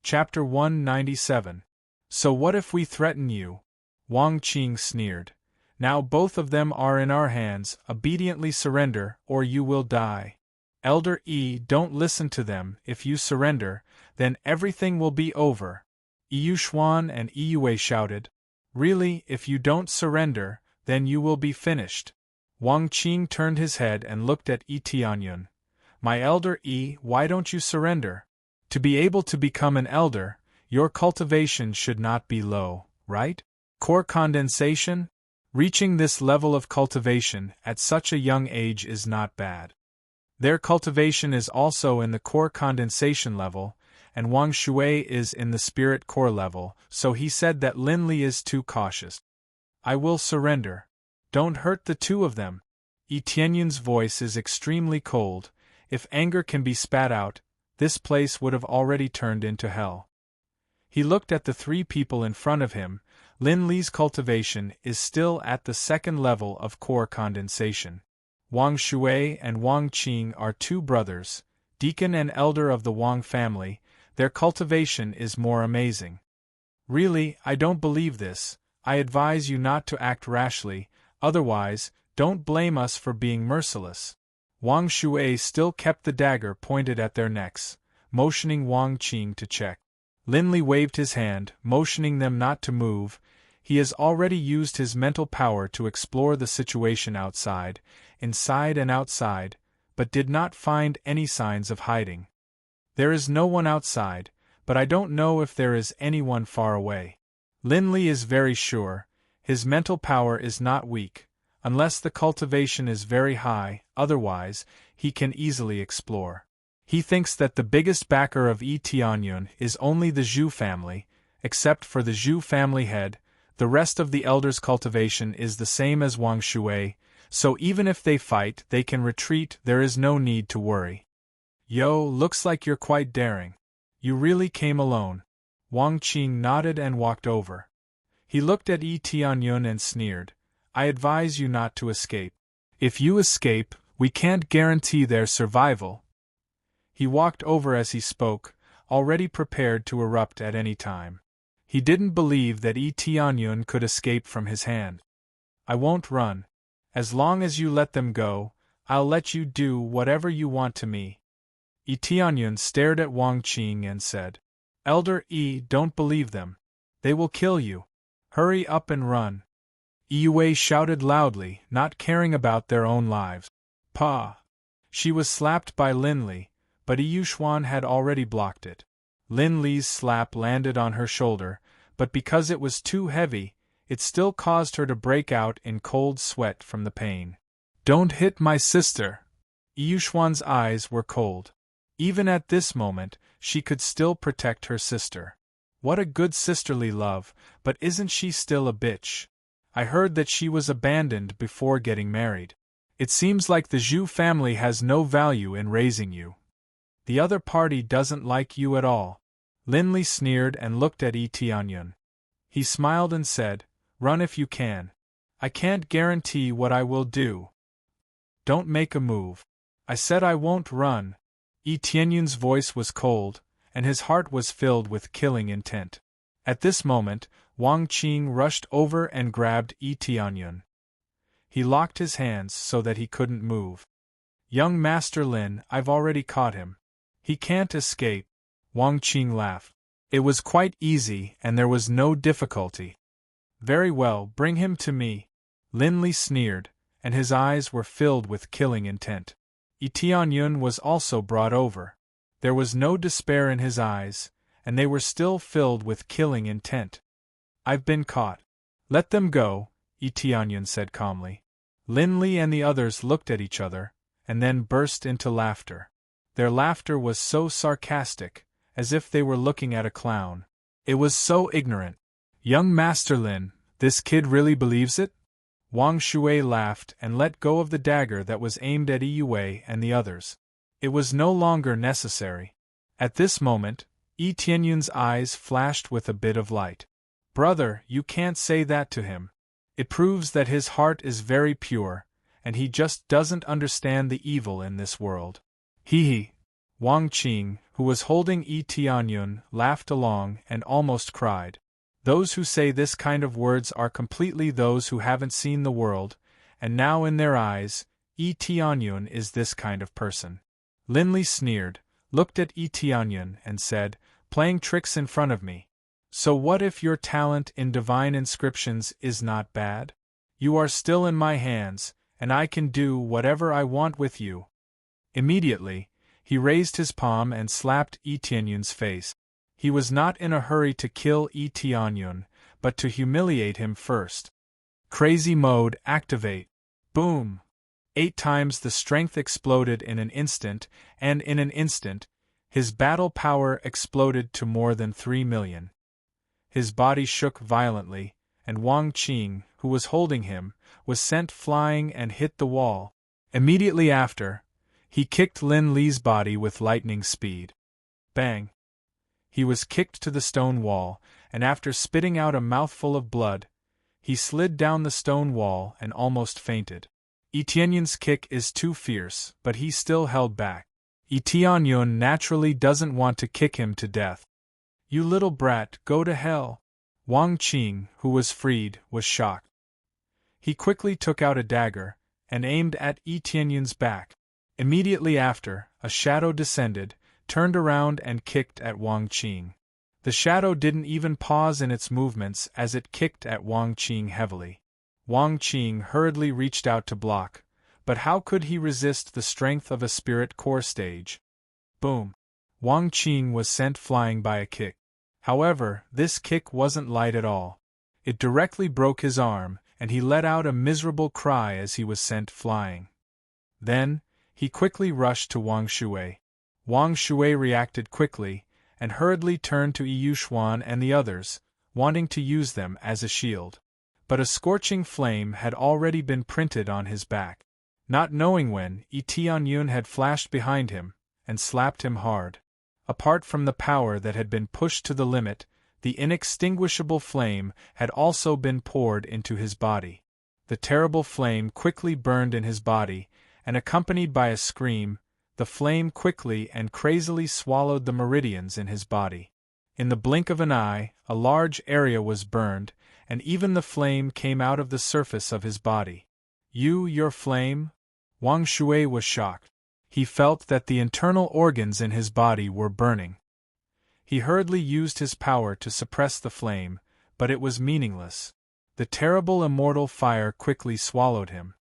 Chapter 197. So what if we threaten you? Wang Qing sneered. Now both of them are in our hands, obediently surrender, or you will die. Elder Yi, don't listen to them. If you surrender, then everything will be over. Yushuan and Yue shouted. Really, if you don't surrender, then you will be finished. Wang Qing turned his head and looked at Yi Tianyun. My elder Yi, why don't you surrender? To be able to become an elder, your cultivation should not be low, right? Core condensation? Reaching this level of cultivation at such a young age is not bad. Their cultivation is also in the core condensation level, and Wang Shui is in the spirit core level, so he said that Lin Li is too cautious. I will surrender. Don't hurt the two of them. Yi Tianyun's voice is extremely cold. If anger can be spat out, this place would have already turned into hell. He looked at the three people in front of him. Lin Li's cultivation is still at the second level of core condensation. Wang Shui and Wang Qing are two brothers, deacon and elder of the Wang family. Their cultivation is more amazing. Really, I don't believe this. I advise you not to act rashly, otherwise, don't blame us for being merciless. Wang Shui still kept the dagger pointed at their necks, motioning Wang Qing to check. Lin Li waved his hand, motioning them not to move. He has already used his mental power to explore the situation outside, inside and outside, but did not find any signs of hiding. There is no one outside, but I don't know if there is anyone far away. Lin Li is very sure. His mental power is not weak, unless the cultivation is very high, otherwise, he can easily explore. He thinks that the biggest backer of Yi Tianyun is only the Zhu family. Except for the Zhu family head, the rest of the elders' cultivation is the same as Wang Shui, so even if they fight, they can retreat. There is no need to worry. Yo, looks like you're quite daring. You really came alone. Wang Qing nodded and walked over. He looked at Yi Tianyun and sneered. I advise you not to escape. If you escape, we can't guarantee their survival. He walked over as he spoke, already prepared to erupt at any time. He didn't believe that Yi Tianyun could escape from his hand. I won't run. As long as you let them go, I'll let you do whatever you want to me. Yi Tianyun stared at Wang Qing and said, Elder Yi, don't believe them. They will kill you. Hurry up and run. Yue shouted loudly, not caring about their own lives. Pa! She was slapped by Lin Li, but Yushuan had already blocked it. Lin Li's slap landed on her shoulder, but because it was too heavy, it still caused her to break out in cold sweat from the pain. Don't hit my sister! Yushuan's eyes were cold. Even at this moment, she could still protect her sister. What a good sisterly love, but isn't she still a bitch? I heard that she was abandoned before getting married. It seems like the Zhu family has no value in raising you. The other party doesn't like you at all. Lin Li sneered and looked at Yi Tianyun. He smiled and said, Run if you can. I can't guarantee what I will do. Don't make a move. I said I won't run. Yi Tianyun's voice was cold, and his heart was filled with killing intent. At this moment, Wang Qing rushed over and grabbed Yi Tianyun. He locked his hands so that he couldn't move. Young Master Lin, I've already caught him. He can't escape. Wang Qing laughed. It was quite easy and there was no difficulty. Very well, bring him to me. Lin Li sneered, and his eyes were filled with killing intent. Yi Tianyun was also brought over. There was no despair in his eyes, and they were still filled with killing intent. I've been caught. Let them go, Yi Tianyun said calmly. Lin Li and the others looked at each other, and then burst into laughter. Their laughter was so sarcastic, as if they were looking at a clown. It was so ignorant. Young Master Lin, this kid really believes it? Wang Shui laughed and let go of the dagger that was aimed at Yue and the others. It was no longer necessary. At this moment, Yi Tianyun's eyes flashed with a bit of light. Brother, you can't say that to him. It proves that his heart is very pure, and he just doesn't understand the evil in this world. Hee. Wang Qing, who was holding Yi Tianyun, laughed along and almost cried. Those who say this kind of words are completely those who haven't seen the world, and now in their eyes, Yi Tianyun is this kind of person. Lin Li sneered, looked at Yi Tianyun and said, playing tricks in front of me. So what if your talent in divine inscriptions is not bad? You are still in my hands, and I can do whatever I want with you. Immediately, he raised his palm and slapped Yi Tianyun's face. He was not in a hurry to kill Yi Tianyun, but to humiliate him first. Crazy mode activate. Boom! 8 times the strength exploded in an instant, and in an instant, his battle power exploded to more than 3 million. His body shook violently, and Wang Qing, who was holding him, was sent flying and hit the wall. Immediately after, he kicked Lin Li's body with lightning speed. Bang! He was kicked to the stone wall, and after spitting out a mouthful of blood, he slid down the stone wall and almost fainted. Yi Tianyun's kick is too fierce, but he still held back. Yi Tianyun naturally doesn't want to kick him to death. You little brat, go to hell! Wang Qing, who was freed, was shocked. He quickly took out a dagger, and aimed at Yi Tianyun's back. Immediately after, a shadow descended, turned around and kicked at Wang Qing. The shadow didn't even pause in its movements as it kicked at Wang Qing heavily. Wang Qing hurriedly reached out to block, but how could he resist the strength of a spirit core stage? Boom! Wang Qing was sent flying by a kick. However, this kick wasn't light at all. It directly broke his arm, and he let out a miserable cry as he was sent flying. Then, he quickly rushed to Wang Shui. Wang Shui reacted quickly, and hurriedly turned to Yi Yuxuan and the others, wanting to use them as a shield. But a scorching flame had already been printed on his back. Not knowing when, Yi Tianyun had flashed behind him, and slapped him hard. Apart from the power that had been pushed to the limit, the inextinguishable flame had also been poured into his body. The terrible flame quickly burned in his body, and accompanied by a scream, the flame quickly and crazily swallowed the meridians in his body. In the blink of an eye, a large area was burned, and even the flame came out of the surface of his body. Your flame? Wang Shui was shocked. He felt that the internal organs in his body were burning. He hurriedly used his power to suppress the flame, but it was meaningless. The terrible immortal fire quickly swallowed him.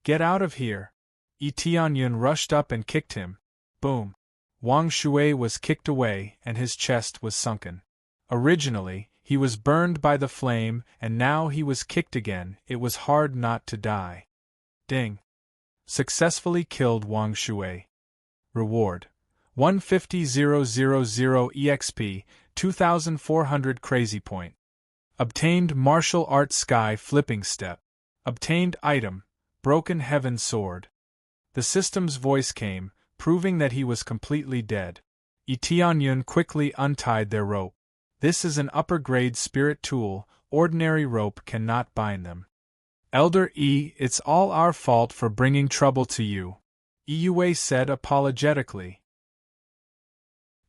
Get out of here! Yi Tianyun rushed up and kicked him. Boom! Wang Shui was kicked away and his chest was sunken. Originally, he was burned by the flame and now he was kicked again. It was hard not to die. Ding! Successfully killed Wang Shui. Reward: 150,000 EXP, 2,400 Crazy Point. Obtained Martial Arts Sky Flipping Step. Obtained item: Broken Heaven Sword. The system's voice came, proving that he was completely dead. Yi Tianyun quickly untied their rope. This is an upper-grade spirit tool, ordinary rope cannot bind them. Elder Yi, it's all our fault for bringing trouble to you, Yue said apologetically.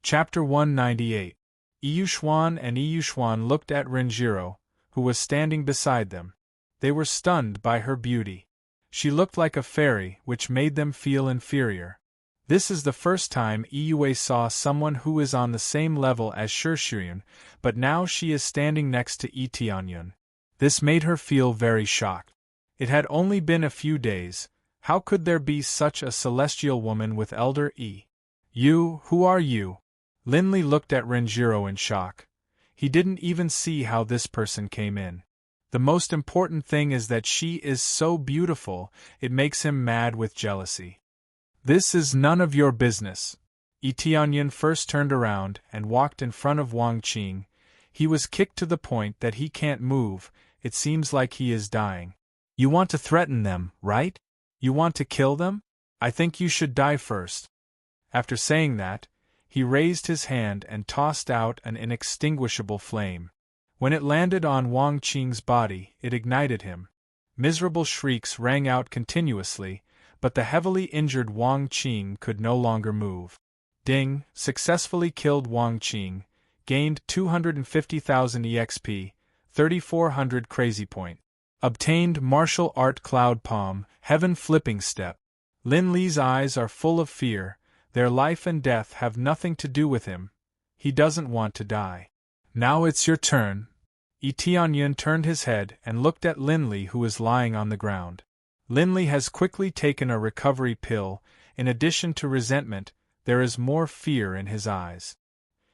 Chapter 198. Yi Yuxuan and Yi Yuxuan looked at Renjiro, who was standing beside them. They were stunned by her beauty. She looked like a fairy, which made them feel inferior. This is the first time Yue saw someone who is on the same level as Shirshuyun, but now she is standing next to Yi Tianyun. This made her feel very shocked. It had only been a few days. How could there be such a celestial woman with Elder Yi? Who are you? Lin Li looked at Renjiro in shock. He didn't even see how this person came in. The most important thing is that she is so beautiful, it makes him mad with jealousy. This is none of your business. Yi Tianyun first turned around and walked in front of Wang Qing. He was kicked to the point that he can't move. It seems like he is dying. You want to threaten them, right? You want to kill them? I think you should die first. After saying that, he raised his hand and tossed out an inextinguishable flame. When it landed on Wang Qing's body, it ignited him. Miserable shrieks rang out continuously, but the heavily injured Wang Qing could no longer move. Ding, successfully killed Wang Qing, gained 250,000 EXP, 3,400 crazy point. Obtained martial art cloud palm, heaven flipping step. Lin Li's eyes are full of fear, their life and death have nothing to do with him. He doesn't want to die. Now it's your turn. Yi Tianyun turned his head and looked at Lin Li, who was lying on the ground. Lin Li has quickly taken a recovery pill. In addition to resentment, there is more fear in his eyes.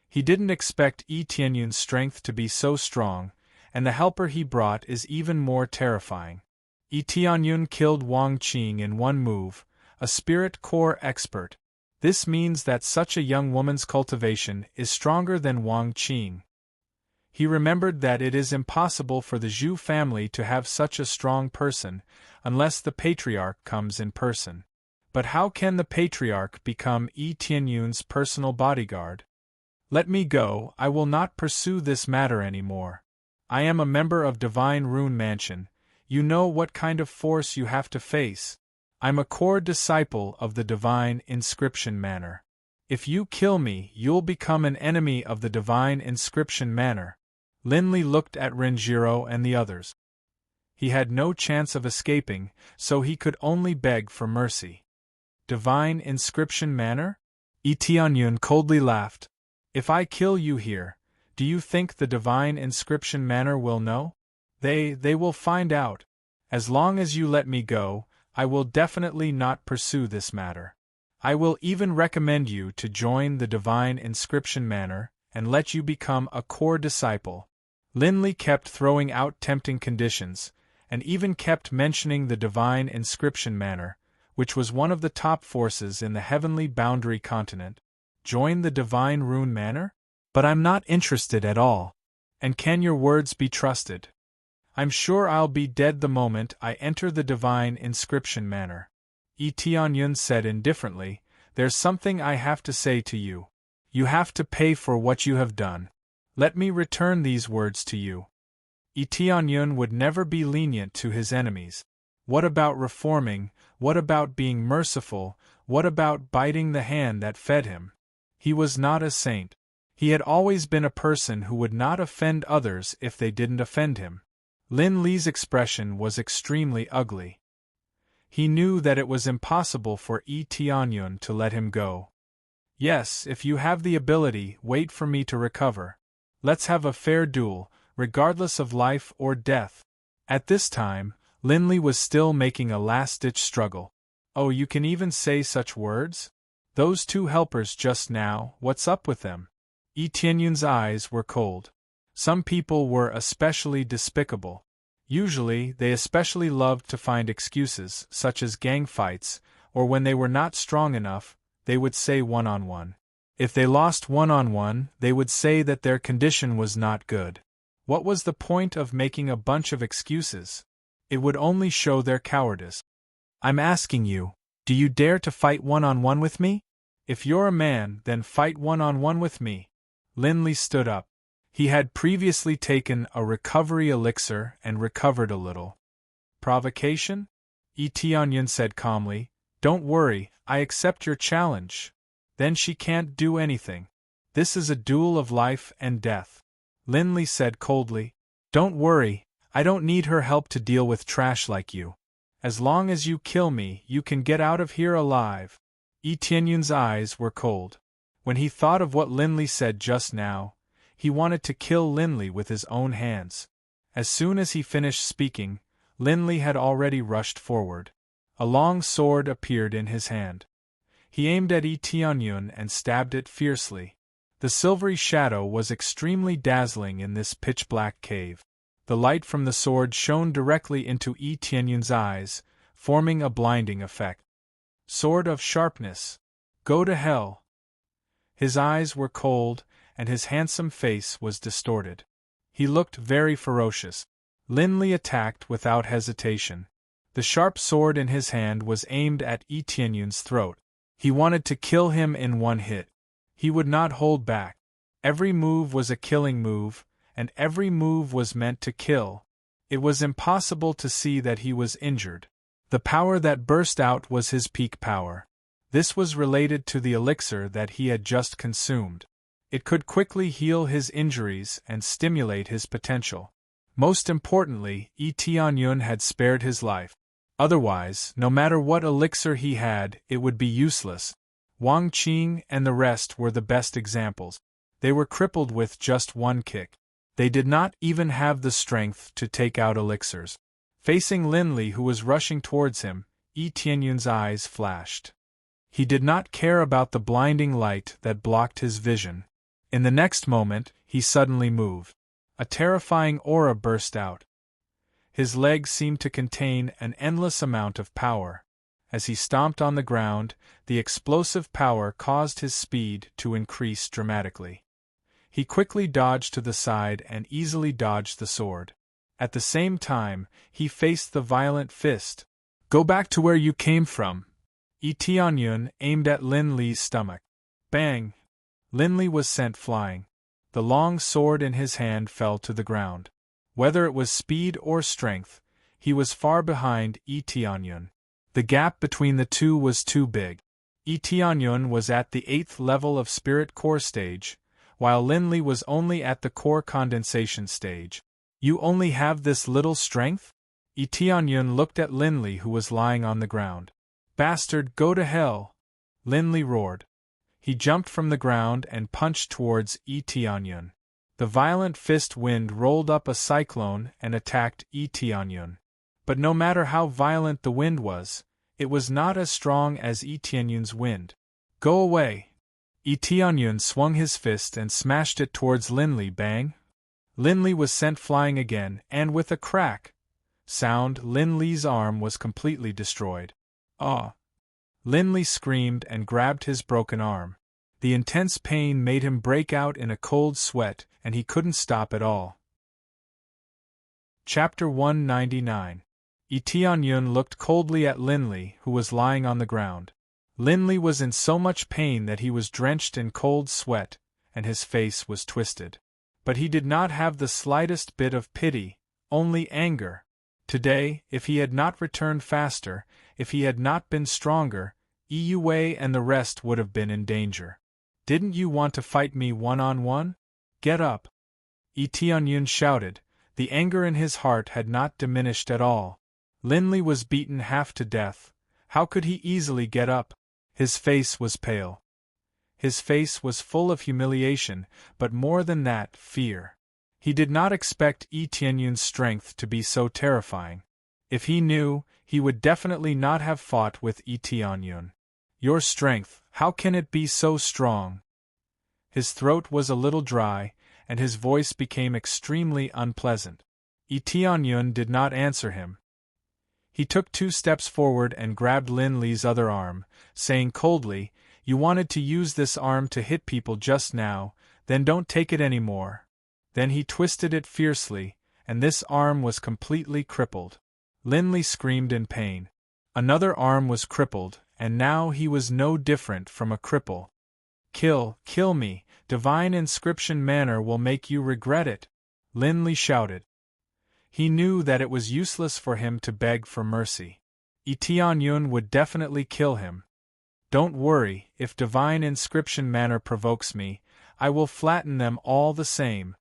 He didn't expect Yi Tianyun's strength to be so strong, and the helper he brought is even more terrifying. Yi Tianyun killed Wang Qing in one move, a spirit core expert. This means that such a young woman's cultivation is stronger than Wang Qing. He remembered that it is impossible for the Zhu family to have such a strong person, unless the patriarch comes in person. But how can the patriarch become Yi Tianyun's personal bodyguard? Let me go, I will not pursue this matter anymore. I am a member of Divine Rune Mansion, you know what kind of force you have to face. I'm a core disciple of the Divine Inscription Manor. If you kill me, you'll become an enemy of the Divine Inscription Manor. Lin Li looked at Renjiro and the others. He had no chance of escaping, so he could only beg for mercy. Divine Inscription Manor? Yi Tianyun coldly laughed. If I kill you here, do you think the Divine Inscription Manor will know? They will find out. As long as you let me go, I will definitely not pursue this matter. I will even recommend you to join the Divine Inscription Manor and let you become a core disciple. Lin Li kept throwing out tempting conditions, and even kept mentioning the Divine Inscription Manor, which was one of the top forces in the Heavenly Boundary Continent. Join the Divine Rune Manor? But I'm not interested at all. And can your words be trusted? I'm sure I'll be dead the moment I enter the Divine Inscription Manor. Yi Tianyun said indifferently, there's something I have to say to you. You have to pay for what you have done. Let me return these words to you. Yi Tianyun would never be lenient to his enemies. What about reforming? What about being merciful? What about biting the hand that fed him? He was not a saint. He had always been a person who would not offend others if they didn't offend him. Lin Li's expression was extremely ugly. He knew that it was impossible for Yi Tianyun to let him go. Yes, if you have the ability, wait for me to recover. Let's have a fair duel, regardless of life or death. At this time, Lin Li was still making a last-ditch struggle. Oh, you can even say such words? Those two helpers just now, what's up with them? Yi Tianyun's eyes were cold. Some people were especially despicable. Usually, they especially loved to find excuses, such as gang fights, or when they were not strong enough, they would say one-on-one. If they lost one-on-one, they would say that their condition was not good. What was the point of making a bunch of excuses? It would only show their cowardice. I'm asking you, do you dare to fight one-on-one with me? If you're a man, then fight one-on-one with me. Lin Li stood up. He had previously taken a recovery elixir and recovered a little. Provocation? Yi Tianyun said calmly, don't worry, I accept your challenge. Then she can't do anything. This is a duel of life and death. Lin Li said coldly, don't worry, I don't need her help to deal with trash like you. As long as you kill me, you can get out of here alive. Yi Tianyun's eyes were cold. When he thought of what Lin Li said just now, he wanted to kill Lin Li with his own hands. As soon as he finished speaking, Lin Li had already rushed forward. A long sword appeared in his hand. He aimed at Yi Tianyun and stabbed it fiercely. The silvery shadow was extremely dazzling in this pitch-black cave. The light from the sword shone directly into Yi Tianyun's eyes, forming a blinding effect. Sword of sharpness. Go to hell. His eyes were cold, and his handsome face was distorted. He looked very ferocious. Lin Li attacked without hesitation. The sharp sword in his hand was aimed at Yi Tianyun's throat. He wanted to kill him in one hit. He would not hold back. Every move was a killing move, and every move was meant to kill. It was impossible to see that he was injured. The power that burst out was his peak power. This was related to the elixir that he had just consumed. It could quickly heal his injuries and stimulate his potential. Most importantly, Tianyun had spared his life. Otherwise, no matter what elixir he had, it would be useless. Wang Qing and the rest were the best examples. They were crippled with just one kick. They did not even have the strength to take out elixirs. Facing Lin Li, who was rushing towards him, Tianyun's eyes flashed. He did not care about the blinding light that blocked his vision. In the next moment, he suddenly moved. A terrifying aura burst out. His legs seemed to contain an endless amount of power. As he stomped on the ground, the explosive power caused his speed to increase dramatically. He quickly dodged to the side and easily dodged the sword. At the same time, he faced the violent fist. "Go back to where you came from." Tianyun aimed at Lin Li's stomach. Bang! Lin Li was sent flying. The long sword in his hand fell to the ground. Whether it was speed or strength, he was far behind Tianyun. The gap between the two was too big. Tianyun was at the 8th level of Spirit Core stage, while Lin Li was only at the Core Condensation stage. "You only have this little strength?" Tianyun looked at Lin Li, who was lying on the ground. "Bastard, go to hell!" Lin Li roared. He jumped from the ground and punched towards Tianyun. The violent fist wind rolled up a cyclone and attacked Tianyun. But no matter how violent the wind was, it was not as strong as Tianyun's wind. "Go away!" Tianyun swung his fist and smashed it towards Lin Li. Bang! Lin Li was sent flying again, and with a crack sound, Lin Li's arm was completely destroyed. "Ah!" Lin Li screamed and grabbed his broken arm. The intense pain made him break out in a cold sweat, and he couldn't stop at all. Chapter 199. Tianyun looked coldly at Lin Li, who was lying on the ground. Lin Li was in so much pain that he was drenched in cold sweat, and his face was twisted. But he did not have the slightest bit of pity, only anger. Today, if he had not returned faster, if he had not been stronger, Yue and the rest would have been in danger. "Didn't you want to fight me one-on-one? Get up!" Tianyun shouted. The anger in his heart had not diminished at all. Lin Li was beaten half to death. How could he easily get up? His face was pale. His face was full of humiliation, but more than that, fear. He did not expect Tianyun's strength to be so terrifying. If he knew, he would definitely not have fought with Tianyun. "Your strength, how can it be so strong?" His throat was a little dry, and his voice became extremely unpleasant. Tianyun did not answer him. He took 2 steps forward and grabbed Lin Li's other arm, saying coldly, "You wanted to use this arm to hit people just now, then don't take it anymore." Then he twisted it fiercely, and this arm was completely crippled. Lin Li screamed in pain. Another arm was crippled, and now he was no different from a cripple. Kill me, divine inscription manner will make you regret it," Lin Li shouted. He knew that it was useless for him to beg for mercy. Tianyun would definitely kill him. "Don't worry, if divine inscription manner provokes me, I will flatten them all the same,"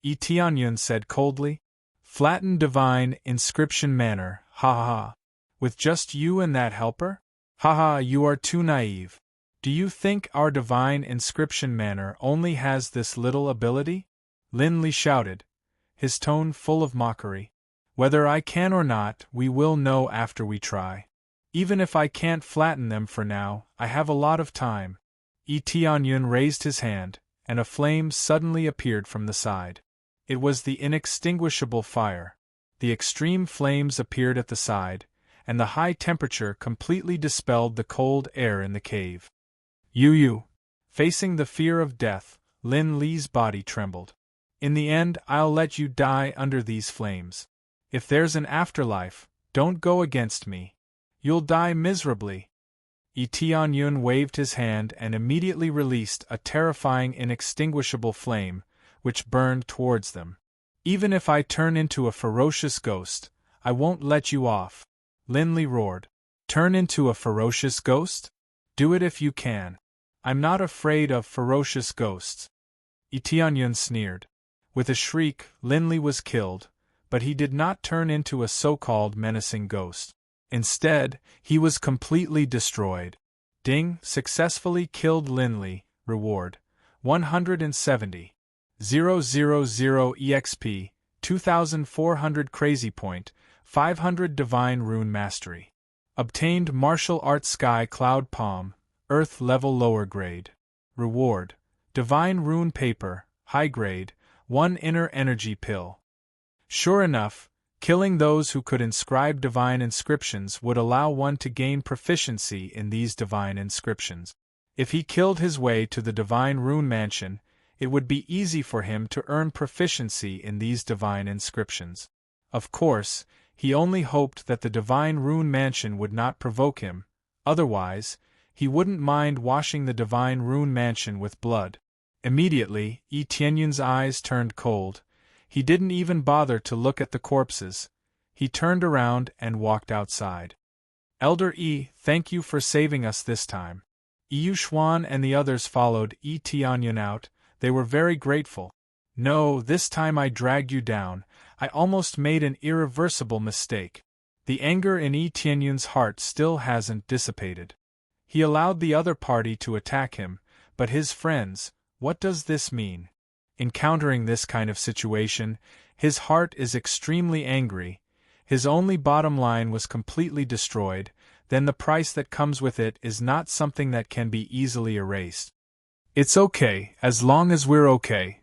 Tianyun said coldly. "Flatten divine inscription manner, ha ha ha. With just you and that helper? Ha ha, you are too naive. Do you think our divine inscription manner only has this little ability?" Lin Li shouted, his tone full of mockery. "Whether I can or not, we will know after we try. Even if I can't flatten them for now, I have a lot of time." Tianyun raised his hand, and a flame suddenly appeared from the side. It was the inextinguishable fire. The extreme flames appeared at the side, and the high temperature completely dispelled the cold air in the cave. You. Facing the fear of death, Lin Li's body trembled. "In the end, I'll let you die under these flames. If there's an afterlife, don't go against me. You'll die miserably." Tianyun waved his hand and immediately released a terrifying inextinguishable flame, which burned towards them. "Even if I turn into a ferocious ghost, I won't let you off," Lin Li roared. "Turn into a ferocious ghost?" Do it if you can. I'm not afraid of ferocious ghosts. Tianyun sneered. With a shriek, Linley was killed, but he did not turn into a so-called menacing ghost. Instead, he was completely destroyed. Ding, successfully killed Linley, reward, 170. 000 EXP, 2400 Crazy Point, 500 Divine Rune Mastery. Obtained Martial Arts Sky Cloud Palm, Earth Level Lower Grade. Reward, Divine Rune Paper, High Grade, 1 Inner Energy Pill. Sure enough, killing those who could inscribe divine inscriptions would allow one to gain proficiency in these divine inscriptions. If he killed his way to the Divine Rune Mansion, it would be easy for him to earn proficiency in these divine inscriptions. Of course, he only hoped that the Divine Rune Mansion would not provoke him, otherwise, he wouldn't mind washing the Divine Rune Mansion with blood. Immediately, Tianyun's eyes turned cold. He didn't even bother to look at the corpses. He turned around and walked outside. Elder Yi, thank you for saving us this time. Yu Xuan and the others followed Tianyun out. They were very grateful. No, this time I dragged you down. I almost made an irreversible mistake. The anger in Tianyun's heart still hasn't dissipated. He allowed the other party to attack him, but his friends, what does this mean? Encountering this kind of situation, his heart is extremely angry. His only bottom line was completely destroyed, then the price that comes with it is not something that can be easily erased. It's okay, as long as we're okay.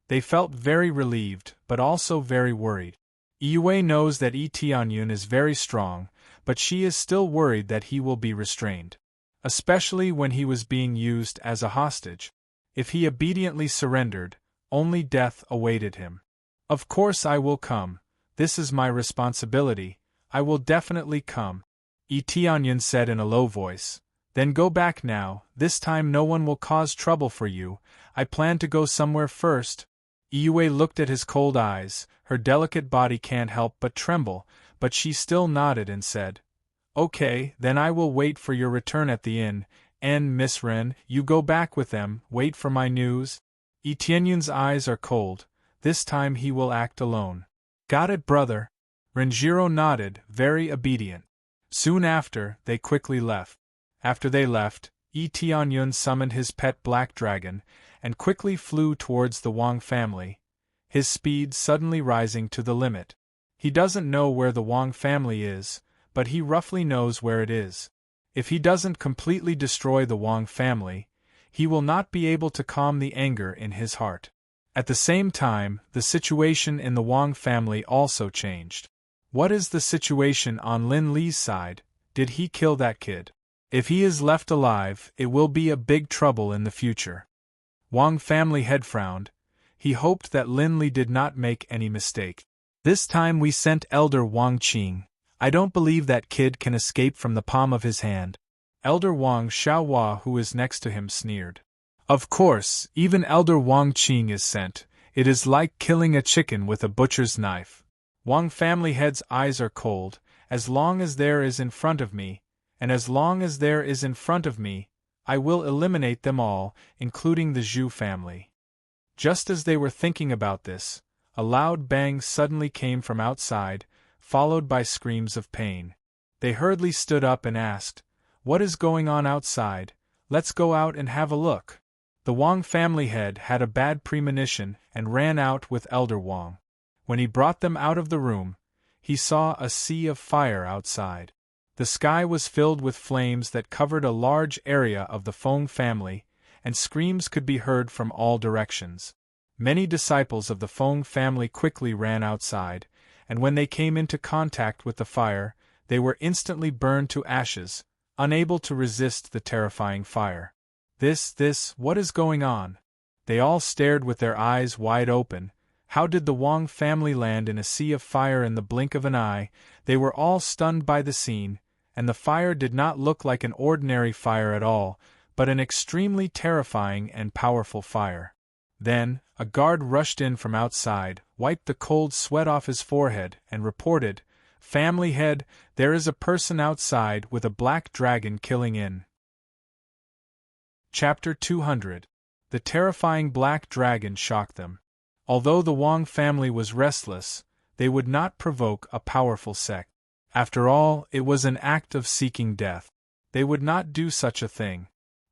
They felt very relieved, but also very worried. Yue knows that Tianyun is very strong, but she is still worried that he will be restrained. Especially when he was being used as a hostage. If he obediently surrendered, only death awaited him. Of course I will come. This is my responsibility. I will definitely come. Tianyun said in a low voice. Then go back now, this time no one will cause trouble for you. I plan to go somewhere first. Yue looked at his cold eyes, her delicate body can't help but tremble, but she still nodded and said, Okay, then I will wait for your return at the inn, and Miss Ren, you go back with them, wait for my news. Tianyun's eyes are cold, this time he will act alone. Got it, brother. Renjiro nodded, very obedient. Soon after, they quickly left. After they left, Tianyun summoned his pet black dragon, and quickly flew towards the Wang family, his speed suddenly rising to the limit. He doesn't know where the Wang family is, but he roughly knows where it is. If he doesn't completely destroy the Wang family, he will not be able to calm the anger in his heart. At the same time, the situation in the Wang family also changed. What is the situation on Lin Li's side? Did he kill that kid? If he is left alive, it will be a big trouble in the future. Wang family head frowned. He hoped that Lin Li did not make any mistake. This time we sent Elder Wang Qing. I don't believe that kid can escape from the palm of his hand. Elder Wang Xiaohua, who is next to him, sneered. Of course, even Elder Wang Qing is sent. It is like killing a chicken with a butcher's knife. Wang family head's eyes are cold. As long as there is in front of me, and as long as there is in front of me, I will eliminate them all, including the Zhu family. Just as they were thinking about this, a loud bang suddenly came from outside, followed by screams of pain. They hurriedly stood up and asked, What is going on outside? Let's go out and have a look. The Wang family head had a bad premonition and ran out with Elder Wang. When he brought them out of the room, he saw a sea of fire outside. The sky was filled with flames that covered a large area of the Feng family, and screams could be heard from all directions. Many disciples of the Feng family quickly ran outside, and when they came into contact with the fire, they were instantly burned to ashes, unable to resist the terrifying fire. What is going on? They all stared with their eyes wide open. How did the Wang family land in a sea of fire in the blink of an eye? They were all stunned by the scene, and the fire did not look like an ordinary fire at all, but an extremely terrifying and powerful fire. Then, a guard rushed in from outside, wiped the cold sweat off his forehead, and reported, Family head, there is a person outside with a black dragon killing in. Chapter 200. The terrifying black dragon shocked them. Although the Wang family was restless, they would not provoke a powerful sect. After all, it was an act of seeking death. They would not do such a thing.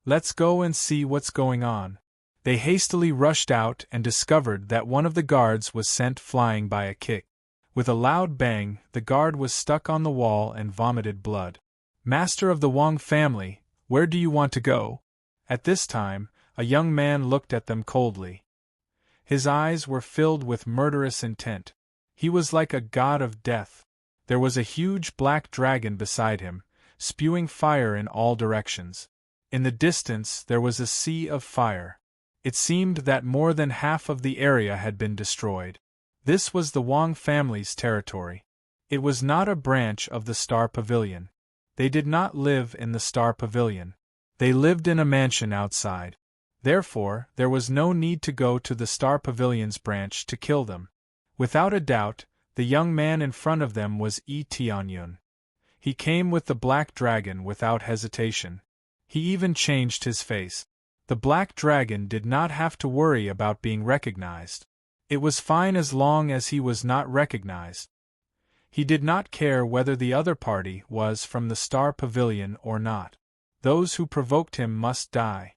Let's go and see what's going on. They hastily rushed out and discovered that one of the guards was sent flying by a kick. With a loud bang, the guard was stuck on the wall and vomited blood. Master of the Wang family, where do you want to go? At this time, a young man looked at them coldly. His eyes were filled with murderous intent. He was like a god of death. There was a huge black dragon beside him, spewing fire in all directions. In the distance there was a sea of fire. It seemed that more than half of the area had been destroyed. This was the Wang family's territory. It was not a branch of the Star Pavilion. They did not live in the Star Pavilion. They lived in a mansion outside. Therefore, there was no need to go to the Star Pavilion's branch to kill them. Without a doubt, the young man in front of them was Tianyun. He came with the black dragon without hesitation. He even changed his face. The black dragon did not have to worry about being recognized. It was fine as long as he was not recognized. He did not care whether the other party was from the Star Pavilion or not. Those who provoked him must die.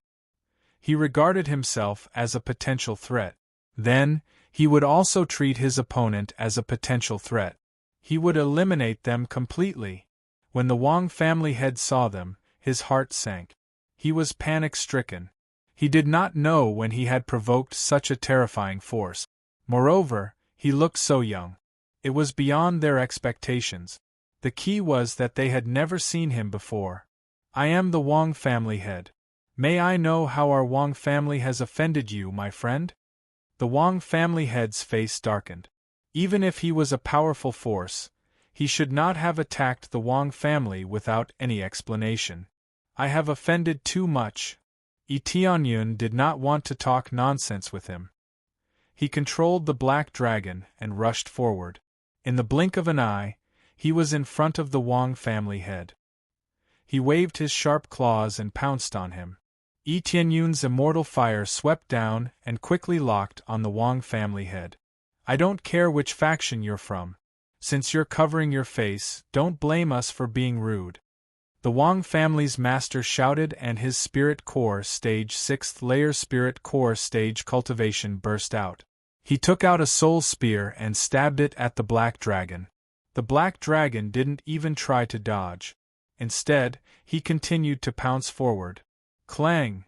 He regarded himself as a potential threat. Then, he would also treat his opponent as a potential threat. He would eliminate them completely. When the Wang family head saw them, his heart sank. He was panic-stricken. He did not know when he had provoked such a terrifying force. Moreover, he looked so young. It was beyond their expectations. The key was that they had never seen him before. I am the Wang family head. May I know how our Wang family has offended you, my friend? The Wang family head's face darkened. Even if he was a powerful force, he should not have attacked the Wang family without any explanation. I have offended too much. Tianyun did not want to talk nonsense with him. He controlled the black dragon and rushed forward. In the blink of an eye, he was in front of the Wang family head. He waved his sharp claws and pounced on him. Tianyun's immortal fire swept down and quickly locked on the Wang family head. I don't care which faction you're from. Since you're covering your face, don't blame us for being rude. The Wang family's master shouted and his Spirit Core Stage 6th Layer Spirit Core Stage cultivation burst out. He took out a soul spear and stabbed it at the black dragon. The black dragon didn't even try to dodge. Instead, he continued to pounce forward. Clang!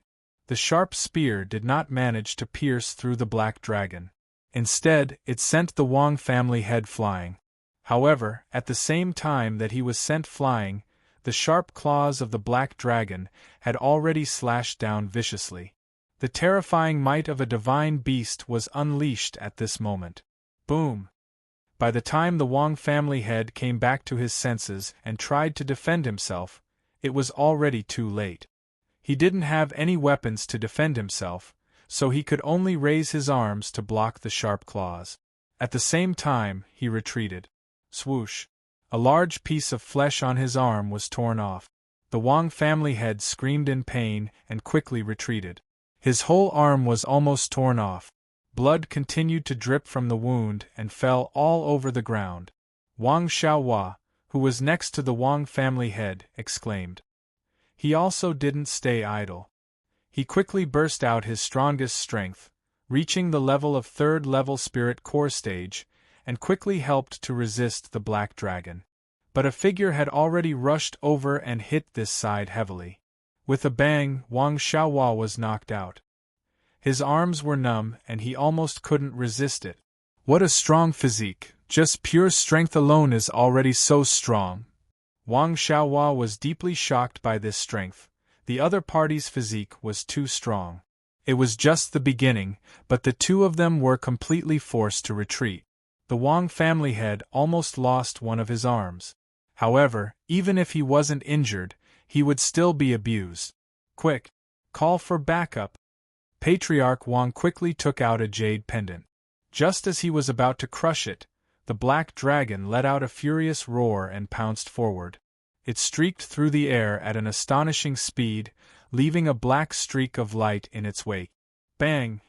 The sharp spear did not manage to pierce through the black dragon. Instead, it sent the Wang family head flying. However, at the same time that he was sent flying, the sharp claws of the black dragon had already slashed down viciously. The terrifying might of a divine beast was unleashed at this moment. Boom! By the time the Wang family head came back to his senses and tried to defend himself, it was already too late. He didn't have any weapons to defend himself, so he could only raise his arms to block the sharp claws. At the same time, he retreated. Swoosh! A large piece of flesh on his arm was torn off. The Wang family head screamed in pain and quickly retreated. His whole arm was almost torn off. Blood continued to drip from the wound and fell all over the ground. Wang Xiaohua, who was next to the Wang family head, exclaimed. He also didn't stay idle. He quickly burst out his strongest strength, reaching the level of 3rd level Spirit Core Stage, and quickly helped to resist the black dragon. But a figure had already rushed over and hit this side heavily. With a bang, Wang Xiaohua was knocked out. His arms were numb and he almost couldn't resist it. What a strong physique, just pure strength alone is already so strong. Wang Xiaohua was deeply shocked by this strength. The other party's physique was too strong. It was just the beginning, but the two of them were completely forced to retreat. The Wang family head almost lost one of his arms. However, even if he wasn't injured, he would still be abused. Quick! Call for backup! Patriarch Wang quickly took out a jade pendant. Just as he was about to crush it, the black dragon let out a furious roar and pounced forward. It streaked through the air at an astonishing speed, leaving a black streak of light in its wake. Bang!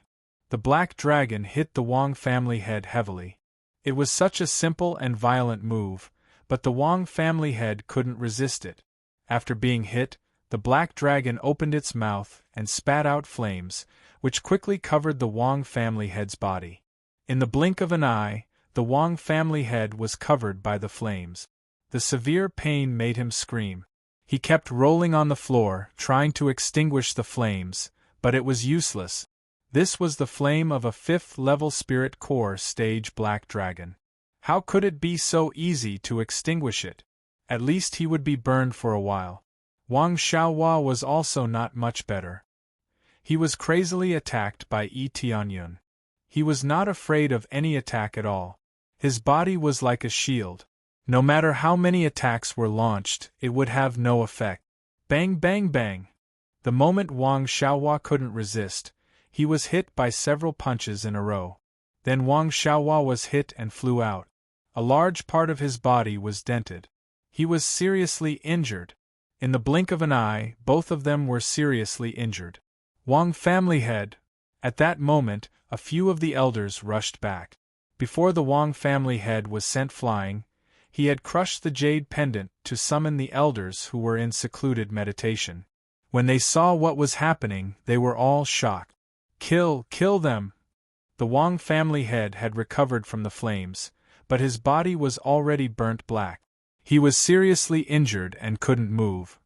The black dragon hit the Wong family head heavily. It was such a simple and violent move, but the Wong family head couldn't resist it. After being hit, the black dragon opened its mouth and spat out flames, which quickly covered the Wong family head's body. In the blink of an eye, the Wong family head was covered by the flames. The severe pain made him scream. He kept rolling on the floor, trying to extinguish the flames, but it was useless. This was the flame of a 5th-level Spirit Core stage black dragon. How could it be so easy to extinguish it? At least he would be burned for a while. Wang Xiaohua was also not much better. He was crazily attacked by Yi Tianyun. He was not afraid of any attack at all. His body was like a shield. No matter how many attacks were launched, it would have no effect. Bang bang bang! The moment Wang Xiaohua couldn't resist, he was hit by several punches in a row. Then Wang Xiaohua was hit and flew out. A large part of his body was dented. He was seriously injured. In the blink of an eye, both of them were seriously injured. Wang family head. At that moment, a few of the elders rushed back. Before the Wang family head was sent flying, he had crushed the jade pendant to summon the elders who were in secluded meditation. When they saw what was happening, they were all shocked. Kill them! The Wang family head had recovered from the flames, but his body was already burnt black. He was seriously injured and couldn't move.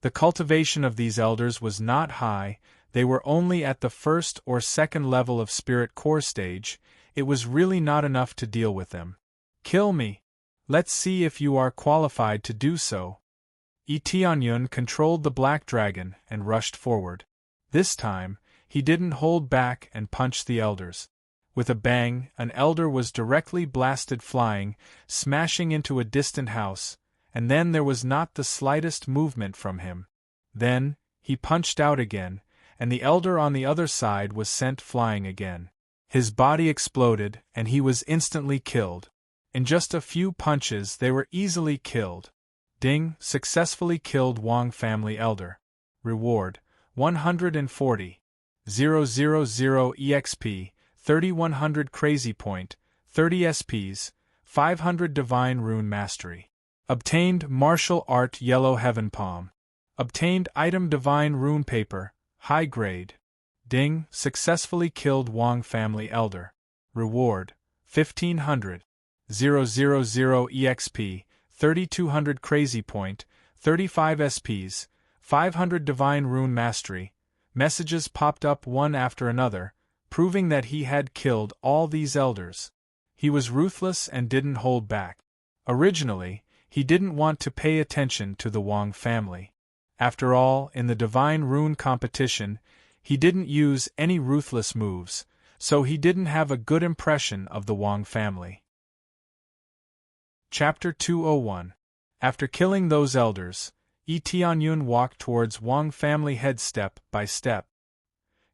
The cultivation of these elders was not high, they were only at the 1st or 2nd level of Spirit Core stage. It was really not enough to deal with them. Kill me! Let's see if you are qualified to do so. Yi Tianyun controlled the black dragon and rushed forward. This time, he didn't hold back and punched the elders. With a bang, an elder was directly blasted flying, smashing into a distant house, and then there was not the slightest movement from him. Then, he punched out again, and the elder on the other side was sent flying again. His body exploded, and he was instantly killed. In just a few punches they were easily killed. Ding successfully killed Wang family elder. Reward, 140. 000 EXP, 3100 Crazy Point, 30 SPs, 500 Divine Rune Mastery. Obtained Martial Art Yellow Heaven Palm. Obtained Item Divine Rune Paper, High Grade. Ding successfully killed Wang family elder. Reward, 1500. 000 EXP, 3200 Crazy Point, 35 SPs, 500 Divine Rune Mastery. Messages popped up one after another, proving that he had killed all these elders. He was ruthless and didn't hold back. Originally, he didn't want to pay attention to the Wang family. After all, in the Divine Rune competition, he didn't use any ruthless moves, so he didn't have a good impression of the Wang family. Chapter 201. After killing those elders, Yi Tianyun walked towards Wang family head step by step.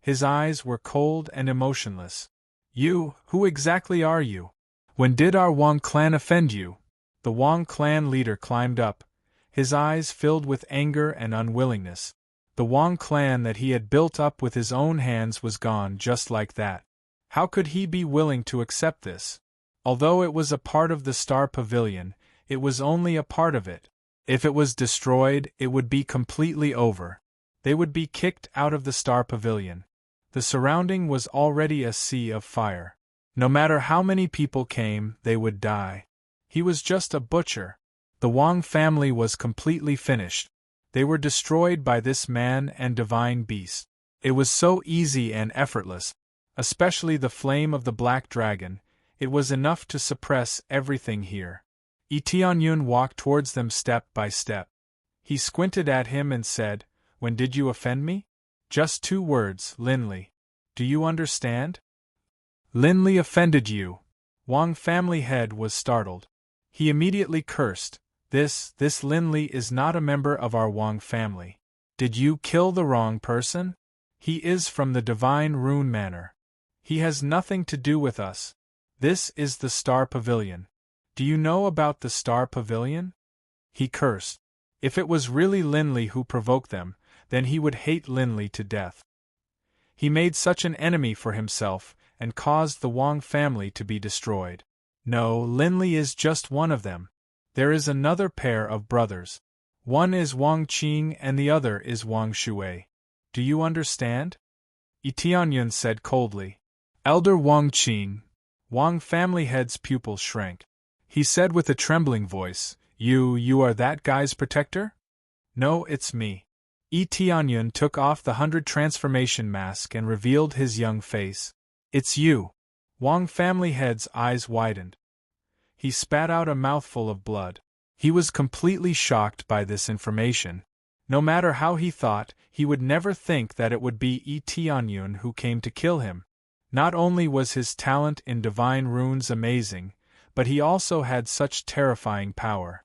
His eyes were cold and emotionless. You, who exactly are you? When did our Wang clan offend you? The Wang clan leader climbed up, his eyes filled with anger and unwillingness. The Wang clan that he had built up with his own hands was gone just like that. How could he be willing to accept this? Although it was a part of the Star Pavilion, it was only a part of it. If it was destroyed, it would be completely over. They would be kicked out of the Star Pavilion. The surrounding was already a sea of fire. No matter how many people came, they would die. He was just a butcher. The Wang family was completely finished. They were destroyed by this man and divine beast. It was so easy and effortless. Especially the flame of the black dragon, it was enough to suppress everything here. Yi Tianyun walked towards them step by step. He squinted at him and said, "When did you offend me?" "Just 2 words, Linli. Do you understand?" "Linli offended you." Wang family head was startled. He immediately cursed, This Linli is not a member of our Wang family. Did you kill the wrong person? He is from the Divine Rune Manor. He has nothing to do with us. This is the Star Pavilion. Do you know about the Star Pavilion?" He cursed. If it was really Linli who provoked them, then he would hate Linley to death. He made such an enemy for himself, and caused the Wang family to be destroyed. No, Linley is just one of them. There is another pair of brothers. One is Wang Qing and the other is Wang Shui. Do you understand? Tianyun said coldly. Elder Wang Qing. Wang family head's pupil shrank. He said with a trembling voice, You are that guy's protector? No, it's me. Tianyun took off the 100 transformation mask and revealed his young face. It's you. Wang family head's eyes widened. He spat out a mouthful of blood. He was completely shocked by this information. No matter how he thought, he would never think that it would be Tianyun who came to kill him. Not only was his talent in divine runes amazing, but he also had such terrifying power.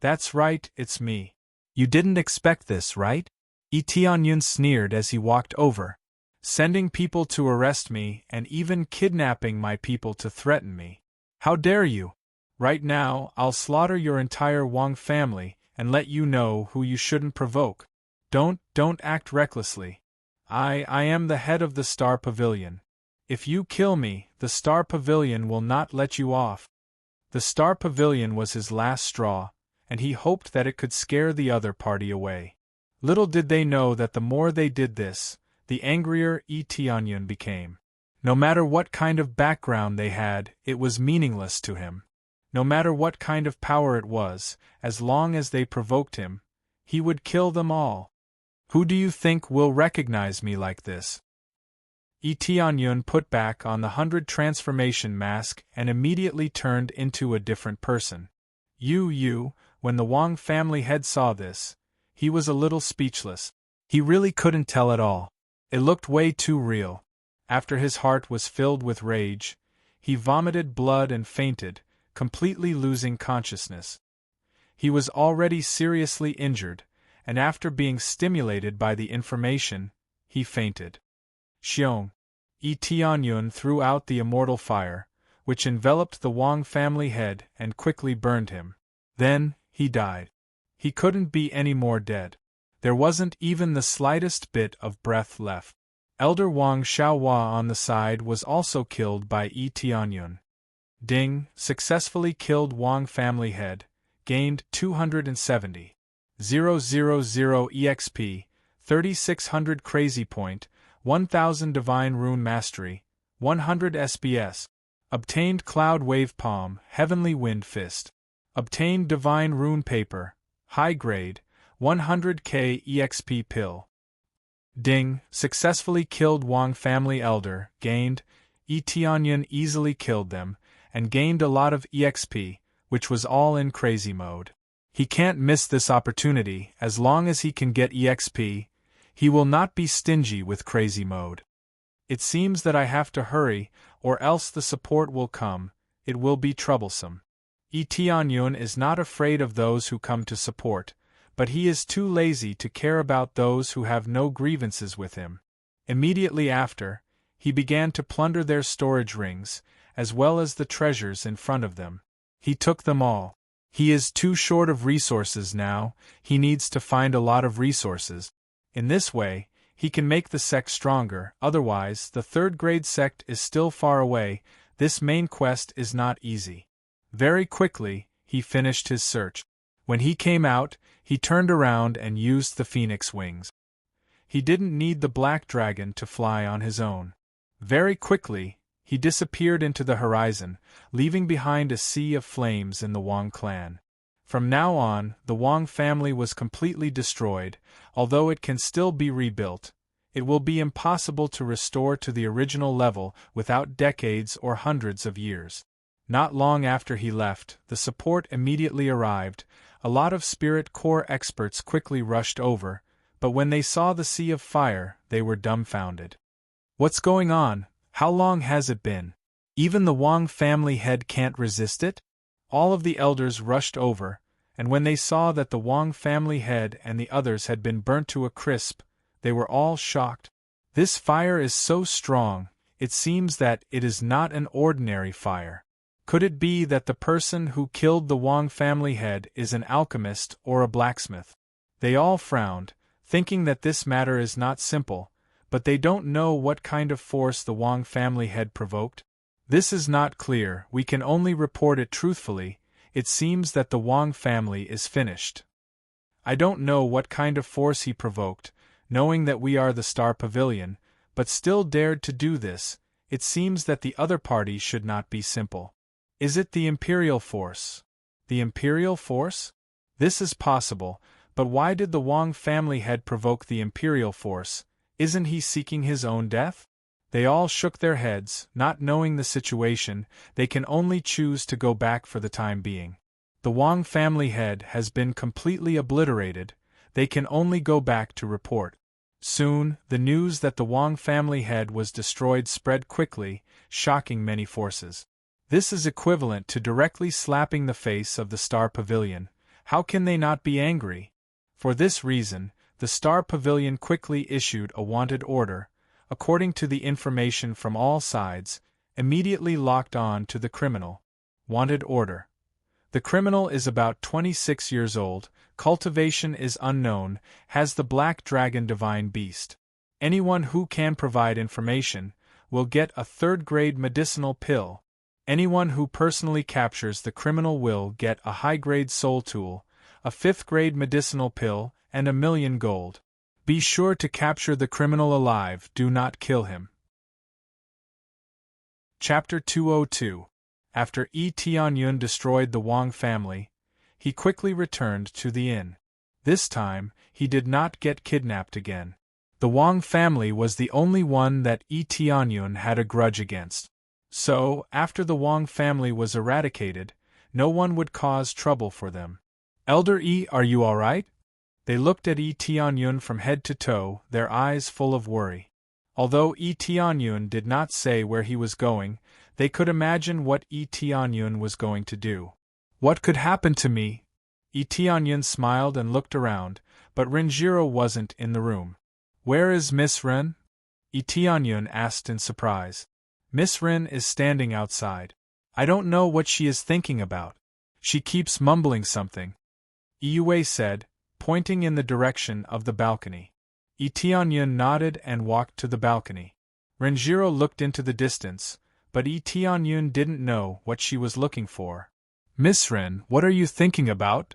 That's right, it's me. You didn't expect this, right? Tianyun sneered as he walked over, sending people to arrest me and even kidnapping my people to threaten me. How dare you? Right now, I'll slaughter your entire Wang family and let you know who you shouldn't provoke. Don't act recklessly. I am the head of the Star Pavilion. If you kill me, the Star Pavilion will not let you off. The Star Pavilion was his last straw, and he hoped that it could scare the other party away. Little did they know that the more they did this, the angrier Tianyun became. No matter what kind of background they had, it was meaningless to him. No matter what kind of power it was, as long as they provoked him, he would kill them all. Who do you think will recognize me like this? Tianyun put back on the 100 transformation mask and immediately turned into a different person. When the Wang family head saw this, he was a little speechless. He really couldn't tell at all. It looked way too real. After his heart was filled with rage, he vomited blood and fainted, completely losing consciousness. He was already seriously injured, and after being stimulated by the information, he fainted. Xiong. Tianyun threw out the immortal fire, which enveloped the Wang family head and quickly burned him. Then, he died. He couldn't be any more dead. There wasn't even the slightest bit of breath left. Elder Wang Xiaohua on the side was also killed by Tianyun. Ding, successfully killed Wang family head, gained 270,000 EXP, 3600 crazy point, 1000 divine rune mastery, 100 SPS. Obtained cloud wave palm, heavenly wind fist. Obtained divine rune paper, high grade, 100k EXP pill. Ding, successfully killed Wang family elder, gained, Tianyun easily killed them, and gained a lot of EXP, which was all in crazy mode. He can't miss this opportunity. As long as he can get EXP, he will not be stingy with crazy mode. It seems that I have to hurry, or else the support will come. It will be troublesome. Tianyun is not afraid of those who come to support, but he is too lazy to care about those who have no grievances with him. Immediately after, he began to plunder their storage rings, as well as the treasures in front of them. He took them all. He is too short of resources now. He needs to find a lot of resources. In this way, he can make the sect stronger. Otherwise, the third-grade sect is still far away. This main quest is not easy. Very quickly, he finished his search. When he came out, he turned around and used the phoenix wings. He didn't need the black dragon to fly on his own. Very quickly, he disappeared into the horizon, leaving behind a sea of flames in the Wang clan. From now on, the Wang family was completely destroyed. Although it can still be rebuilt, it will be impossible to restore to the original level without decades or hundreds of years. Not long after he left, the support immediately arrived. A lot of Spirit Core experts quickly rushed over, but when they saw the sea of fire, they were dumbfounded. What's going on? How long has it been? Even the Wang family head can't resist it? All of the elders rushed over, and when they saw that the Wang family head and the others had been burnt to a crisp, they were all shocked. This fire is so strong, it seems that it is not an ordinary fire. Could it be that the person who killed the Wang family head is an alchemist or a blacksmith? They all frowned, thinking that this matter is not simple, but they don't know what kind of force the Wang family had provoked. This is not clear, we can only report it truthfully. It seems that the Wang family is finished. I don't know what kind of force he provoked, knowing that we are the Star Pavilion, but still dared to do this. It seems that the other party should not be simple. Is it the Imperial force? The Imperial force? This is possible, but why did the Wang family head provoke the Imperial force? Isn't he seeking his own death? They all shook their heads, not knowing the situation. They can only choose to go back for the time being. The Wang family head has been completely obliterated. They can only go back to report. Soon, the news that the Wang family head was destroyed spread quickly, shocking many forces. This is equivalent to directly slapping the face of the Star Pavilion. How can they not be angry? For this reason, the Star Pavilion quickly issued a wanted order, according to the information from all sides, immediately locked on to the criminal. Wanted order. The criminal is about 26 years old, cultivation is unknown, has the black dragon divine beast. Anyone who can provide information will get a third-grade medicinal pill. Anyone who personally captures the criminal will get a high-grade soul tool, a fifth-grade medicinal pill, and 1,000,000 gold. Be sure to capture the criminal alive, do not kill him. Chapter 202. After Yi Tianyun destroyed the Wang family, he quickly returned to the inn. This time, he did not get kidnapped again. The Wang family was the only one that Yi Tianyun had a grudge against. So, after the Wang family was eradicated, no one would cause trouble for them. Elder Yi, are you all right? They looked at Yi Tianyun from head to toe, their eyes full of worry. Although Yi Tianyun did not say where he was going, they could imagine what Yi Tianyun was going to do. What could happen to me? Yi Tianyun smiled and looked around, but Renjiro wasn't in the room. Where is Miss Ren? Yi Tianyun asked in surprise. Miss Ren is standing outside. I don't know what she is thinking about. She keeps mumbling something. Yue said, pointing in the direction of the balcony. Yi Tianyun nodded and walked to the balcony. Renjiro looked into the distance, but Yi Tianyun didn't know what she was looking for. Miss Ren, what are you thinking about?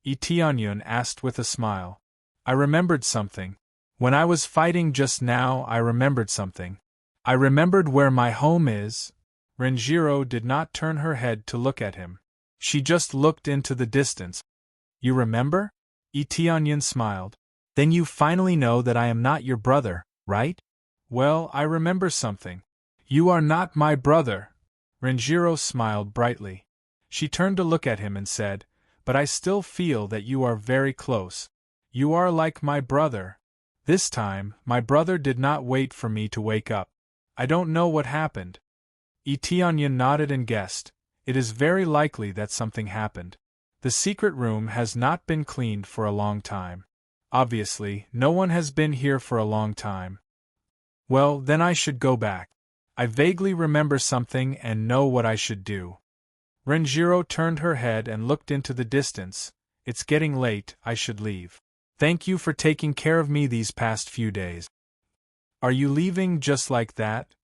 Yi Tianyun asked with a smile. I remembered something. When I was fighting just now, I remembered something. I remembered where my home is. Renjiro did not turn her head to look at him. She just looked into the distance. You remember? Yi Tianyun smiled. Then you finally know that I am not your brother, right? Well, I remember something. You are not my brother. Renjiro smiled brightly. She turned to look at him and said, but I still feel that you are very close. You are like my brother. This time, my brother did not wait for me to wake up. I don't know what happened. Yi Tianyun nodded and guessed. It is very likely that something happened. The secret room has not been cleaned for a long time. Obviously, no one has been here for a long time. Well, then I should go back. I vaguely remember something and know what I should do. Renjiro turned her head and looked into the distance. It's getting late, I should leave. Thank you for taking care of me these past few days. Are you leaving just like that?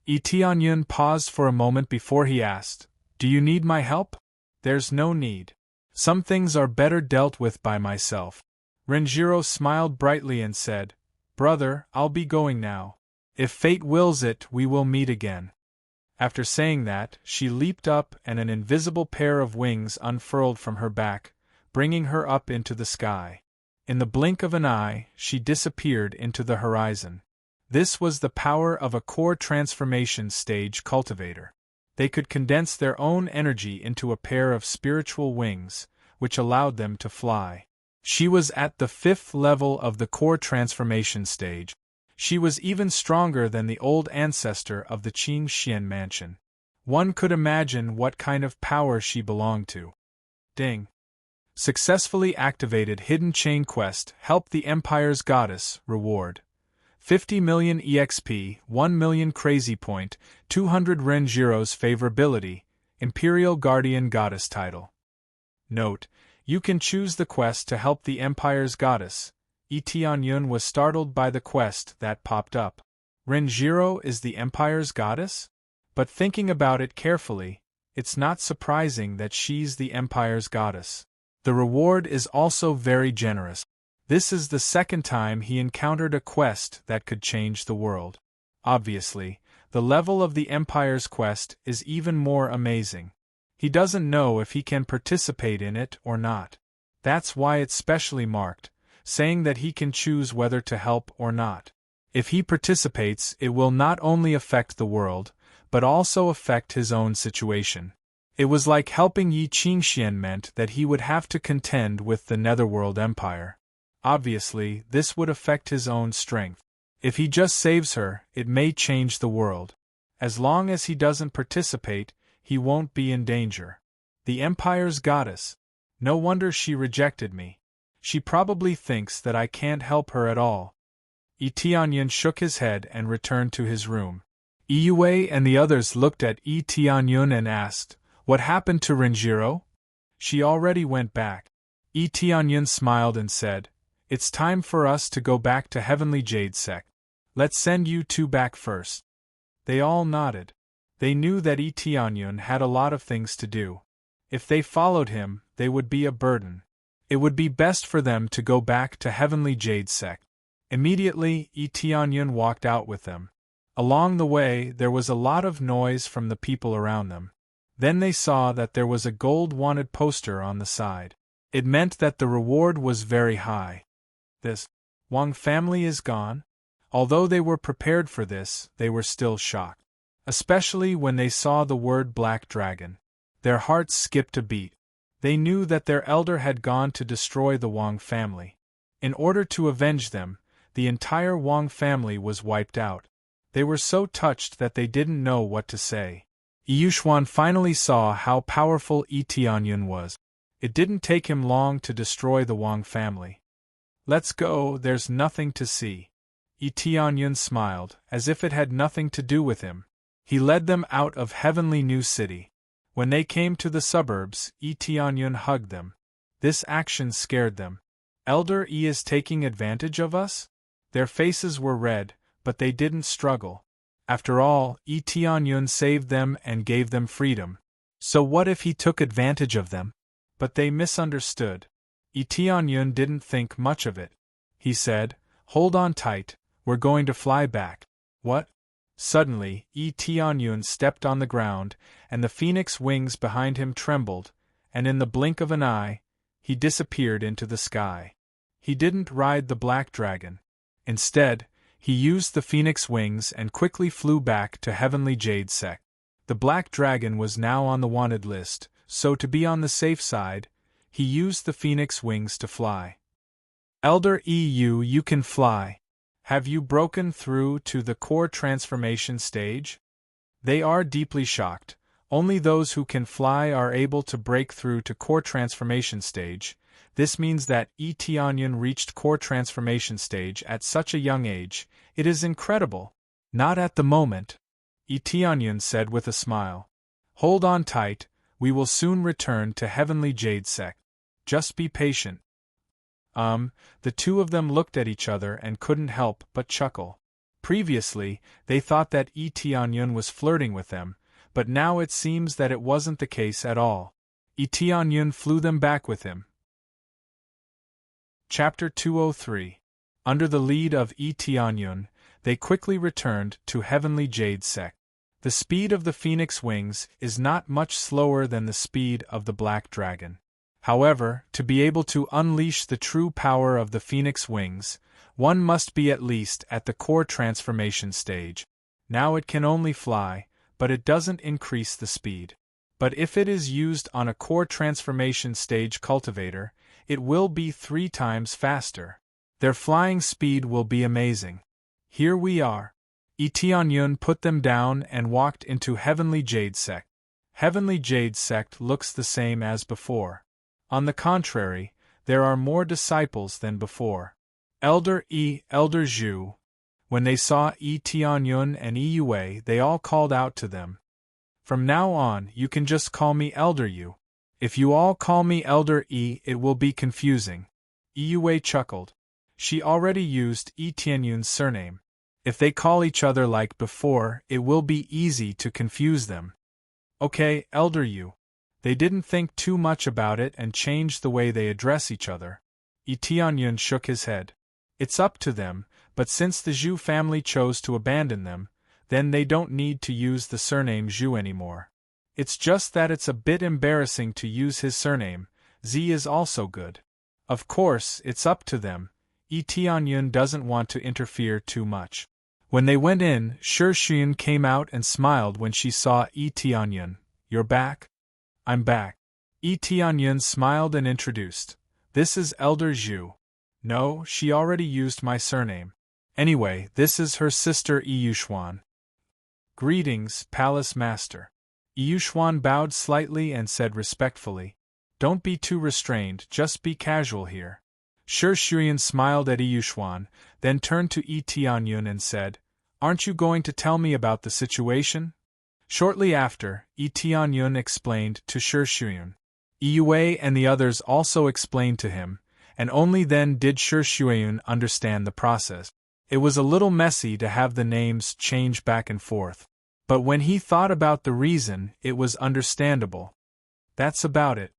Yi Tianyun paused for a moment before he asked, Do you need my help? There's no need. Some things are better dealt with by myself. Renjiro smiled brightly and said, Brother, I'll be going now. If fate wills it, we will meet again. After saying that, she leaped up and an invisible pair of wings unfurled from her back, bringing her up into the sky. In the blink of an eye, she disappeared into the horizon. This was the power of a core transformation stage cultivator. They could condense their own energy into a pair of spiritual wings, which allowed them to fly. She was at the 5th level of the core transformation stage. She was even stronger than the old ancestor of the Qing Xian mansion. One could imagine what kind of power she belonged to. Ding. Successfully activated Hidden Chain Quest. Help the Empire's Goddess. Reward. 50 million EXP, 1 million Crazy Point, 200 Renjiro's Favorability, Imperial Guardian Goddess title. Note: you can choose the quest to help the Empire's Goddess. Yi Tianyun was startled by the quest that popped up. Renjiro is the Empire's goddess? But thinking about it carefully, it's not surprising that she's the Empire's goddess. The reward is also very generous. This is the second time he encountered a quest that could change the world. Obviously, the level of the Empire's quest is even more amazing. He doesn't know if he can participate in it or not. That's why it's specially marked, saying that he can choose whether to help or not. If he participates, it will not only affect the world, but also affect his own situation. It was like helping Yi Qingxian meant that he would have to contend with the Netherworld Empire. Obviously, this would affect his own strength. If he just saves her, it may change the world. As long as he doesn't participate, he won't be in danger. The Empire's goddess. No wonder she rejected me. She probably thinks that I can't help her at all. Yi Tianyun shook his head and returned to his room. Iyue and the others looked at Yi Tianyun and asked, "What happened to Renjiro?" "She already went back." Yi Tianyun smiled and said, "It's time for us to go back to Heavenly Jade Sect. Let's send you two back first." They all nodded. They knew that Yi Tianyun had a lot of things to do. If they followed him, they would be a burden. It would be best for them to go back to Heavenly Jade Sect. Immediately, Yi Tianyun walked out with them. Along the way, there was a lot of noise from the people around them. Then they saw that there was a gold wanted poster on the side. It meant that the reward was very high. This Wang family is gone? Although they were prepared for this, they were still shocked. Especially when they saw the word Black Dragon. Their hearts skipped a beat. They knew that their elder had gone to destroy the Wang family. In order to avenge them, the entire Wang family was wiped out. They were so touched that they didn't know what to say. Yushuan finally saw how powerful Yi Tianyun was. It didn't take him long to destroy the Wang family. "Let's go, there's nothing to see." Yi Tianyun smiled, as if it had nothing to do with him. He led them out of Heavenly New City. When they came to the suburbs, Yi Tianyun hugged them. This action scared them. "Elder Yi is taking advantage of us?" Their faces were red, but they didn't struggle. After all, Yi Tianyun saved them and gave them freedom. So what if he took advantage of them? But they misunderstood. Yi Tianyun didn't think much of it. He said, "Hold on tight, we're going to fly back." "What?" Suddenly, Yi Tianyun stepped on the ground, and the phoenix wings behind him trembled, and in the blink of an eye, he disappeared into the sky. He didn't ride the Black Dragon. Instead, he used the phoenix wings and quickly flew back to Heavenly Jade Sect. The Black Dragon was now on the wanted list, so to be on the safe side, he used the phoenix wings to fly. "Elder EU, you can fly. Have you broken through to the core transformation stage?" They are deeply shocked. Only those who can fly are able to break through to core transformation stage. This means that Yi Tianyun reached core transformation stage at such a young age. It is incredible. "Not at the moment," Yi Tianyun said with a smile. "Hold on tight, we will soon return to Heavenly Jade Sect. Just be patient." The two of them looked at each other and couldn't help but chuckle. Previously, they thought that Yi Tianyun was flirting with them, but now it seems that it wasn't the case at all. Yi Tianyun flew them back with him. Chapter 203. Under the lead of Yi Tianyun, they quickly returned to Heavenly Jade Sect. The speed of the phoenix wings is not much slower than the speed of the Black Dragon. However, to be able to unleash the true power of the phoenix wings, one must be at least at the core transformation stage. Now it can only fly, but it doesn't increase the speed. But if it is used on a core transformation stage cultivator, it will be 3 times faster. Their flying speed will be amazing. Here we are. Yi Tianyun put them down and walked into Heavenly Jade Sect. Heavenly Jade Sect looks the same as before. On the contrary, there are more disciples than before. Elder Yi, Elder Zhu. When they saw Yi Tianyun and Iyue, they all called out to them. "From now on, you can just call me Elder Yu. If you all call me Elder Yi, it will be confusing." Iyue chuckled. She already used Yi Tianyun's surname. If they call each other like before, it will be easy to confuse them. Okay, Elder Yu. They didn't think too much about it and changed the way they address each other. Yi Tianyun shook his head. It's up to them, but since the Zhu family chose to abandon them, then they don't need to use the surname Zhu anymore. It's just that it's a bit embarrassing to use his surname. Z is also good. Of course, it's up to them. Yi Tianyun doesn't want to interfere too much. When they went in, Shi Shuyun came out and smiled when she saw Yi Tianyun. You're back? I'm back. Yi Tianyun smiled and introduced. This is Elder Zhu. No, she already used my surname. Anyway, this is her sister Yushuan. Greetings, Palace Master. Yushuan bowed slightly and said respectfully, Don't be too restrained, just be casual here. Shi Shuyun smiled at Yushuan, then turned to Yi Tianyun and said, Aren't you going to tell me about the situation? Shortly after, Yi Tianyun explained to Shi Shuyun. Yue and the others also explained to him, and only then did Shi Shuyun understand the process. It was a little messy to have the names change back and forth, but when he thought about the reason, it was understandable. That's about it.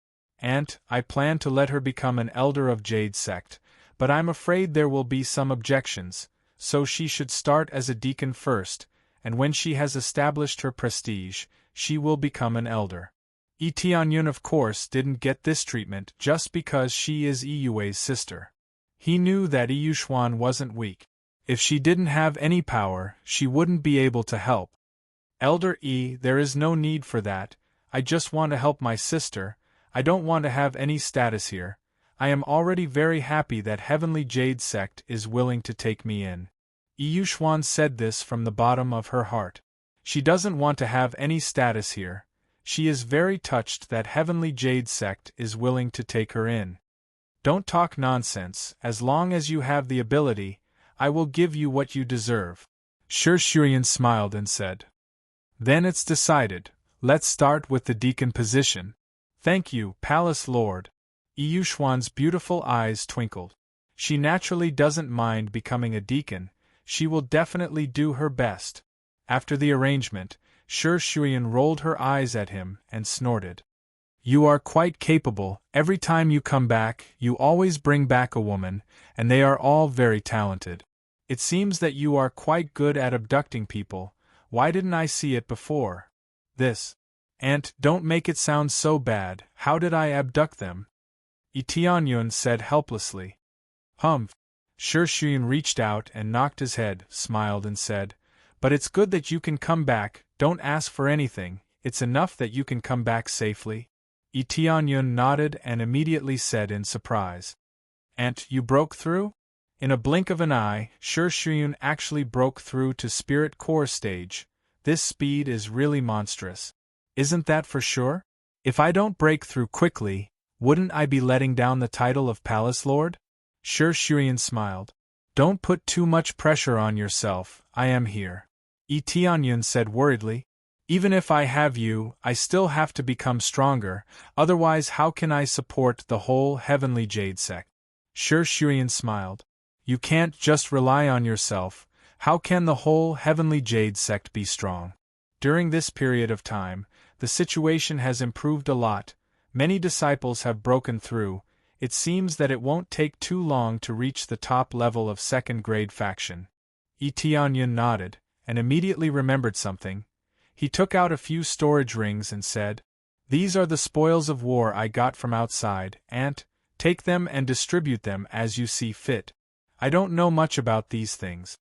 Aunt, I plan to let her become an elder of Jade sect, but I'm afraid there will be some objections, so she should start as a deacon first, and when she has established her prestige, she will become an elder. Yi Tianyun of course didn't get this treatment just because she is Yue's sister. He knew that Yushuan wasn't weak. If she didn't have any power, she wouldn't be able to help. Elder Yi, there is no need for that. I just want to help my sister. I don't want to have any status here. I am already very happy that Heavenly Jade sect is willing to take me in. Yushuan said this from the bottom of her heart. She doesn't want to have any status here. She is very touched that Heavenly Jade sect is willing to take her in. Don't talk nonsense. As long as you have the ability, I will give you what you deserve. Shi Shuyun smiled and said. Then it's decided. Let's start with the deacon position. Thank you, Palace Lord. Yushuan's beautiful eyes twinkled. She naturally doesn't mind becoming a deacon. She will definitely do her best. After the arrangement, Shi Shuyun rolled her eyes at him and snorted. You are quite capable. Every time you come back, you always bring back a woman, and they are all very talented. It seems that you are quite good at abducting people. Why didn't I see it before? This. Aunt, don't make it sound so bad. How did I abduct them? Yi Tianyun said helplessly. Humph. Shi Shuyun reached out and knocked his head, smiled and said, But it's good that you can come back. Don't ask for anything. It's enough that you can come back safely. Yi Tianyun nodded and immediately said in surprise. Aunt, you broke through? In a blink of an eye, Shi Shuyun actually broke through to Spirit Core stage. This speed is really monstrous. Isn't that for sure? If I don't break through quickly, wouldn't I be letting down the title of Palace Lord? Shi Shuyun smiled. Don't put too much pressure on yourself, I am here. Yi Tianyun said worriedly. Even if I have you, I still have to become stronger, otherwise how can I support the whole Heavenly Jade sect? Shi Shuyun smiled. You can't just rely on yourself. How can the whole Heavenly Jade sect be strong? During this period of time, the situation has improved a lot. Many disciples have broken through. It seems that it won't take too long to reach the top level of second-grade faction. Yi Tianyun nodded, and immediately remembered something. He took out a few storage rings and said, These are the spoils of war I got from outside, Aunt. Take them and distribute them as you see fit. I don't know much about these things.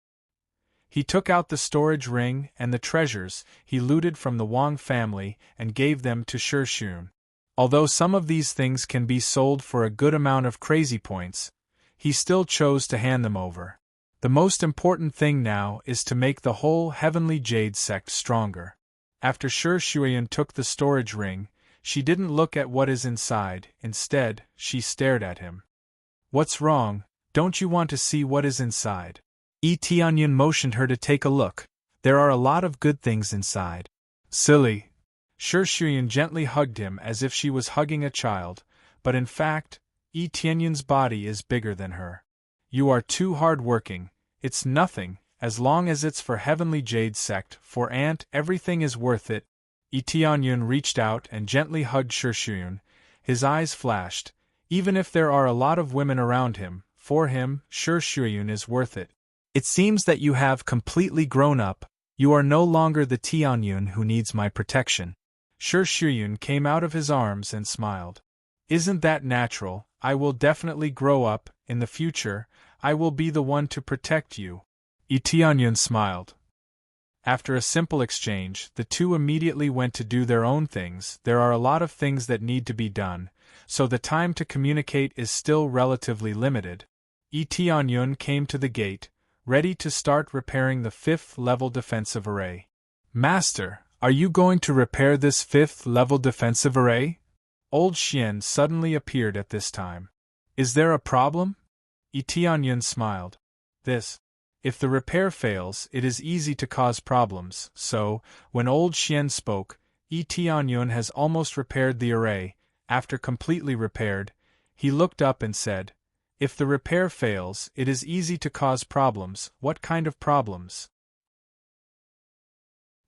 He took out the storage ring and the treasures he looted from the Wang family and gave them to Shi Shuyun. Although some of these things can be sold for a good amount of crazy points, he still chose to hand them over. The most important thing now is to make the whole Heavenly Jade sect stronger. After Shi Shuyun took the storage ring, she didn't look at what is inside. Instead, she stared at him. What's wrong? Don't you want to see what is inside? Yi Tianyun motioned her to take a look. There are a lot of good things inside. Silly. Shi Shuyun gently hugged him as if she was hugging a child, but in fact, Yi Tianyun's body is bigger than her. You are too hard-working. It's nothing, as long as it's for Heavenly Jade Sect, for Aunt, everything is worth it. Tianyun reached out and gently hugged Shishuyun. His eyes flashed. Even if there are a lot of women around him, for him, Shishuyun is worth it. It seems that you have completely grown up. You are no longer the Tianyun who needs my protection. Shishuyun came out of his arms and smiled. Isn't that natural? I will definitely grow up. In the future, I will be the one to protect you. Tianyun smiled. After a simple exchange, the two immediately went to do their own things. There are a lot of things that need to be done, so the time to communicate is still relatively limited. Tianyun came to the gate, ready to start repairing the 5th-level defensive array. Master, are you going to repair this 5th-level defensive array? Old Xian suddenly appeared at this time. Is there a problem? Tianyun smiled. If the repair fails, it is easy to cause problems, so, when Old Xian spoke, Tianyun has almost repaired the array. After completely repaired, he looked up and said, if the repair fails, it is easy to cause problems. What kind of problems?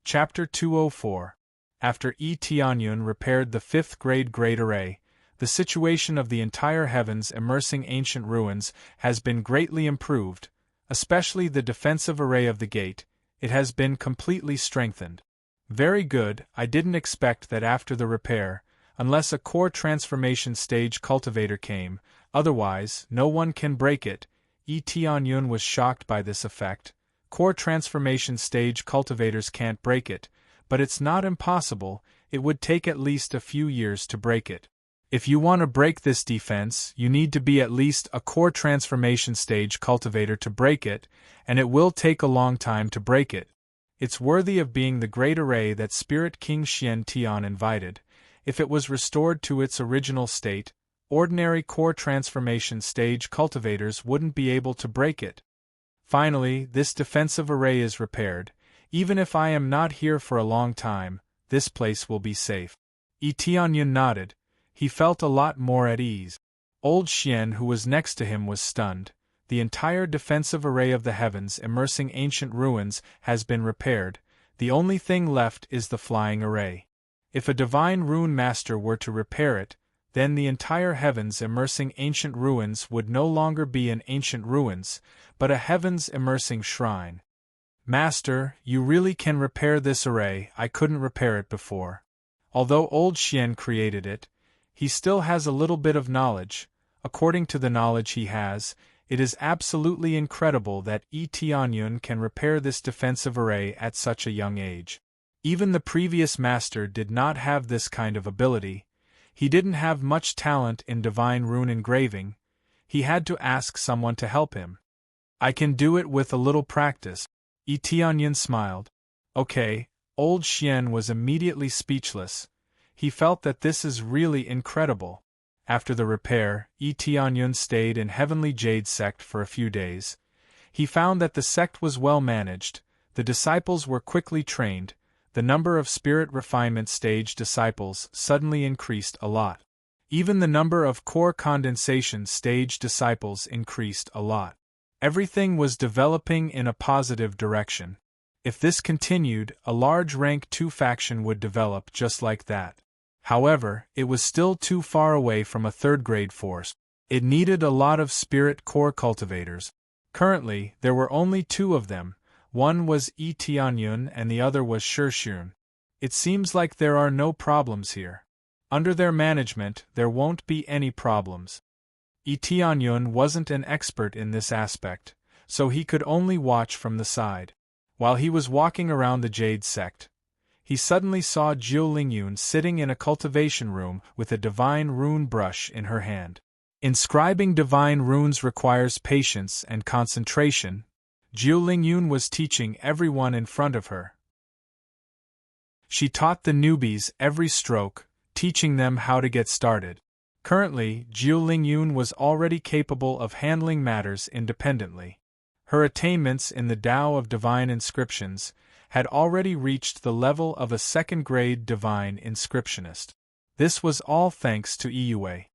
Chapter 204. After Tianyun repaired the 5th-grade great array, the situation of the entire heavens immersing ancient ruins has been greatly improved, especially the defensive array of the gate. It has been completely strengthened. Very good. I didn't expect that after the repair, unless a core transformation stage cultivator came, otherwise, no one can break it. Tianyun was shocked by this effect. Core transformation stage cultivators can't break it, but it's not impossible. It would take at least a few years to break it. If you want to break this defense, you need to be at least a core transformation stage cultivator to break it, and it will take a long time to break it. It's worthy of being the great array that Spirit King Xian Tian invited. If it was restored to its original state, ordinary core transformation stage cultivators wouldn't be able to break it. Finally, this defensive array is repaired. Even if I am not here for a long time, this place will be safe. Tianyun nodded. He felt a lot more at ease. Old Xian, who was next to him, was stunned. The entire defensive array of the heavens immersing ancient ruins has been repaired. The only thing left is the flying array. If a divine rune master were to repair it, then the entire heavens immersing ancient ruins would no longer be an ancient ruins, but a heavens immersing shrine. Master, you really can repair this array. I couldn't repair it before. Although Old Xian created it, he still has a little bit of knowledge. According to the knowledge he has, it is absolutely incredible that Tianyun can repair this defensive array at such a young age. Even the previous master did not have this kind of ability. He didn't have much talent in divine rune engraving. He had to ask someone to help him. I can do it with a little practice. Tianyun smiled. Okay. Old Xian was immediately speechless. He felt that this is really incredible. After the repair, Tianyun stayed in Heavenly Jade Sect for a few days. He found that the sect was well managed, the disciples were quickly trained, the number of spirit refinement stage disciples suddenly increased a lot. Even the number of core condensation stage disciples increased a lot. Everything was developing in a positive direction. If this continued, a large rank 2 faction would develop just like that. However, it was still too far away from a 3rd-grade force. It needed a lot of spirit core cultivators. Currently, there were only 2 of them. One was Tianyun and the other was Shishuyun. It seems like there are no problems here. Under their management, there won't be any problems. Tianyun wasn't an expert in this aspect, so he could only watch from the side. While he was walking around the Jade Sect, he suddenly saw Jiu Lingyun sitting in a cultivation room with a divine rune brush in her hand. Inscribing divine runes requires patience and concentration. Jiu Lingyun was teaching everyone in front of her. She taught the newbies every stroke, teaching them how to get started. Currently, Jiu Lingyun was already capable of handling matters independently. Her attainments in the Tao of Divine Inscriptions had already reached the level of a 2nd-grade divine inscriptionist. This was all thanks to Iyue.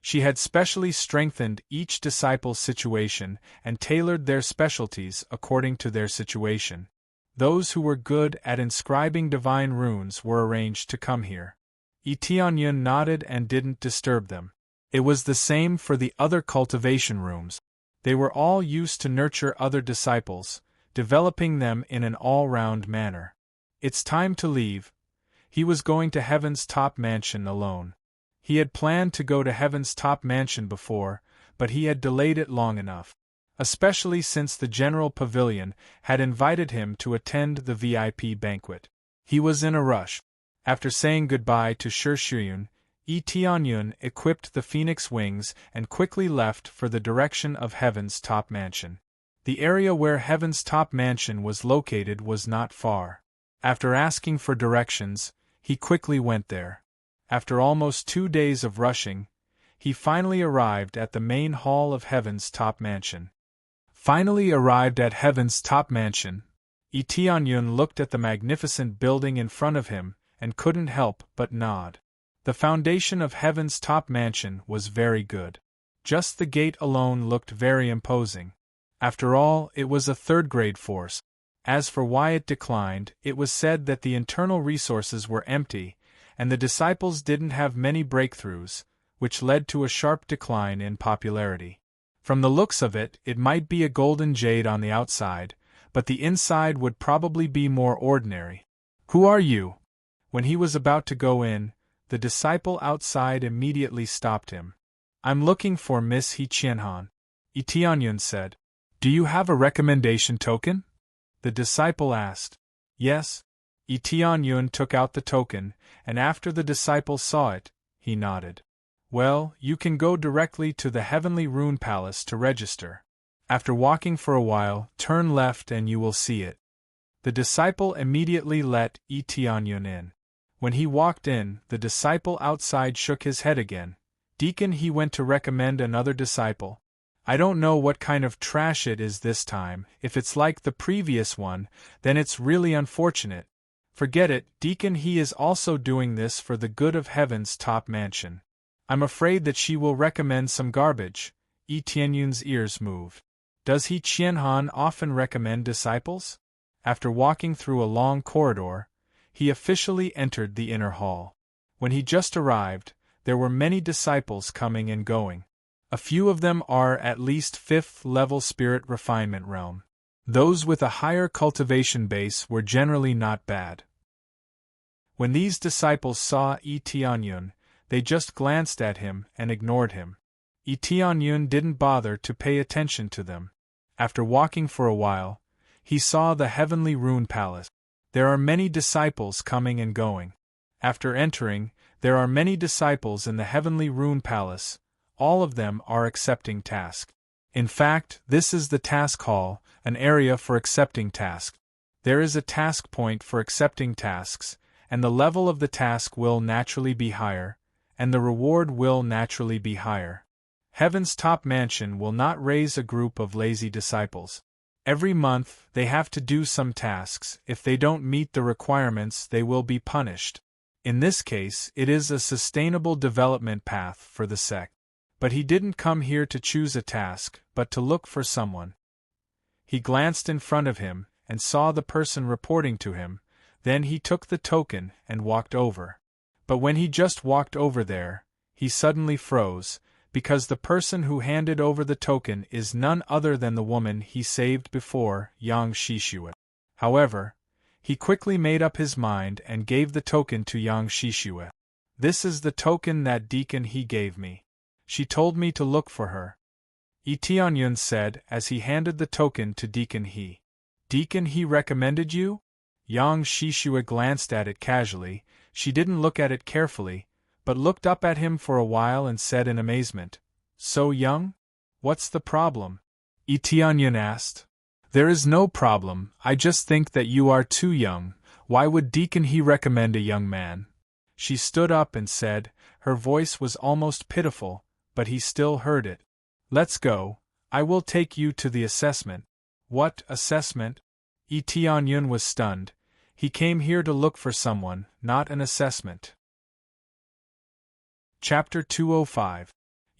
She had specially strengthened each disciple's situation and tailored their specialties according to their situation. Those who were good at inscribing divine runes were arranged to come here. Tianyun nodded and didn't disturb them. It was the same for the other cultivation rooms. They were all used to nurture other disciples, developing them in an all-round manner. It's time to leave. He was going to Heaven's top mansion alone. He had planned to go to Heaven's top mansion before, but he had delayed it long enough. Especially since the General Pavilion had invited him to attend the VIP banquet. He was in a rush. After saying goodbye to Shishuyun, Tianyun equipped the phoenix wings and quickly left for the direction of Heaven's top mansion. The area where Heaven's top mansion was located was not far. After asking for directions, he quickly went there. After almost 2 days of rushing, he finally arrived at the main hall of Heaven's top mansion. Tianyun looked at the magnificent building in front of him and couldn't help but nod. The foundation of Heaven's top mansion was very good. Just the gate alone looked very imposing. After all, it was a third-grade force. As for why it declined, it was said that the internal resources were empty, and the disciples didn't have many breakthroughs, which led to a sharp decline in popularity. From the looks of it, it might be a golden jade on the outside, but the inside would probably be more ordinary. "Who are you?" When he was about to go in, the disciple outside immediately stopped him. "I'm looking for Miss He Qianhan," Tianyun said. "Do you have a recommendation token?" the disciple asked. "Yes." Tianyun took out the token, and after the disciple saw it, he nodded. "Well, you can go directly to the Heavenly Rune Palace to register. After walking for a while, turn left and you will see it." The disciple immediately let Tianyun in. When he walked in, the disciple outside shook his head again. "Deacon," he went to recommend another disciple. "I don't know what kind of trash it is this time. If it's like the previous one, then it's really unfortunate. Forget it, Deacon, he is also doing this for the good of Heaven's top mansion. I'm afraid that she will recommend some garbage." Tianyun's ears moved. "Does He Qianhan often recommend disciples?" After walking through a long corridor, he officially entered the inner hall. When he just arrived, there were many disciples coming and going. A few of them are at least 5th-level spirit refinement realm. Those with a higher cultivation base were generally not bad. When these disciples saw Tianyun, they just glanced at him and ignored him. Tianyun didn't bother to pay attention to them. After walking for a while, he saw the Heavenly Rune Palace. There are many disciples coming and going. After entering, there are many disciples in the Heavenly Rune Palace. All of them are accepting tasks. In fact, this is the task hall, an area for accepting tasks. There is a task point for accepting tasks, and the level of the task will naturally be higher, and the reward will naturally be higher. Heaven's top mansion will not raise a group of lazy disciples. Every month, they have to do some tasks. If they don't meet the requirements, they will be punished. In this case, it is a sustainable development path for the sect. But he didn't come here to choose a task, but to look for someone. He glanced in front of him, and saw the person reporting to him. Then he took the token and walked over. But when he just walked over there, he suddenly froze, because the person who handed over the token is none other than the woman he saved before, Yang Shishue. However, he quickly made up his mind and gave the token to Yang Shishue. "This is the token that Deacon He gave me. She told me to look for her," Tianyun said as he handed the token to Deacon He. "Deacon He recommended you?" Yang Shishue glanced at it casually. She didn't look at it carefully, but looked up at him for a while and said in amazement, "So young? What's the problem?" Tianyun asked. "There is no problem, I just think that you are too young. Why would Deacon He recommend a young man?" She stood up and said, her voice was almost pitiful, but he still heard it. "Let's go, I will take you to the assessment." "What assessment?" Tianyun was stunned. He came here to look for someone, not an assessment. Chapter 205.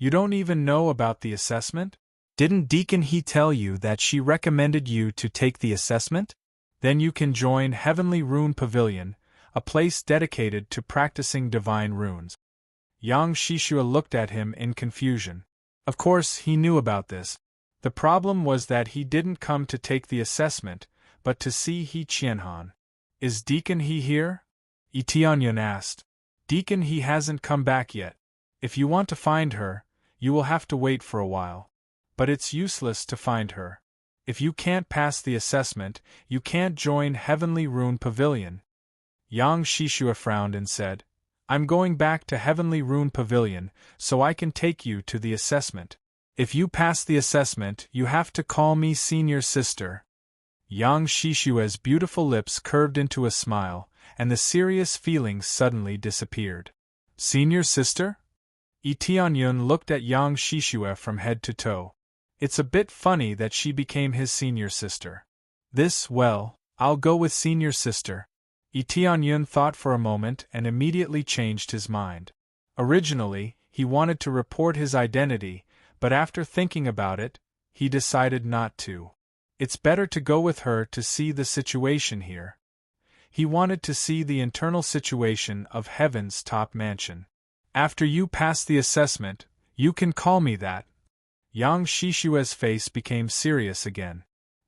You don't even know about the assessment? Didn't Deacon He tell you that she recommended you to take the assessment? Then you can join Heavenly Rune Pavilion, a place dedicated to practicing divine runes. Yang Shishua looked at him in confusion. Of course, he knew about this. The problem was that he didn't come to take the assessment, but to see He Qianhan. Is Deacon He here? Yi Tianyun asked. Deacon He hasn't come back yet. If you want to find her, you will have to wait for a while. But it's useless to find her. If you can't pass the assessment, you can't join Heavenly Rune Pavilion. Yang Shishua frowned and said, I'm going back to Heavenly Rune Pavilion, so I can take you to the assessment. If you pass the assessment, you have to call me senior sister. Yang Shishua's beautiful lips curved into a smile, and the serious feelings suddenly disappeared. Senior sister? Yi Tianyun looked at Yang Shishua from head to toe. It's a bit funny that she became his senior sister. Well, I'll go with senior sister. Yi Tianyun thought for a moment and immediately changed his mind. Originally, he wanted to report his identity, but after thinking about it, he decided not to. It's better to go with her to see the situation here. He wanted to see the internal situation of Heaven's top mansion. After you pass the assessment, you can call me that. Yang Shishua's face became serious again.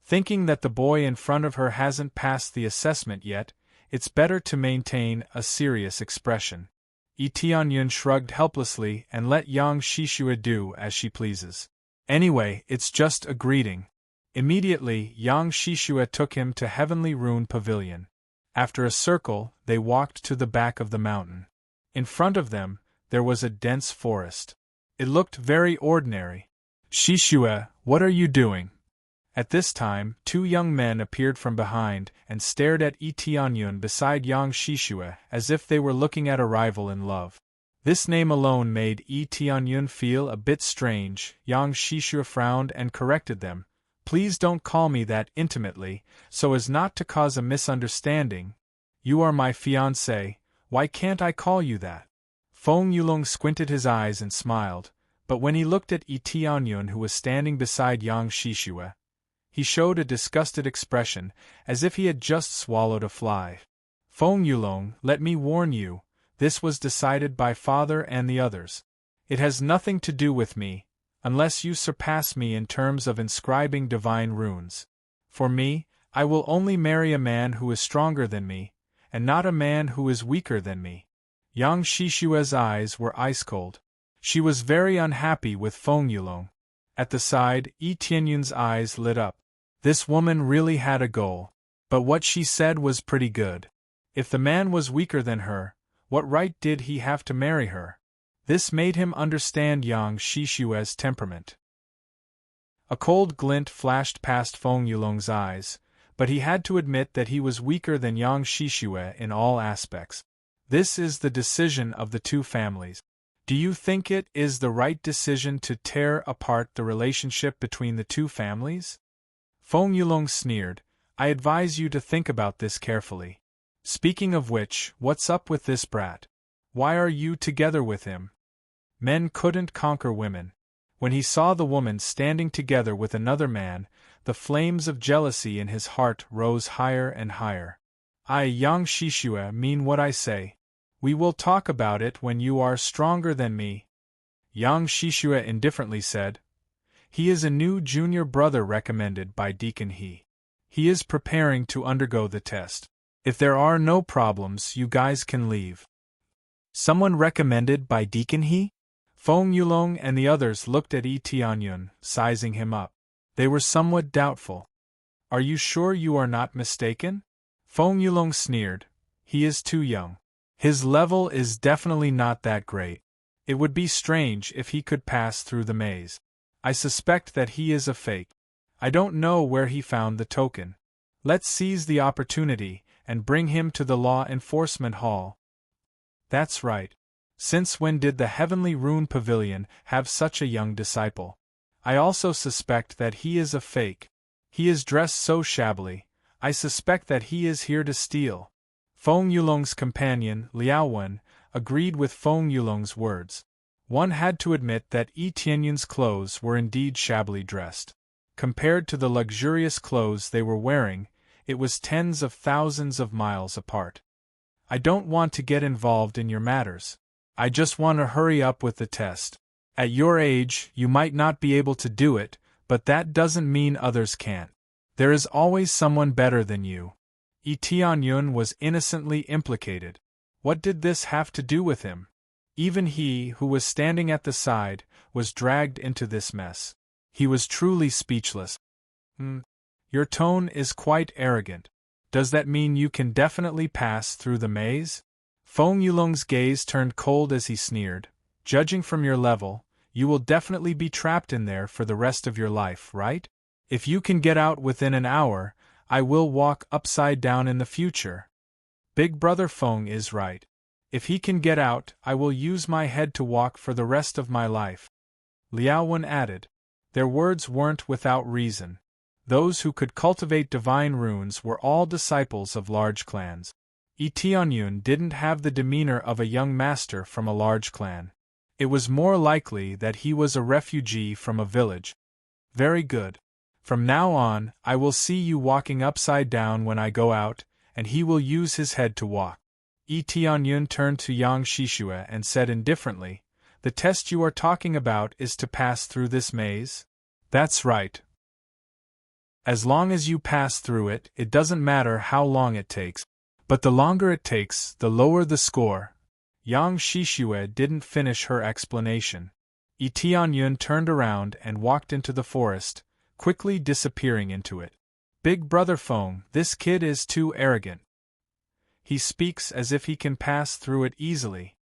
Thinking that the boy in front of her hasn't passed the assessment yet, it's better to maintain a serious expression. Yi Tianyun shrugged helplessly and let Yang Shishua do as she pleases. Anyway, it's just a greeting. Immediately, Yang Shishua took him to Heavenly Rune Pavilion. After a circle, they walked to the back of the mountain. In front of them, there was a dense forest. It looked very ordinary. Shishua, what are you doing? At this time, two young men appeared from behind and stared at Yi Tianyun beside Yang Shishua as if they were looking at a rival in love. This name alone made Yi Tianyun feel a bit strange. Yang Shishua frowned and corrected them. Please don't call me that intimately, so as not to cause a misunderstanding. You are my fiancé, why can't I call you that? Feng Yulong squinted his eyes and smiled, but when he looked at Yi Tianyun who was standing beside Yang Shishua, he showed a disgusted expression, as if he had just swallowed a fly. Feng Yulong, let me warn you, this was decided by father and the others. It has nothing to do with me, unless you surpass me in terms of inscribing divine runes. For me, I will only marry a man who is stronger than me, and not a man who is weaker than me. Yang Shishua's eyes were ice-cold. She was very unhappy with Feng Yulong. At the side, Yi Tianyun's eyes lit up. This woman really had a goal. But what she said was pretty good. If the man was weaker than her, what right did he have to marry her? This made him understand Yang Shishua's temperament. A cold glint flashed past Feng Yulong's eyes, but he had to admit that he was weaker than Yang Shishua in all aspects. This is the decision of the two families. Do you think it is the right decision to tear apart the relationship between the two families? Feng Yulong sneered. I advise you to think about this carefully. Speaking of which, what's up with this brat? Why are you together with him? Men couldn't conquer women. When he saw the woman standing together with another man, the flames of jealousy in his heart rose higher and higher. I, Yang Shishua, mean what I say. We will talk about it when you are stronger than me. Yang Shishua indifferently said. He is a new junior brother recommended by Deacon He. He is preparing to undergo the test. If there are no problems, you guys can leave. Someone recommended by Deacon He? Feng Yulong and the others looked at Yi Tianyun, sizing him up. They were somewhat doubtful. Are you sure you are not mistaken? Feng Yulong sneered. He is too young. His level is definitely not that great. It would be strange if he could pass through the maze. I suspect that he is a fake. I don't know where he found the token. Let's seize the opportunity and bring him to the law enforcement hall. That's right. Since when did the Heavenly Rune Pavilion have such a young disciple? I also suspect that he is a fake. He is dressed so shabbily. I suspect that he is here to steal. Feng Yulong's companion, Liao Wen, agreed with Feng Yulong's words. One had to admit that Yi Tianyun's clothes were indeed shabbily dressed. Compared to the luxurious clothes they were wearing, it was tens of thousands of miles apart. I don't want to get involved in your matters. I just want to hurry up with the test. At your age, you might not be able to do it, but that doesn't mean others can't. There is always someone better than you. Yi Tianyun was innocently implicated. What did this have to do with him? Even he, who was standing at the side, was dragged into this mess. He was truly speechless. Your tone is quite arrogant. Does that mean you can definitely pass through the maze? Feng Yulong's gaze turned cold as he sneered. Judging from your level, you will definitely be trapped in there for the rest of your life, right? If you can get out within an hour, I will walk upside down in the future. Big Brother Feng is right. If he can get out, I will use my head to walk for the rest of my life. Liao Wen added. Their words weren't without reason. Those who could cultivate divine runes were all disciples of large clans. Yi Tianyun didn't have the demeanor of a young master from a large clan. It was more likely that he was a refugee from a village. Very good. From now on, I will see you walking upside down when I go out, and he will use his head to walk. Yi Tianyun turned to Yang Shishue and said indifferently, The test you are talking about is to pass through this maze? That's right. As long as you pass through it, it doesn't matter how long it takes. But the longer it takes, the lower the score. Yang Shishue didn't finish her explanation. Yi Tianyun turned around and walked into the forest, quickly disappearing into it. Big Brother Feng, this kid is too arrogant. He speaks as if he can pass through it easily.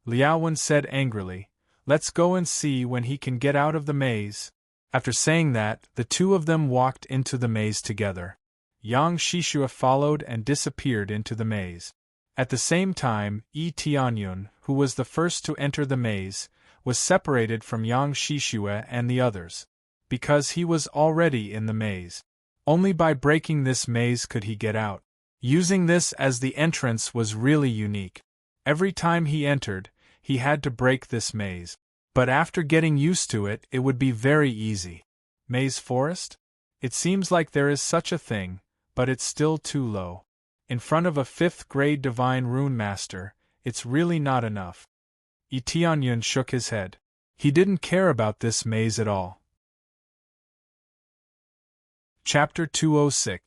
Liao Wen said angrily, Let's go and see when he can get out of the maze. After saying that, the two of them walked into the maze together. Yang Shishue followed and disappeared into the maze. At the same time, Yi Tianyun, who was the first to enter the maze, was separated from Yang Shishue and the others. Because he was already in the maze. Only by breaking this maze could he get out. Using this as the entrance was really unique. Every time he entered, he had to break this maze. But after getting used to it, it would be very easy. Maze forest? It seems like there is such a thing, but it's still too low. In front of a 5th grade divine rune master, it's really not enough. Yi Tianyun shook his head. He didn't care about this maze at all. Chapter 206.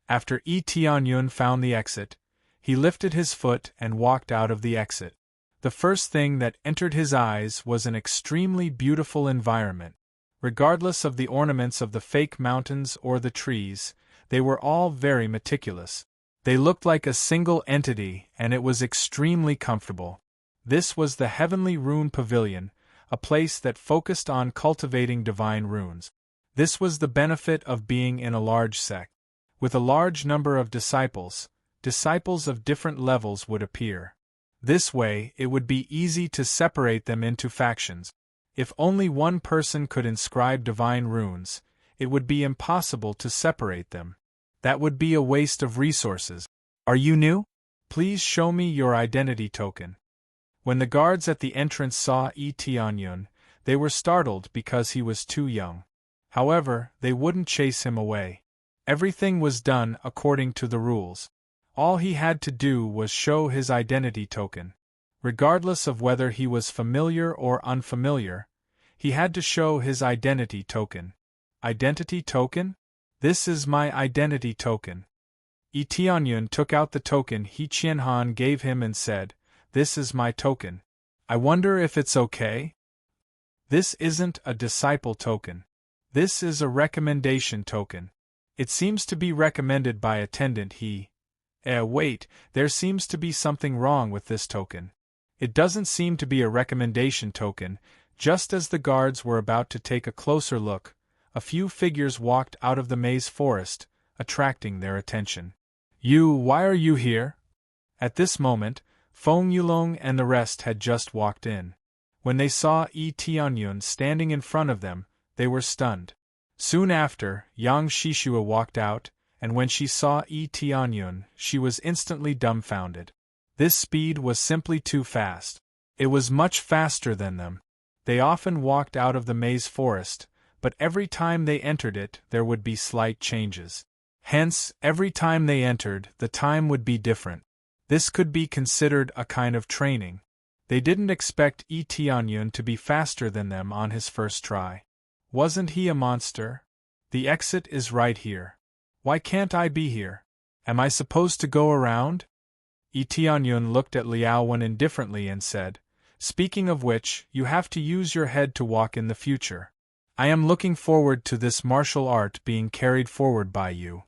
After Yi Tianyun found the exit, he lifted his foot and walked out of the exit. The first thing that entered his eyes was an extremely beautiful environment. Regardless of the ornaments of the fake mountains or the trees, they were all very meticulous. They looked like a single entity, and it was extremely comfortable. This was the Heavenly Rune Pavilion, a place that focused on cultivating divine runes. This was the benefit of being in a large sect. With a large number of disciples of different levels would appear. This way, it would be easy to separate them into factions. If only one person could inscribe divine runes, it would be impossible to separate them. That would be a waste of resources. Are you new? Please show me your identity token. When the guards at the entrance saw Yi Tianyun, they were startled because he was too young. However, they wouldn't chase him away. Everything was done according to the rules. All he had to do was show his identity token. Regardless of whether he was familiar or unfamiliar, he had to show his identity token. Identity token? This is my identity token. Yi Tianyun took out the token He Qianhan gave him and said, This is my token. I wonder if it's okay? This isn't a disciple token. This is a recommendation token. It seems to be recommended by attendant He. Wait, there seems to be something wrong with this token. It doesn't seem to be a recommendation token. Just as the guards were about to take a closer look, a few figures walked out of the maze forest, attracting their attention. Why are you here? At this moment, Feng Yulong and the rest had just walked in. When they saw Yi Tianyun standing in front of them, they were stunned. Soon after, Yang Shishue walked out, and when she saw Yi Tianyun, she was instantly dumbfounded. This speed was simply too fast. It was much faster than them. They often walked out of the maze forest, but every time they entered it there would be slight changes. Hence, every time they entered, the time would be different. This could be considered a kind of training. They didn't expect Tianyun to be faster than them on his first try. Wasn't he a monster? The exit is right here. Why can't I be here? Am I supposed to go around? Tianyun looked at Liaowen indifferently and said, "Speaking of which, you have to use your head to walk in the future. I am looking forward to this martial art being carried forward by you."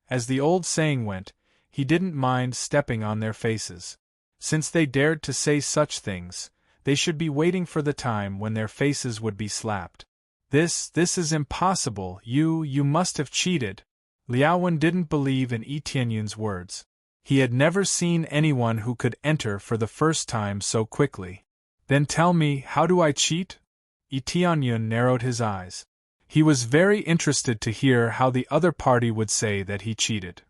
As the old saying went, he didn't mind stepping on their faces. Since they dared to say such things, they should be waiting for the time when their faces would be slapped. This is impossible, you must have cheated. Liaowen didn't believe in Tianyun's words. He had never seen anyone who could enter for the first time so quickly. Then tell me, how do I cheat? Tianyun narrowed his eyes. He was very interested to hear how the other party would say that he cheated.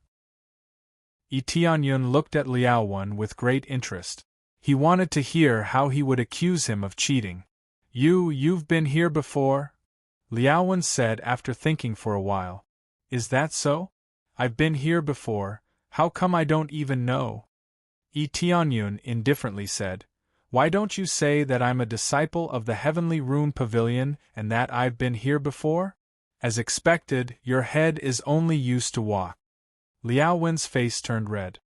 Tianyun looked at Liaowen with great interest. He wanted to hear how he would accuse him of cheating. You've been here before? Liaowen said after thinking for a while. Is that so? I've been here before, how come I don't even know? Tianyun indifferently said, Why don't you say that I'm a disciple of the Heavenly Rune Pavilion and that I've been here before? As expected, your head is only used to walk. Liaowen's face turned red.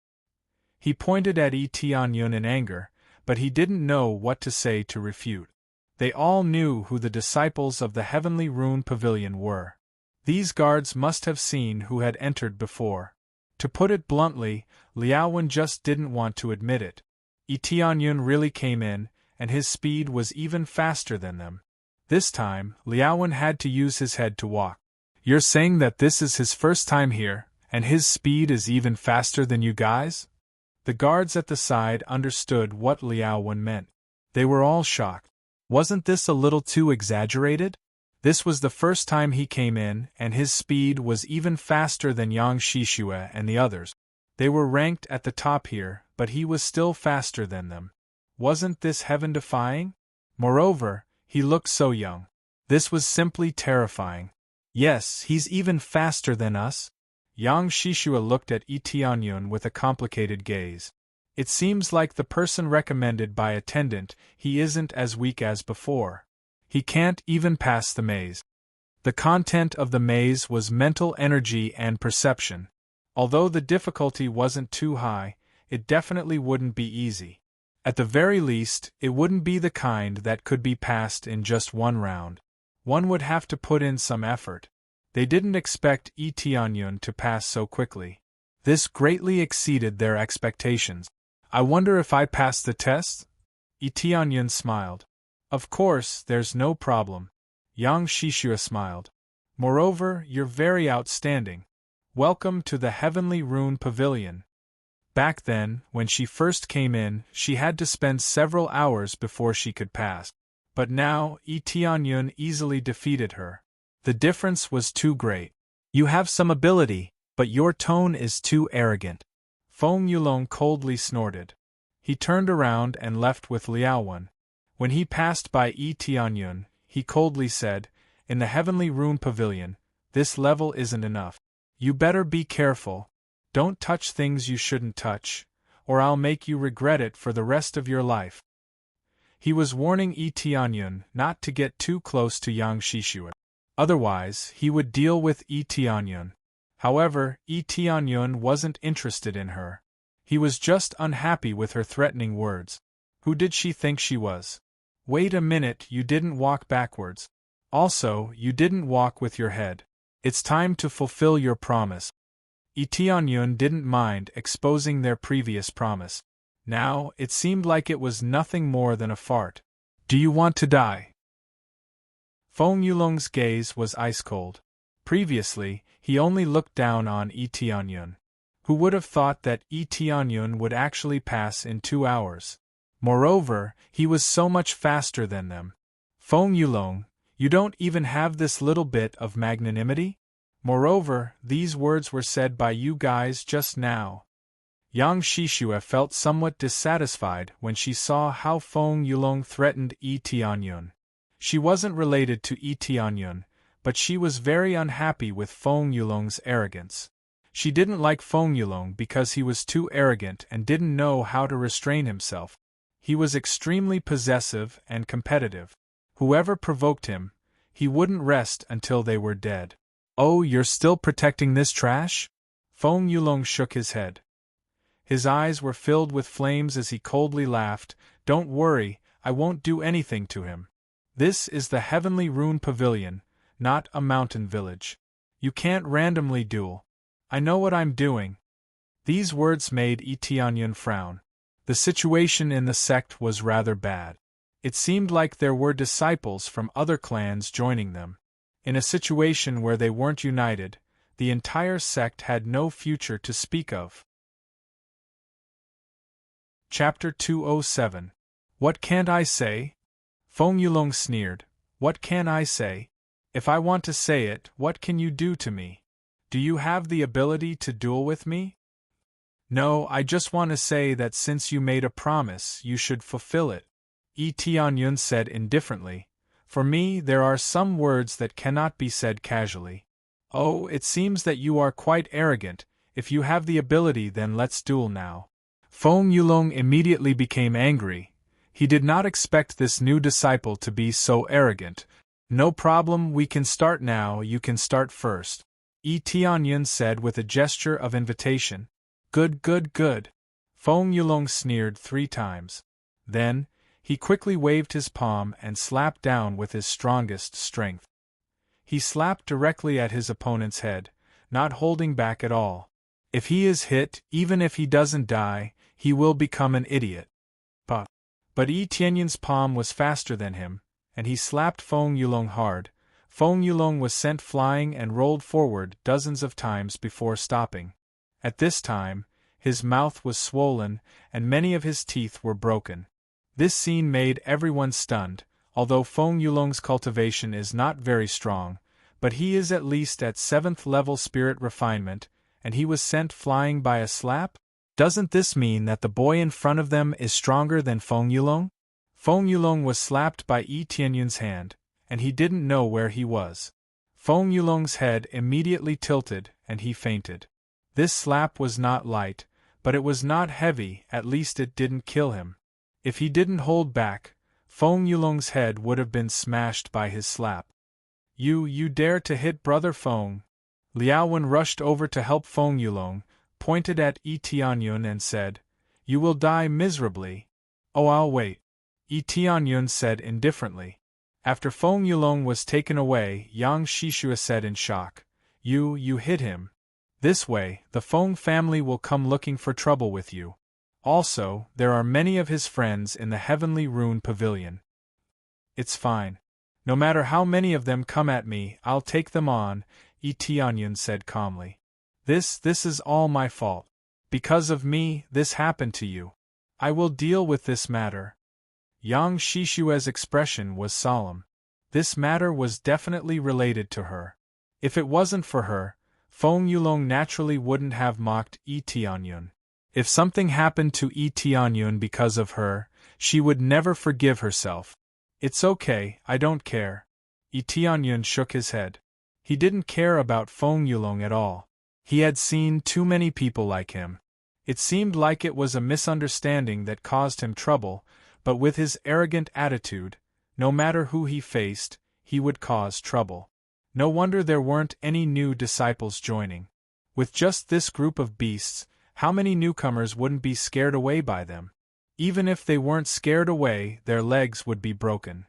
He pointed at Tianyun in anger, but he didn't know what to say to refute. They all knew who the disciples of the Heavenly Rune Pavilion were. These guards must have seen who had entered before. To put it bluntly, Liaowen just didn't want to admit it. Tianyun really came in, and his speed was even faster than them. This time, Liaowen had to use his head to walk. You're saying that this is his first time here, and his speed is even faster than you guys? The guards at the side understood what Liaowen meant. They were all shocked. Wasn't this a little too exaggerated? This was the first time he came in, and his speed was even faster than Yang Shishue and the others. They were ranked at the top here, but he was still faster than them. Wasn't this heaven-defying? Moreover, he looked so young. This was simply terrifying. Yes, he's even faster than us. Yang Shishue looked at Tianyun with a complicated gaze. It seems like the person recommended by attendant, he isn't as weak as before. He can't even pass the maze. The content of the maze was mental energy and perception. Although the difficulty wasn't too high, it definitely wouldn't be easy. At the very least, it wouldn't be the kind that could be passed in just one round. One would have to put in some effort. They didn't expect Tianyun to pass so quickly. This greatly exceeded their expectations. I wonder if I passed the test? Tianyun smiled. Of course, there's no problem. Yang Shishue smiled. Moreover, you're very outstanding. Welcome to the Heavenly Rune Pavilion. Back then, when she first came in, she had to spend several hours before she could pass. But now, Tianyun easily defeated her. The difference was too great. You have some ability, but your tone is too arrogant. Feng Yulong coldly snorted. He turned around and left with Liaowen. When he passed by Tianyun, he coldly said, In the Heavenly Rune Pavilion, this level isn't enough. You better be careful. Don't touch things you shouldn't touch, or I'll make you regret it for the rest of your life. He was warning Tianyun not to get too close to Yang Shishue. Otherwise, he would deal with Tianyun. However, Tianyun wasn't interested in her. He was just unhappy with her threatening words. Who did she think she was? Wait a minute, you didn't walk backwards. Also, you didn't walk with your head. It's time to fulfill your promise. Tianyun didn't mind exposing their previous promise. Now, it seemed like it was nothing more than a fart. Do you want to die? Feng Yulong's gaze was ice-cold. Previously, he only looked down on Tianyun. Who would have thought that Tianyun would actually pass in 2 hours? Moreover, he was so much faster than them. Feng Yulong, you don't even have this little bit of magnanimity? Moreover, these words were said by you guys just now. Yang Shishue felt somewhat dissatisfied when she saw how Feng Yulong threatened Tianyun. She wasn't related to Yi Tianyun, but she was very unhappy with Feng Yulong's arrogance. She didn't like Feng Yulong because he was too arrogant and didn't know how to restrain himself. He was extremely possessive and competitive. Whoever provoked him, he wouldn't rest until they were dead. "Oh, you're still protecting this trash?" Feng Yulong shook his head. His eyes were filled with flames as he coldly laughed. "Don't worry, I won't do anything to him. This is the Heavenly Rune Pavilion, not a mountain village. You can't randomly duel. I know what I'm doing." These words made Yi Tianyun frown. The situation in the sect was rather bad. It seemed like there were disciples from other clans joining them. In a situation where they weren't united, the entire sect had no future to speak of. Chapter 207. What can't I say? Feng Yulong sneered. What can I say? If I want to say it, what can you do to me? Do you have the ability to duel with me? No, I just want to say that since you made a promise, you should fulfill it. Yi Tianyun said indifferently. For me, there are some words that cannot be said casually. Oh, it seems that you are quite arrogant. If you have the ability, then let's duel now. Feng Yulong immediately became angry. He did not expect this new disciple to be so arrogant. No problem, we can start now, you can start first. Yi Tianyun said with a gesture of invitation. Good, good, good. Feng Yulong sneered 3 times. Then, he quickly waved his palm and slapped down with his strongest strength. He slapped directly at his opponent's head, not holding back at all. If he is hit, even if he doesn't die, he will become an idiot. But Yi Tianyun's palm was faster than him, and he slapped Feng Yulong hard. Feng Yulong was sent flying and rolled forward dozens of times before stopping. At this time, his mouth was swollen, and many of his teeth were broken. This scene made everyone stunned, although Feng Yulong's cultivation is not very strong, but he is at least at 7th level spirit refinement, and he was sent flying by a slap? Doesn't this mean that the boy in front of them is stronger than Feng Yulong? Feng Yulong was slapped by Yi Tianyun's hand, and he didn't know where he was. Feng Yulong's head immediately tilted, and he fainted. This slap was not light, but it was not heavy, at least it didn't kill him. If he didn't hold back, Feng Yulong's head would have been smashed by his slap. You dare to hit Brother Feng? Liaowen rushed over to help Feng Yulong, pointed at Yi Tianyun and said, You will die miserably. Oh, I'll wait. Yi Tianyun said indifferently. After Feng Yulong was taken away, Yang Shishua said in shock, You hit him. This way, the Feng family will come looking for trouble with you. Also, there are many of his friends in the Heavenly Rune Pavilion. It's fine. No matter how many of them come at me, I'll take them on, Yi Tianyun said calmly. This is all my fault. Because of me, this happened to you. I will deal with this matter. Yang Shishua's expression was solemn. This matter was definitely related to her. If it wasn't for her, Feng Yulong naturally wouldn't have mocked Yi Tianyun. If something happened to Yi Tianyun because of her, she would never forgive herself. It's okay, I don't care. Yi Tianyun shook his head. He didn't care about Feng Yulong at all. He had seen too many people like him. It seemed like it was a misunderstanding that caused him trouble, but with his arrogant attitude, no matter who he faced, he would cause trouble. No wonder there weren't any new disciples joining. With just this group of beasts, how many newcomers wouldn't be scared away by them? Even if they weren't scared away, their legs would be broken.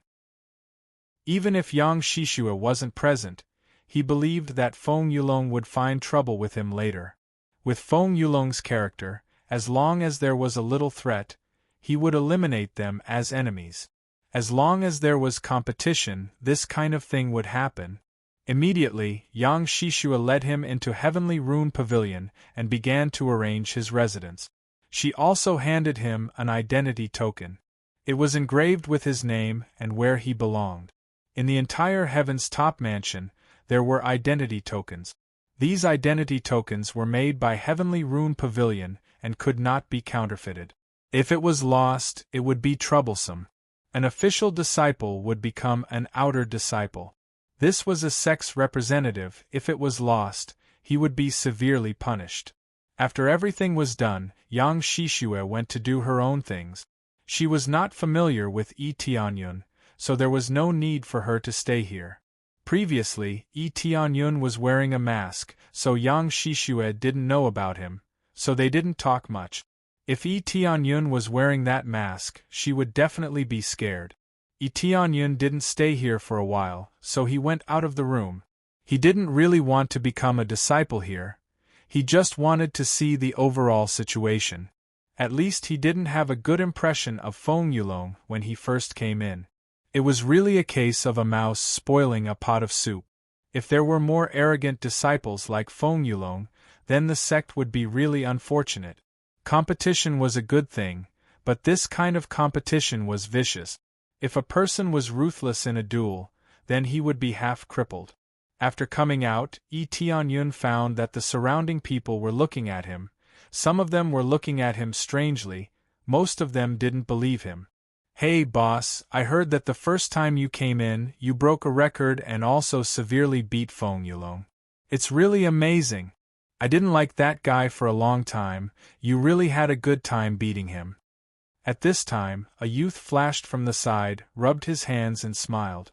Even if Yang Shishua wasn't present, he believed that Feng Yulong would find trouble with him later. With Feng Yulong's character, as long as there was a little threat, he would eliminate them as enemies. As long as there was competition, this kind of thing would happen. Immediately, Yang Shishua led him into Heavenly Rune Pavilion and began to arrange his residence. She also handed him an identity token. It was engraved with his name and where he belonged. In the entire Heaven's top mansion, there were identity tokens. These identity tokens were made by Heavenly Rune Pavilion and could not be counterfeited. If it was lost, it would be troublesome. An official disciple would become an outer disciple. This was a sex representative. If it was lost, he would be severely punished. After everything was done, Yang Shishue went to do her own things. She was not familiar with Yi Tianyun, so there was no need for her to stay here. Previously, Yi Tianyun was wearing a mask, so Yang Shishue didn't know about him, so they didn't talk much. If Yi Tianyun was wearing that mask, she would definitely be scared. Yi Tianyun didn't stay here for a while, so he went out of the room. He didn't really want to become a disciple here. He just wanted to see the overall situation. At least he didn't have a good impression of Feng Yulong when he first came in. It was really a case of a mouse spoiling a pot of soup. If there were more arrogant disciples like Feng Yulong, then the sect would be really unfortunate. Competition was a good thing, but this kind of competition was vicious. If a person was ruthless in a duel, then he would be half crippled. After coming out, Yi Tianyun found that the surrounding people were looking at him. Some of them were looking at him strangely, most of them didn't believe him. "Hey boss, I heard that the first time you came in, you broke a record and also severely beat Feng Yulong. It's really amazing. I didn't like that guy for a long time, you really had a good time beating him." At this time, a youth flashed from the side, rubbed his hands and smiled.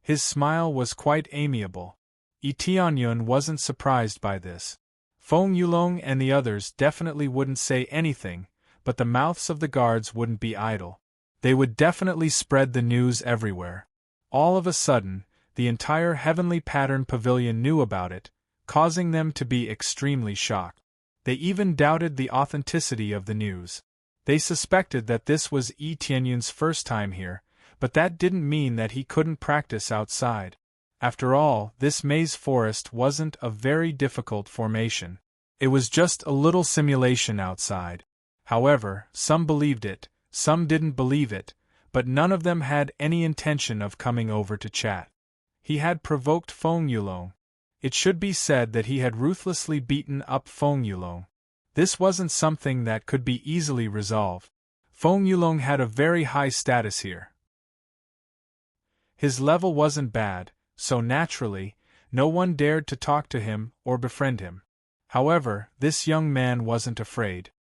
His smile was quite amiable. Yi Tianyun wasn't surprised by this. Feng Yulong and the others definitely wouldn't say anything, but the mouths of the guards wouldn't be idle. They would definitely spread the news everywhere. All of a sudden, the entire Heavenly Pattern Pavilion knew about it, causing them to be extremely shocked. They even doubted the authenticity of the news. They suspected that this was Yi Tianyun's first time here, but that didn't mean that he couldn't practice outside. After all, this maze forest wasn't a very difficult formation. It was just a little simulation outside. However, some believed it, some didn't believe it, but none of them had any intention of coming over to chat. He had provoked Feng Yulong. It should be said that he had ruthlessly beaten up Feng Yulong. This wasn't something that could be easily resolved. Feng Yulong had a very high status here. His level wasn't bad, so naturally, no one dared to talk to him or befriend him. However, this young man wasn't afraid.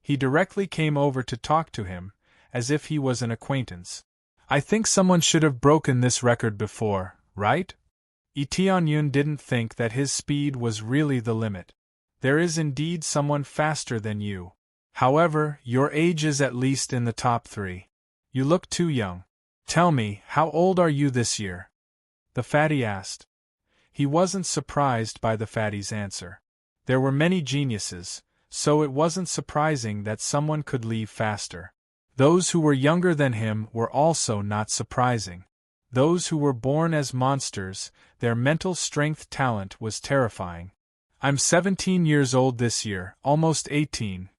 He directly came over to talk to him, as if he was an acquaintance. "I think someone should have broken this record before, right?" Yi Tianyun didn't think that his speed was really the limit. "There is indeed someone faster than you. However, your age is at least in the top 3. You look too young. Tell me, how old are you this year?" the fatty asked. He wasn't surprised by the fatty's answer. There were many geniuses, so it wasn't surprising that someone could leave faster. Those who were younger than him were also not surprising. Those who were born as monsters, their mental strength talent was terrifying. "I'm 17 years old this year, almost 18.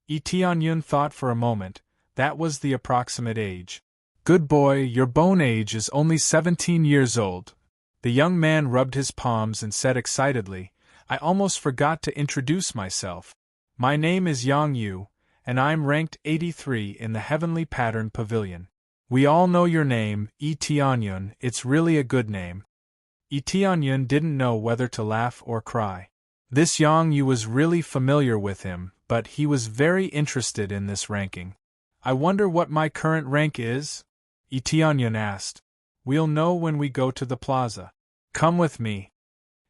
Yi Tianyun thought for a moment. That was the approximate age. "Good boy, your bone age is only 17 years old." The young man rubbed his palms and said excitedly, "I almost forgot to introduce myself. My name is Yang Yu, and I'm ranked 83 in the Heavenly Pattern Pavilion. We all know your name, Yi Tianyun, it's really a good name." Yi Tianyun didn't know whether to laugh or cry. This Yang Yu was really familiar with him, but he was very interested in this ranking. "I wonder what my current rank is?" Yi Tianyun asked. "We'll know when we go to the plaza. Come with me."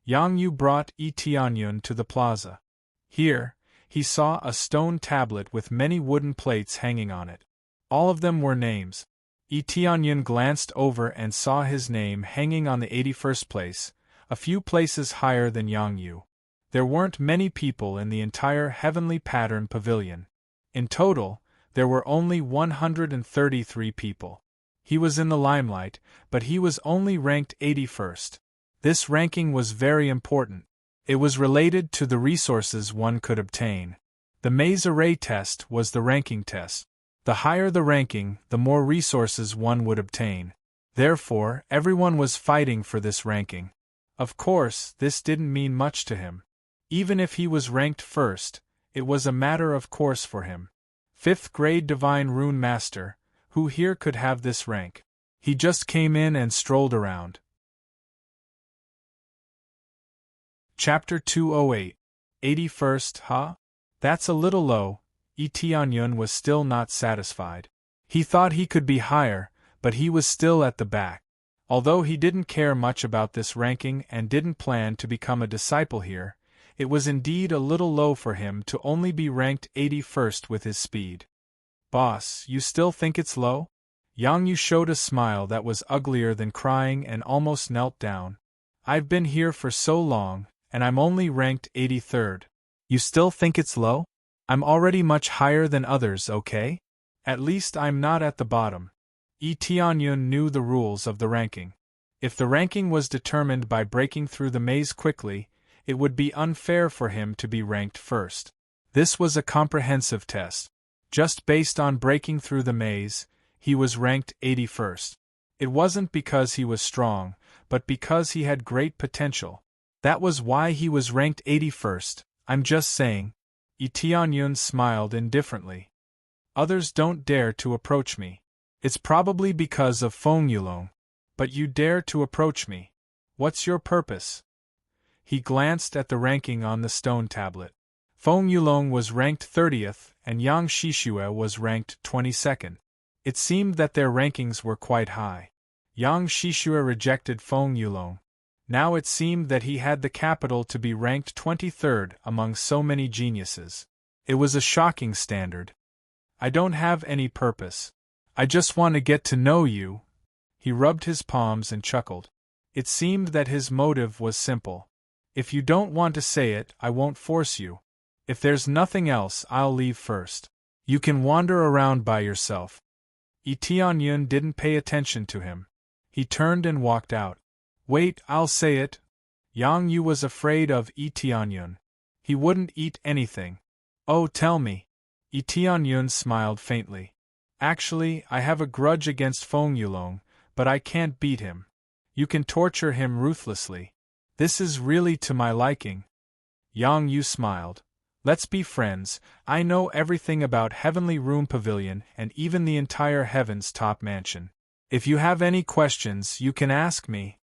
Yang Yu brought Yi Tianyun to the plaza. Here, he saw a stone tablet with many wooden plates hanging on it. All of them were names. Yi Tianyun glanced over and saw his name hanging on the 81st place, a few places higher than Yang Yu. There weren't many people in the entire Heavenly Pattern Pavilion. In total, there were only 133 people. He was in the limelight, but he was only ranked 81st. This ranking was very important. It was related to the resources one could obtain. The maze array test was the ranking test. The higher the ranking, the more resources one would obtain. Therefore, everyone was fighting for this ranking. Of course, this didn't mean much to him. Even if he was ranked first, it was a matter of course for him. 5th grade Divine Rune Master, Who here could have this rank? He just came in and strolled around. Chapter 208. 81st, huh? That's a little low. Tianyun was still not satisfied. He thought he could be higher, but he was still at the back. Although he didn't care much about this ranking and didn't plan to become a disciple here, it was indeed a little low for him to only be ranked 81st with his speed. Boss, you still think it's low? Yang Yu showed a smile that was uglier than crying and almost knelt down. I've been here for so long, and I'm only ranked 83rd. You still think it's low? I'm already much higher than others, okay? At least I'm not at the bottom. Tianyun knew the rules of the ranking. If the ranking was determined by breaking through the maze quickly, it would be unfair for him to be ranked first. This was a comprehensive test. Just based on breaking through the maze, he was ranked 81st. It wasn't because he was strong, but because he had great potential. That was why he was ranked 81st, I'm just saying. Tianyun smiled indifferently. Others don't dare to approach me. It's probably because of Feng Yulong. But you dare to approach me. What's your purpose? He glanced at the ranking on the stone tablet. Feng Yulong was ranked 30th, and Yang Shishue was ranked 22nd. It seemed that their rankings were quite high. Yang Shishue rejected Feng Yulong. Now it seemed that he had the capital to be ranked 23rd among so many geniuses. It was a shocking standard. I don't have any purpose. I just want to get to know you. He rubbed his palms and chuckled. It seemed that his motive was simple. If you don't want to say it, I won't force you. If there's nothing else, I'll leave first. You can wander around by yourself. Tianyun didn't pay attention to him. He turned and walked out. Wait, I'll say it. Yang Yu was afraid of Tianyun. He wouldn't eat anything. Oh, tell me. Tianyun smiled faintly. Actually, I have a grudge against Feng Yulong, but I can't beat him. You can torture him ruthlessly. This is really to my liking. Yang Yu smiled. Let's be friends. I know everything about Heavenly Room Pavilion and even the entire Heaven's Top Mansion. If you have any questions, you can ask me.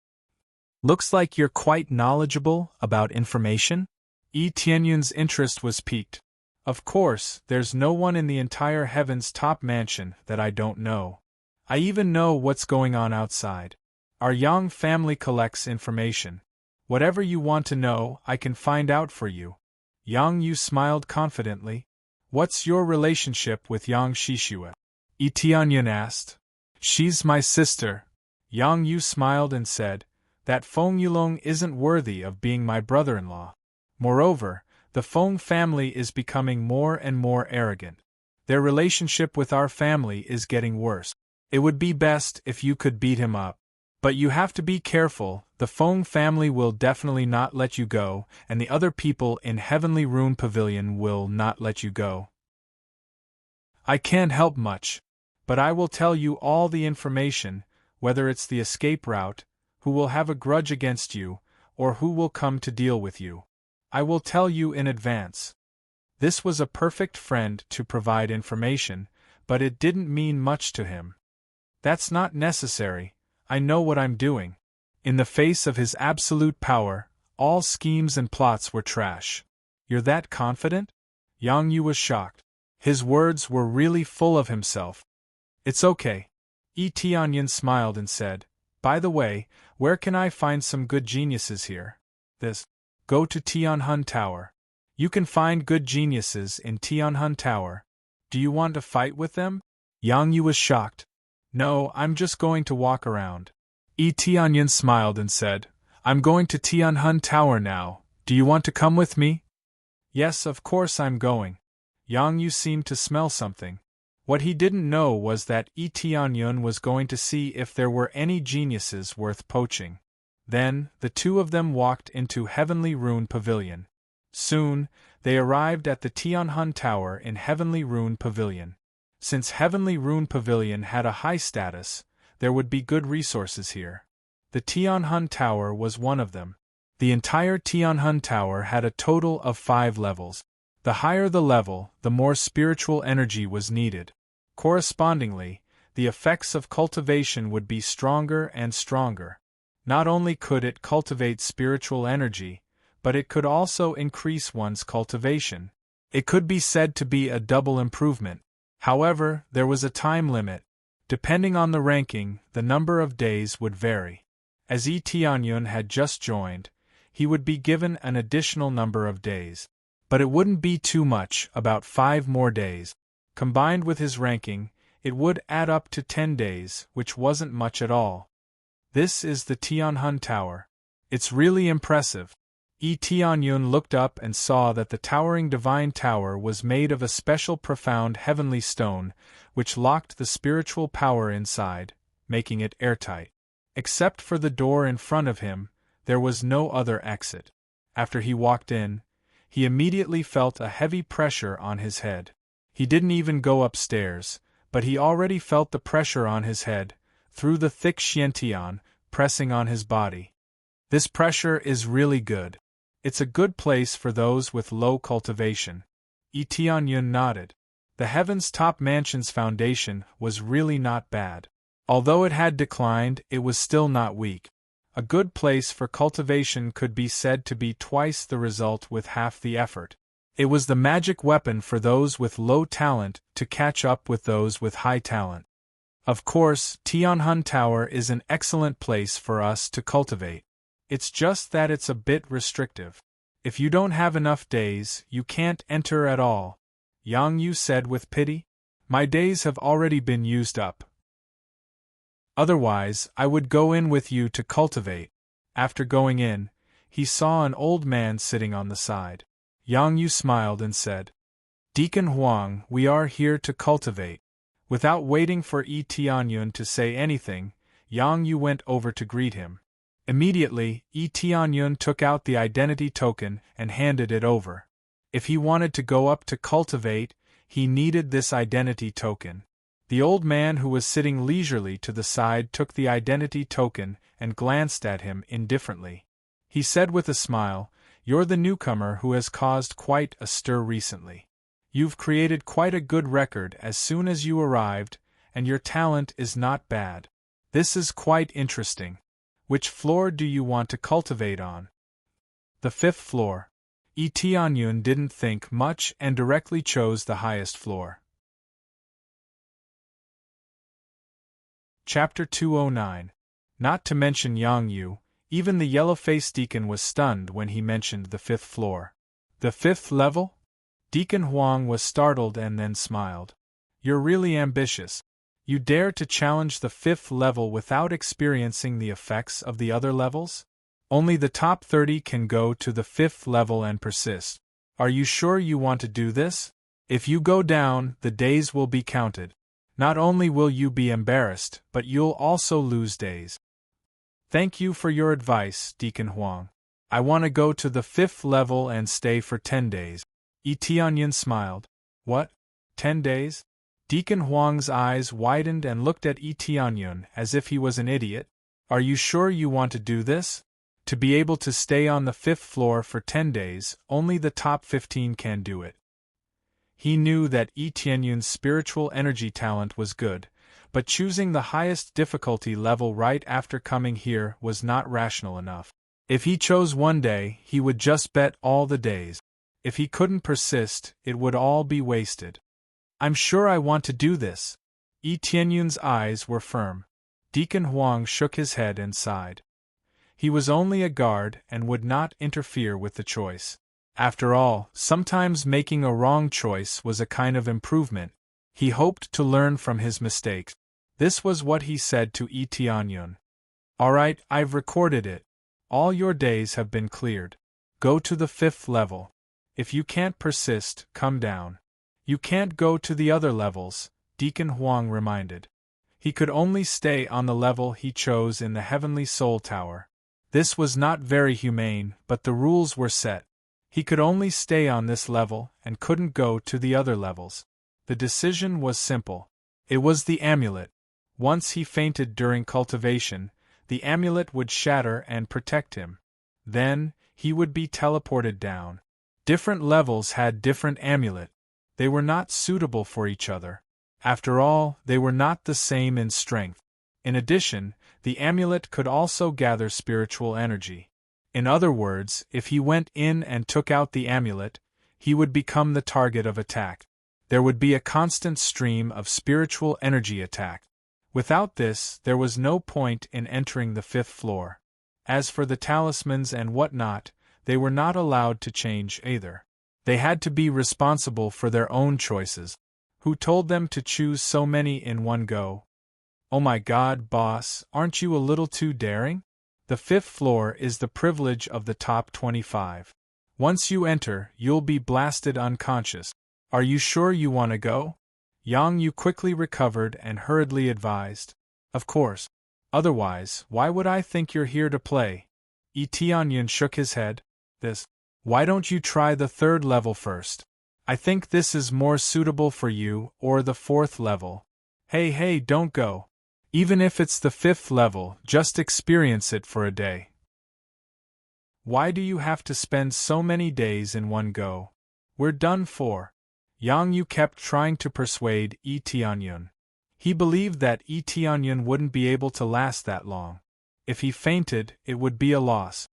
Looks like you're quite knowledgeable about information? Tianyun's interest was piqued. Of course, there's no one in the entire Heaven's Top Mansion that I don't know. I even know what's going on outside. Our Yang family collects information. Whatever you want to know, I can find out for you. Yang Yu smiled confidently. What's your relationship with Yang Shishue? Tianyun asked. She's my sister. Yang Yu smiled and said, that Feng Yulong isn't worthy of being my brother-in-law. Moreover, the Feng family is becoming more and more arrogant. Their relationship with our family is getting worse. It would be best if you could beat him up. But you have to be careful, the Feng family will definitely not let you go, and the other people in Heavenly Rune Pavilion will not let you go. I can't help much, but I will tell you all the information, whether it's the escape route, who will have a grudge against you, or who will come to deal with you. I will tell you in advance. This was a perfect friend to provide information, but it didn't mean much to him. That's not necessary, I know what I'm doing. In the face of his absolute power, all schemes and plots were trash. You're that confident? Yang Yu was shocked. His words were really full of himself. It's okay. Tianyun smiled and said, by the way, where can I find some good geniuses here? Go to Tianhun Tower. You can find good geniuses in Tianhun Tower. Do you want to fight with them? Yang Yu was shocked. No, I'm just going to walk around. Tianyun smiled and said, I'm going to Tianhun Tower now. Do you want to come with me? Yes, of course I'm going. Yang Yu seemed to smell something. What he didn't know was that Tianyun was going to see if there were any geniuses worth poaching. Then, the two of them walked into Heavenly Rune Pavilion. Soon, they arrived at the Tianhun Tower in Heavenly Rune Pavilion. Since Heavenly Rune Pavilion had a high status, there would be good resources here. The Tianhun Tower was one of them. The entire Tianhun Tower had a total of 5 levels. The higher the level, the more spiritual energy was needed. Correspondingly, the effects of cultivation would be stronger and stronger. Not only could it cultivate spiritual energy, but it could also increase one's cultivation. It could be said to be a double improvement. However, there was a time limit. Depending on the ranking, the number of days would vary. As Yi Tianyun had just joined, he would be given an additional number of days. But it wouldn't be too much, about 5 more days. Combined with his ranking, it would add up to 10 days, which wasn't much at all. This is the Tianhun Tower. It's really impressive. Yi Tianyun looked up and saw that the towering divine tower was made of a special profound heavenly stone, which locked the spiritual power inside, making it airtight. Except for the door in front of him, there was no other exit. After he walked in, he immediately felt a heavy pressure on his head. He didn't even go upstairs, but he already felt the pressure on his head, through the thick xiantian, pressing on his body. This pressure is really good. It's a good place for those with low cultivation. Yi Tianyun nodded. The Heaven's Top Mansion's foundation was really not bad. Although it had declined, it was still not weak. A good place for cultivation could be said to be twice the result with half the effort. It was the magic weapon for those with low talent to catch up with those with high talent. Of course, Tianhun Tower is an excellent place for us to cultivate. It's just that it's a bit restrictive. If you don't have enough days, you can't enter at all. Yang Yu said with pity. My days have already been used up. Otherwise, I would go in with you to cultivate. After going in, he saw an old man sitting on the side. Yang Yu smiled and said, Deacon Huang, we are here to cultivate. Without waiting for Yi Tianyun to say anything, Yang Yu went over to greet him. Immediately, Yi Tianyun took out the identity token and handed it over. If he wanted to go up to cultivate, he needed this identity token. The old man who was sitting leisurely to the side took the identity token and glanced at him indifferently. He said with a smile, You're the newcomer who has caused quite a stir recently. You've created quite a good record as soon as you arrived, and your talent is not bad. This is quite interesting. Which floor do you want to cultivate on? The 5th floor. Yi Tianyun didn't think much and directly chose the highest floor. Chapter 209. Not to mention Yang Yu, even the yellow-faced deacon was stunned when he mentioned the 5th floor. The 5th level? Deacon Huang was startled and then smiled. You're really ambitious. You dare to challenge the 5th level without experiencing the effects of the other levels? Only the top 30 can go to the 5th level and persist. Are you sure you want to do this? If you go down, the days will be counted. Not only will you be embarrassed, but you'll also lose days. Thank you for your advice, Deacon Huang. I want to go to the 5th level and stay for 10 days. Yi Tianyun smiled. What? 10 days? Deacon Huang's eyes widened and looked at Yi Tianyun as if he was an idiot. Are you sure you want to do this? To be able to stay on the 5th floor for 10 days, only the top 15 can do it. He knew that Yi Tianyun's spiritual energy talent was good, but choosing the highest difficulty level right after coming here was not rational enough. If he chose one day, he would just bet all the days. If he couldn't persist, it would all be wasted. I'm sure I want to do this. Yi Tianyun's eyes were firm. Deacon Huang shook his head and sighed. He was only a guard and would not interfere with the choice. After all, sometimes making a wrong choice was a kind of improvement. He hoped to learn from his mistakes. This was what he said to Yi Tianyun. All right, I've recorded it. All your days have been cleared. Go to the 5th level. If you can't persist, come down. You can't go to the other levels, Deacon Huang reminded. He could only stay on the level he chose in the Heavenly Soul Tower. This was not very humane, but the rules were set. He could only stay on this level and couldn't go to the other levels. The decision was simple. It was the amulet. Once he fainted during cultivation, the amulet would shatter and protect him. Then, he would be teleported down. Different levels had different amulet. They were not suitable for each other. After all, they were not the same in strength. In addition, the amulet could also gather spiritual energy. In other words, if he went in and took out the amulet, he would become the target of attack. There would be a constant stream of spiritual energy attack. Without this, there was no point in entering the 5th floor. As for the talismans and whatnot, they were not allowed to change either. They had to be responsible for their own choices. Who told them to choose so many in one go? Oh my God, boss, aren't you a little too daring? The 5th floor is the privilege of the top 25. Once you enter, you'll be blasted unconscious. Are you sure you want to go? Yang Yu quickly recovered and hurriedly advised. Of course. Otherwise, why would I think you're here to play? Yi Tianyun shook his head. Why don't you try the 3rd level first? I think this is more suitable for you, or the 4th level. Hey, don't go. Even if it's the 5th level, just experience it for a day. Why do you have to spend so many days in one go? We're done for. Yang Yu kept trying to persuade Yi Tianyun. He believed that Yi Tianyun wouldn't be able to last that long. If he fainted, it would be a loss.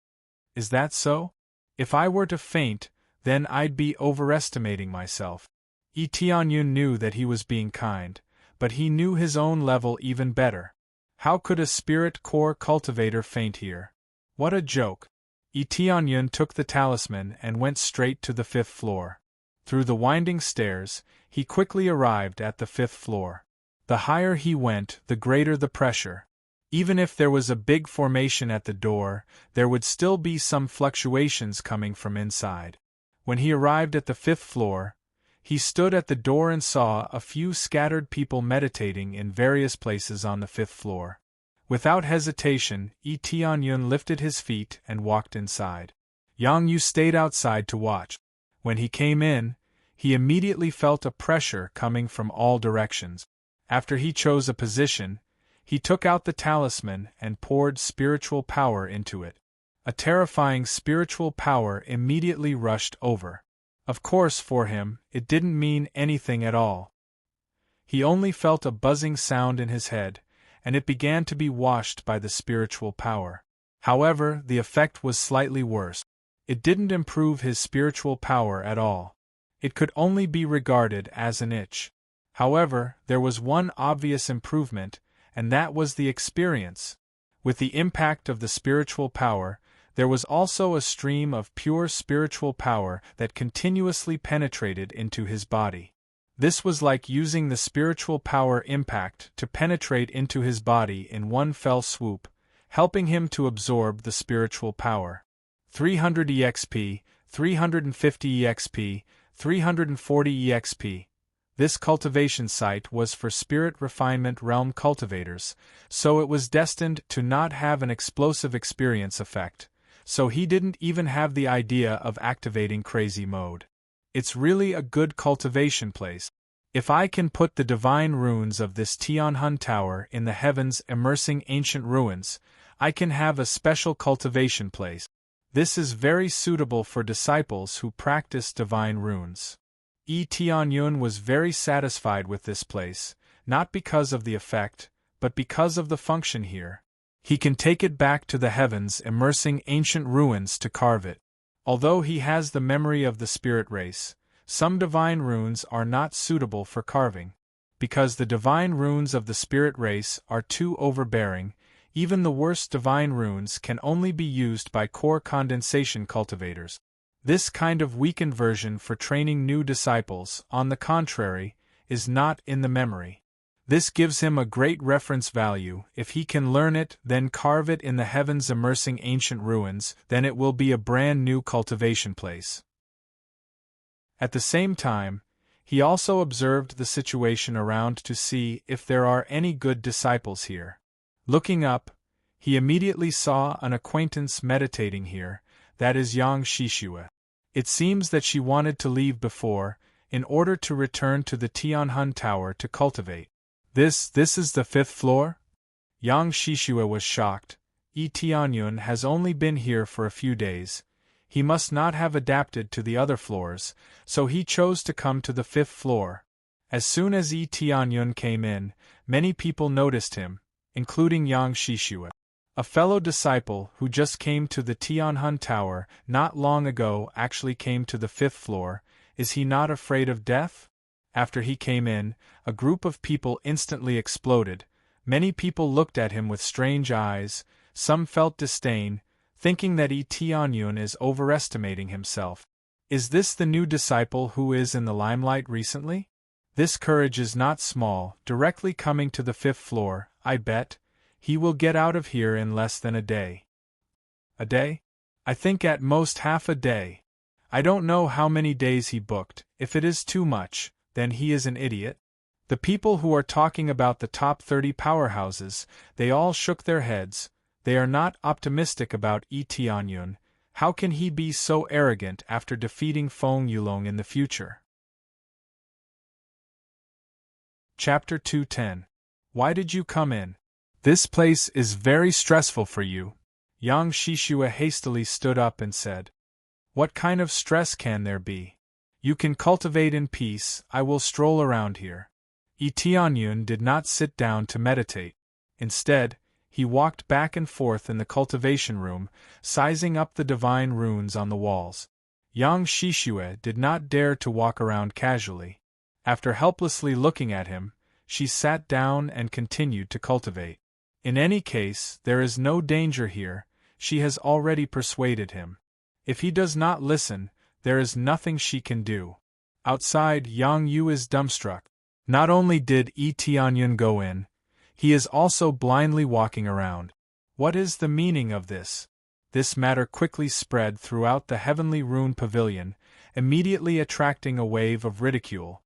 Is that so? If I were to faint, then I'd be overestimating myself. Yi Tianyun knew that he was being kind, but he knew his own level even better. How could a spirit core cultivator faint here? What a joke. Yi Tianyun took the talisman and went straight to the 5th floor. Through the winding stairs, he quickly arrived at the 5th floor. The higher he went, the greater the pressure. Even if there was a big formation at the door, there would still be some fluctuations coming from inside. When he arrived at the 5th floor, he stood at the door and saw a few scattered people meditating in various places on the 5th floor. Without hesitation, Yi Tianyun lifted his feet and walked inside. Yang Yu stayed outside to watch. When he came in, he immediately felt a pressure coming from all directions. After he chose a position, he took out the talisman and poured spiritual power into it. A terrifying spiritual power immediately rushed over. Of course, for him, it didn't mean anything at all. He only felt a buzzing sound in his head, and it began to be washed by the spiritual power. However, the effect was slightly worse. It didn't improve his spiritual power at all. It could only be regarded as an itch. However, there was one obvious improvement, and that was the experience. With the impact of the spiritual power, there was also a stream of pure spiritual power that continuously penetrated into his body. This was like using the spiritual power impact to penetrate into his body in one fell swoop, helping him to absorb the spiritual power. 300 EXP, 350 EXP, 340 EXP. This cultivation site was for Spirit Refinement Realm cultivators, so it was destined to not have an explosive experience effect, so he didn't even have the idea of activating crazy mode. It's really a good cultivation place. If I can put the divine runes of this Tianhun Tower in the heavens immersing ancient ruins, I can have a special cultivation place. This is very suitable for disciples who practice divine runes. Yi Tianyun was very satisfied with this place, not because of the effect, but because of the function here. He can take it back to the heavens immersing ancient ruins to carve it. Although he has the memory of the spirit race, some divine runes are not suitable for carving. Because the divine runes of the spirit race are too overbearing, even the worst divine runes can only be used by core condensation cultivators. This kind of weakened version for training new disciples, on the contrary, is not in the memory. This gives him a great reference value. If he can learn it, then carve it in the heavens immersing ancient ruins, then it will be a brand new cultivation place. At the same time, he also observed the situation around to see if there are any good disciples here. Looking up, he immediately saw an acquaintance meditating here, that is Yang Shishua. It seems that she wanted to leave before, in order to return to the Tianhun Tower to cultivate. This is the 5th floor? Yang Shishua was shocked. Yi Tianyun has only been here for a few days. He must not have adapted to the other floors, so he chose to come to the 5th floor. As soon as Yi Tianyun came in, many people noticed him, including Yang Shishue, a fellow disciple who just came to the Tianhun Tower not long ago. Actually came to the 5th floor. Is he not afraid of death? After he came in, a group of people instantly exploded. Many people looked at him with strange eyes. Some felt disdain, thinking that Yi Tianyun is overestimating himself. Is this the new disciple who is in the limelight recently? This courage is not small, directly coming to the 5th floor. I bet he will get out of here in less than a day. A day? I think at most half a day. I don't know how many days he booked. If it is too much, then he is an idiot. The people who are talking about the top 30 powerhouses, they all shook their heads. They are not optimistic about Yi Tianyun. How can he be so arrogant after defeating Feng Yulong in the future? Chapter 210. Why did you come in? This place is very stressful for you. Yang Shishue hastily stood up and said. What kind of stress can there be? You can cultivate in peace. I will stroll around here. Yi Tianyun did not sit down to meditate. Instead, he walked back and forth in the cultivation room, sizing up the divine runes on the walls. Yang Shishue did not dare to walk around casually. After helplessly looking at him, she sat down and continued to cultivate. In any case, there is no danger here. She has already persuaded him. If he does not listen, there is nothing she can do. Outside, Yang Yu is dumbstruck. Not only did Yi Tianyun go in, he is also blindly walking around. What is the meaning of this? This matter quickly spread throughout the Heavenly Rune Pavilion, immediately attracting a wave of ridicule.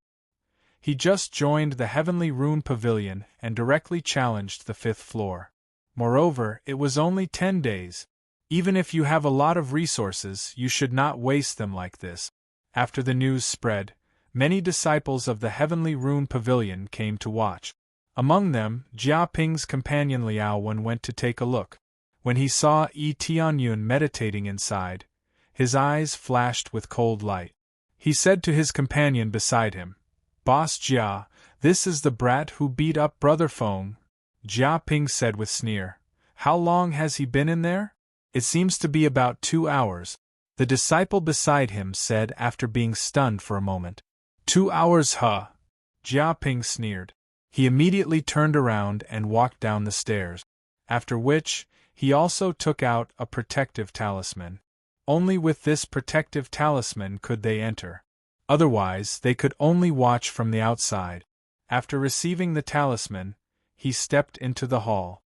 He just joined the Heavenly Rune Pavilion and directly challenged the 5th floor. Moreover, it was only 10 days. Even if you have a lot of resources, you should not waste them like this. After the news spread, many disciples of the Heavenly Rune Pavilion came to watch. Among them, Jia Ping's companion Liao Wen went to take a look. When he saw Yi Tianyun meditating inside, his eyes flashed with cold light. He said to his companion beside him, Boss Jia, this is the brat who beat up Brother Feng. Jia Ping said with sneer. How long has he been in there? It seems to be about 2 hours. The disciple beside him said after being stunned for a moment. 2 hours, huh? Jia Ping sneered. He immediately turned around and walked down the stairs. After which, he also took out a protective talisman. Only with this protective talisman could they enter. Otherwise, they could only watch from the outside. After receiving the talisman, he stepped into the hall.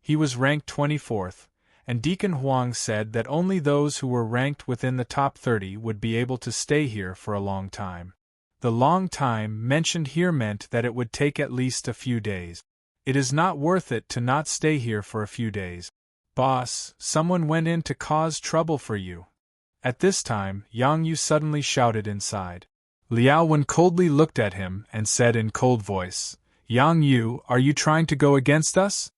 He was ranked 24th, and Deacon Huang said that only those who were ranked within the top 30 would be able to stay here for a long time. The long time mentioned here meant that it would take at least a few days. It is not worth it to not stay here for a few days. Boss, someone went in to cause trouble for you. At this time, Yang Yu suddenly shouted inside. Liao Wen coldly looked at him and said in cold voice, Yang Yu, are you trying to go against us?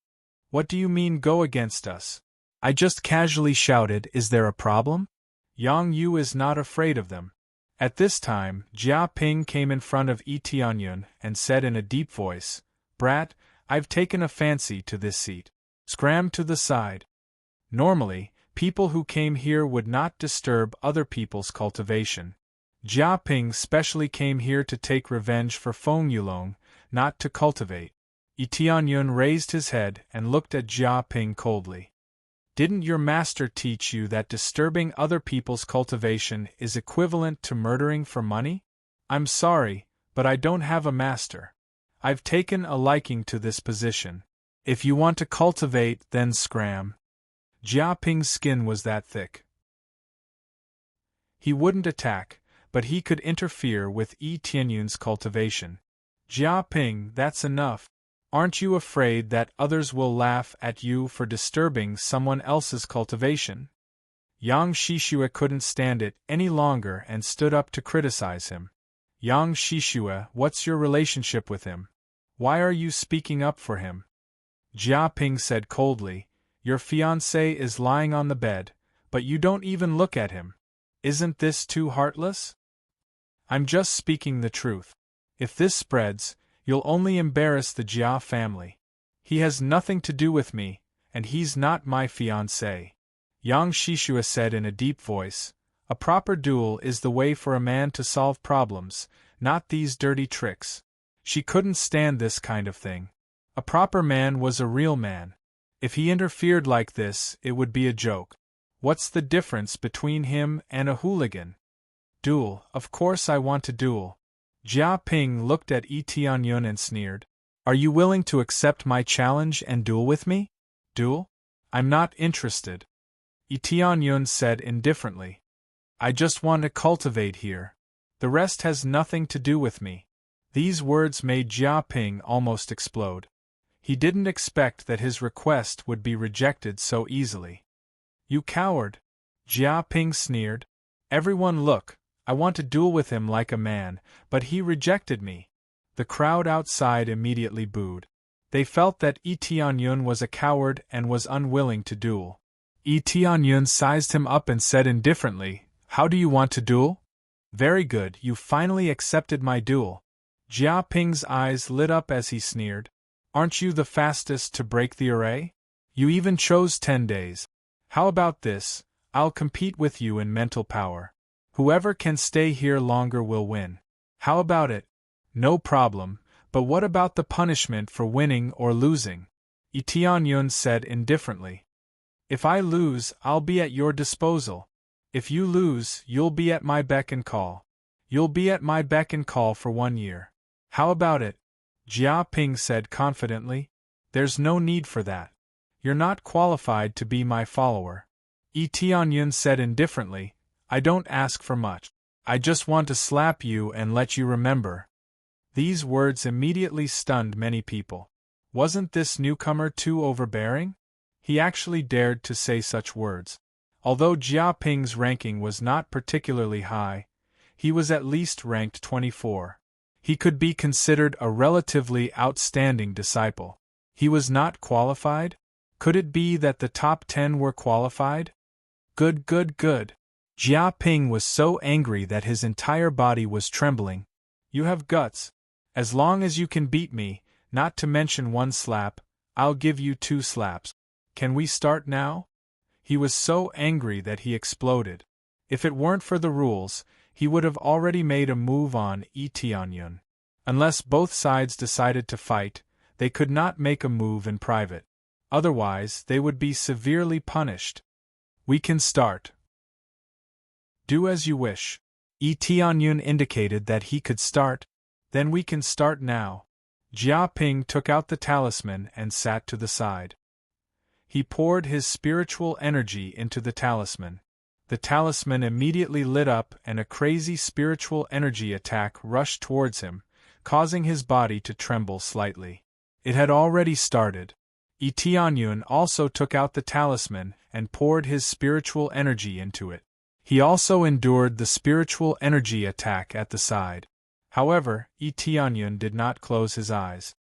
What do you mean go against us? I just casually shouted, is there a problem? Yang Yu is not afraid of them. At this time, Jia Ping came in front of Yi Tianyun and said in a deep voice, Brat, I've taken a fancy to this seat. Scram to the side. Normally, people who came here would not disturb other people's cultivation. Jia Ping specially came here to take revenge for Feng Yulong, not to cultivate. Yi Tianyun raised his head and looked at Jia Ping coldly. Didn't your master teach you that disturbing other people's cultivation is equivalent to murdering for money? I'm sorry, but I don't have a master. I've taken a liking to this position. If you want to cultivate, then scram. Jia Ping's skin was that thick. He wouldn't attack, but he could interfere with Yi Tianyun's cultivation. Jia Ping, that's enough. Aren't you afraid that others will laugh at you for disturbing someone else's cultivation? Yang Shishue couldn't stand it any longer and stood up to criticize him. Yang Shishue, what's your relationship with him? Why are you speaking up for him? Jia Ping said coldly, your fiancé is lying on the bed, but you don't even look at him. Isn't this too heartless? I'm just speaking the truth. If this spreads, you'll only embarrass the Jia family. He has nothing to do with me, and he's not my fiancé. Yang Shishua said in a deep voice, a proper duel is the way for a man to solve problems, not these dirty tricks. She couldn't stand this kind of thing. A proper man was a real man. If he interfered like this, it would be a joke. What's the difference between him and a hooligan? Duel, of course I want to duel. Jia Ping looked at Yi Tianyun and sneered. Are you willing to accept my challenge and duel with me? Duel? I'm not interested. Yi Tianyun said indifferently. I just want to cultivate here. The rest has nothing to do with me. These words made Jia Ping almost explode. He didn't expect that his request would be rejected so easily. You coward! Jia Ping sneered. Everyone look, I want to duel with him like a man, but he rejected me. The crowd outside immediately booed. They felt that Yi Tianyun was a coward and was unwilling to duel. Yi Tianyun sized him up and said indifferently, How do you want to duel? Very good, you finally accepted my duel. Jia Ping's eyes lit up as he sneered. Aren't you the fastest to break the array? You even chose 10 days. How about this? I'll compete with you in mental power. Whoever can stay here longer will win. How about it? No problem, but what about the punishment for winning or losing? Yi Tianyun said indifferently. If I lose, I'll be at your disposal. If you lose, you'll be at my beck and call. You'll be at my beck and call for 1 year. How about it? Jia Ping said confidently. There's no need for that. You're not qualified to be my follower. Yi Tianyun said indifferently, I don't ask for much. I just want to slap you and let you remember. These words immediately stunned many people. Wasn't this newcomer too overbearing? He actually dared to say such words. Although Jia Ping's ranking was not particularly high, he was at least ranked 24. He could be considered a relatively outstanding disciple. He was not qualified? Could it be that the top 10 were qualified? Good. Jia Ping was so angry that his entire body was trembling. You have guts. As long as you can beat me, not to mention 1 slap, I'll give you 2 slaps. Can we start now? He was so angry that he exploded. If it weren't for the rules, he would have already made a move on Yi Tianyun. Unless both sides decided to fight, they could not make a move in private. Otherwise, they would be severely punished. We can start. Do as you wish. Yi Tianyun indicated that he could start. Then we can start now. Jia Ping took out the talisman and sat to the side. He poured his spiritual energy into the talisman. The talisman immediately lit up and a crazy spiritual energy attack rushed towards him, causing his body to tremble slightly. It had already started. Yi Tianyun also took out the talisman and poured his spiritual energy into it. He also endured the spiritual energy attack at the side. However, Yi Tianyun did not close his eyes.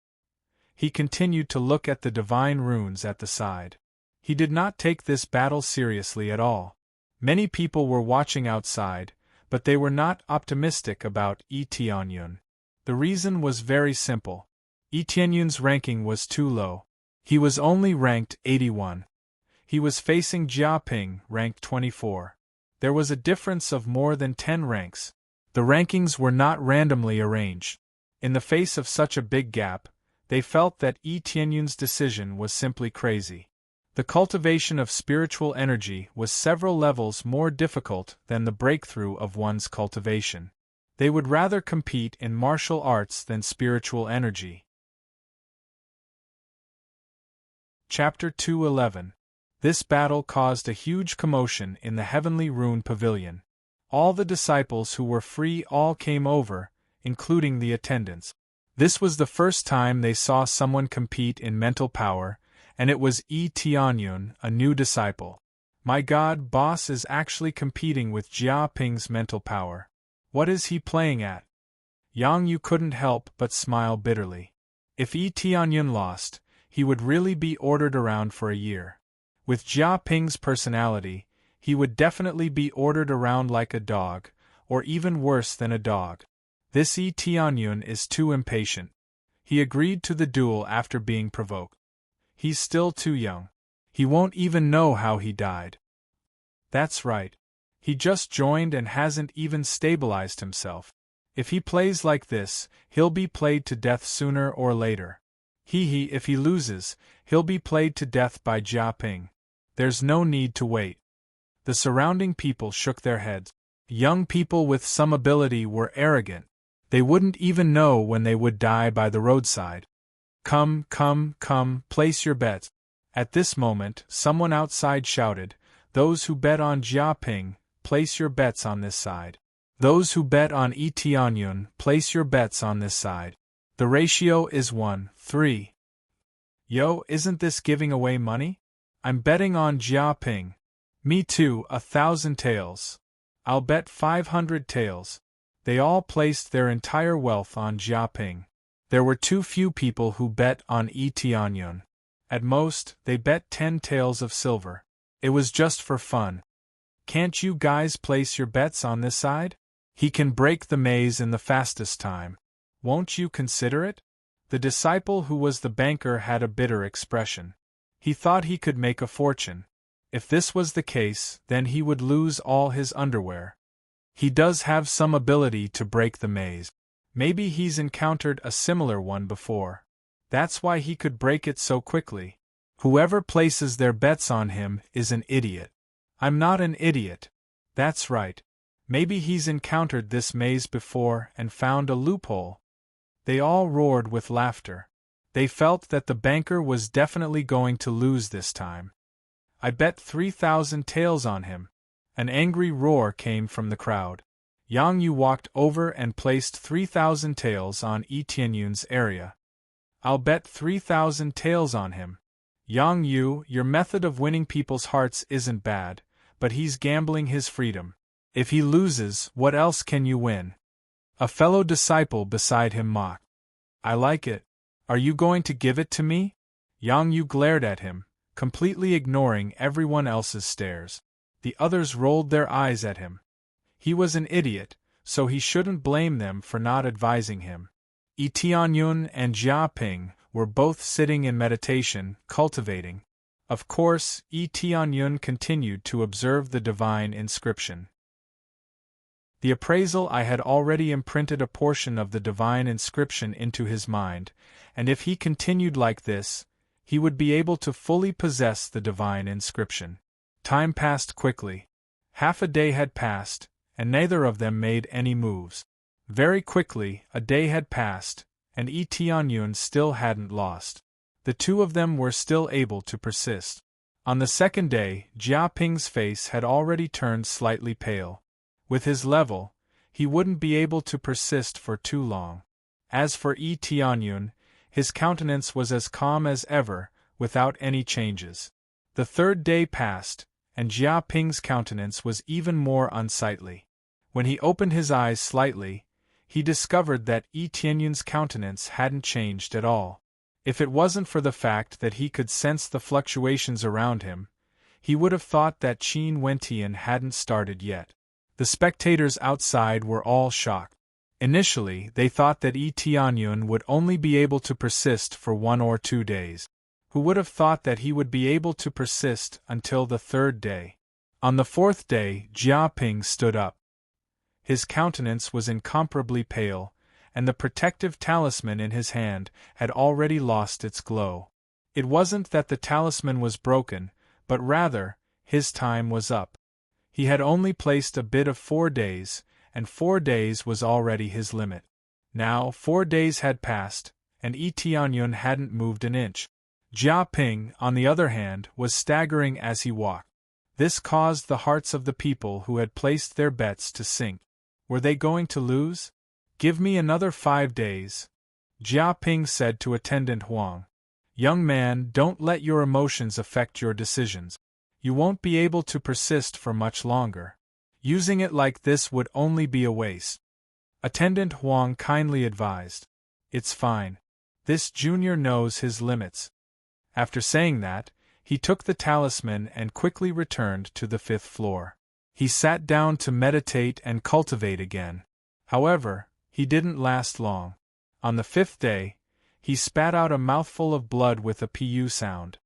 He continued to look at the divine runes at the side. He did not take this battle seriously at all. Many people were watching outside, but they were not optimistic about Yi Tianyun. The reason was very simple. Yi Tianyun's ranking was too low. He was only ranked 81. He was facing Jia Ping, ranked 24. There was a difference of more than 10 ranks. The rankings were not randomly arranged. In the face of such a big gap, they felt that Yi Tianyun's decision was simply crazy. The cultivation of spiritual energy was several levels more difficult than the breakthrough of one's cultivation. They would rather compete in martial arts than spiritual energy. Chapter 2:11. This battle caused a huge commotion in the Heavenly Rune Pavilion. All the disciples who were free all came over, including the attendants. This was the first time they saw someone compete in mental power, and it was Yi Tianyun, a new disciple. My God, boss is actually competing with Jia Ping's mental power. What is he playing at? Yang Yu couldn't help but smile bitterly. If Yi Tianyun lost, he would really be ordered around for a year. With Jia Ping's personality, he would definitely be ordered around like a dog, or even worse than a dog. This Yi Tianyun is too impatient. He agreed to the duel after being provoked. He's still too young. He won't even know how he died. That's right. He just joined and hasn't even stabilized himself. If he plays like this, he'll be played to death sooner or later. If he loses, he'll be played to death by Jia Ping. There's no need to wait. The surrounding people shook their heads. Young people with some ability were arrogant. They wouldn't even know when they would die by the roadside. Come, place your bets. At this moment, someone outside shouted, "Those who bet on Jia Ping, place your bets on this side. Those who bet on Yi Tianyun, place your bets on this side. The ratio is 1-3. Yo, isn't this giving away money? I'm betting on Jia Ping. Me too, 1,000 taels. I'll bet 500 taels. They all placed their entire wealth on Jia Ping. There were too few people who bet on Yi Tianyun. At most, they bet 10 taels of silver. It was just for fun. Can't you guys place your bets on this side? He can break the maze in the fastest time. Won't you consider it? The disciple who was the banker had a bitter expression. He thought he could make a fortune. If this was the case, then he would lose all his underwear. He does have some ability to break the maze. Maybe he's encountered a similar one before. That's why he could break it so quickly. Whoever places their bets on him is an idiot. I'm not an idiot. That's right. Maybe he's encountered this maze before and found a loophole. They all roared with laughter. They felt that the banker was definitely going to lose this time. I bet 3,000 taels on him. An angry roar came from the crowd. Yang Yu walked over and placed 3,000 taels on Yi Tianyun's area. I'll bet 3,000 taels on him. Yang Yu, your method of winning people's hearts isn't bad, but he's gambling his freedom. If he loses, what else can you win? A fellow disciple beside him mocked. I like it. Are you going to give it to me? Yang Yu glared at him, completely ignoring everyone else's stares. The others rolled their eyes at him. He was an idiot, so he shouldn't blame them for not advising him. Yi Tianyun and Jia Ping were both sitting in meditation, cultivating. Of course, Yi Tianyun continued to observe the divine inscription. The appraisal I had already imprinted a portion of the divine inscription into his mind, and if he continued like this, he would be able to fully possess the divine inscription. Time passed quickly. Half a day had passed, and neither of them made any moves. Very quickly, a day had passed, and Yi Tianyun still hadn't lost. The two of them were still able to persist. On the second day, Jia Ping's face had already turned slightly pale. With his level, he wouldn't be able to persist for too long. As for Yi Tianyun, his countenance was as calm as ever, without any changes. The third day passed, and Jia Ping's countenance was even more unsightly. When he opened his eyes slightly, he discovered that Yi Tianyun's countenance hadn't changed at all. If it wasn't for the fact that he could sense the fluctuations around him, he would have thought that Qin Wentian hadn't started yet. The spectators outside were all shocked. Initially, they thought that Yi Tianyun would only be able to persist for 1 or 2 days. Who would have thought that he would be able to persist until the third day? On the fourth day, Jia Ping stood up. His countenance was incomparably pale, and the protective talisman in his hand had already lost its glow. It wasn't that the talisman was broken, but rather, his time was up. He had only placed a bid of 4 days, and 4 days was already his limit. Now 4 days had passed, and Yi Tianyun hadn't moved an inch. Jia Ping, on the other hand, was staggering as he walked. This caused the hearts of the people who had placed their bets to sink. Were they going to lose? Give me another 5 days. Jia Ping said to Attendant Huang. Young man, don't let your emotions affect your decisions. You won't be able to persist for much longer. Using it like this would only be a waste. Attendant Huang kindly advised. It's fine. This junior knows his limits. After saying that, he took the talisman and quickly returned to the 5th floor. He sat down to meditate and cultivate again. However, He didn't last long. On the 5th day, he spat out a mouthful of blood with a pu sound.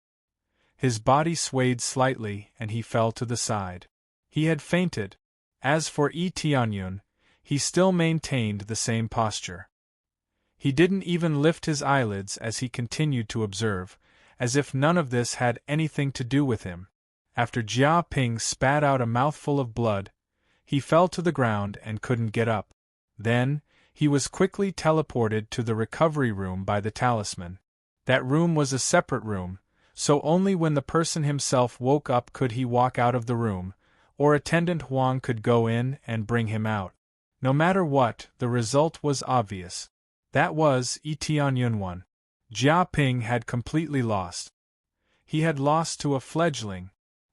His body swayed slightly and he fell to the side. He had fainted. As for Yi Tianyun, he still maintained the same posture. He didn't even lift his eyelids as he continued to observe, as if none of this had anything to do with him. After Jia Ping spat out a mouthful of blood, he fell to the ground and couldn't get up. Then, he was quickly teleported to the recovery room by the talisman. That room was a separate room, so only when the person himself woke up could he walk out of the room, or attendant Huang could go in and bring him out. No matter what, the result was obvious. That was Yi Tianyun won. Jia Ping had completely lost. He had lost to a fledgling.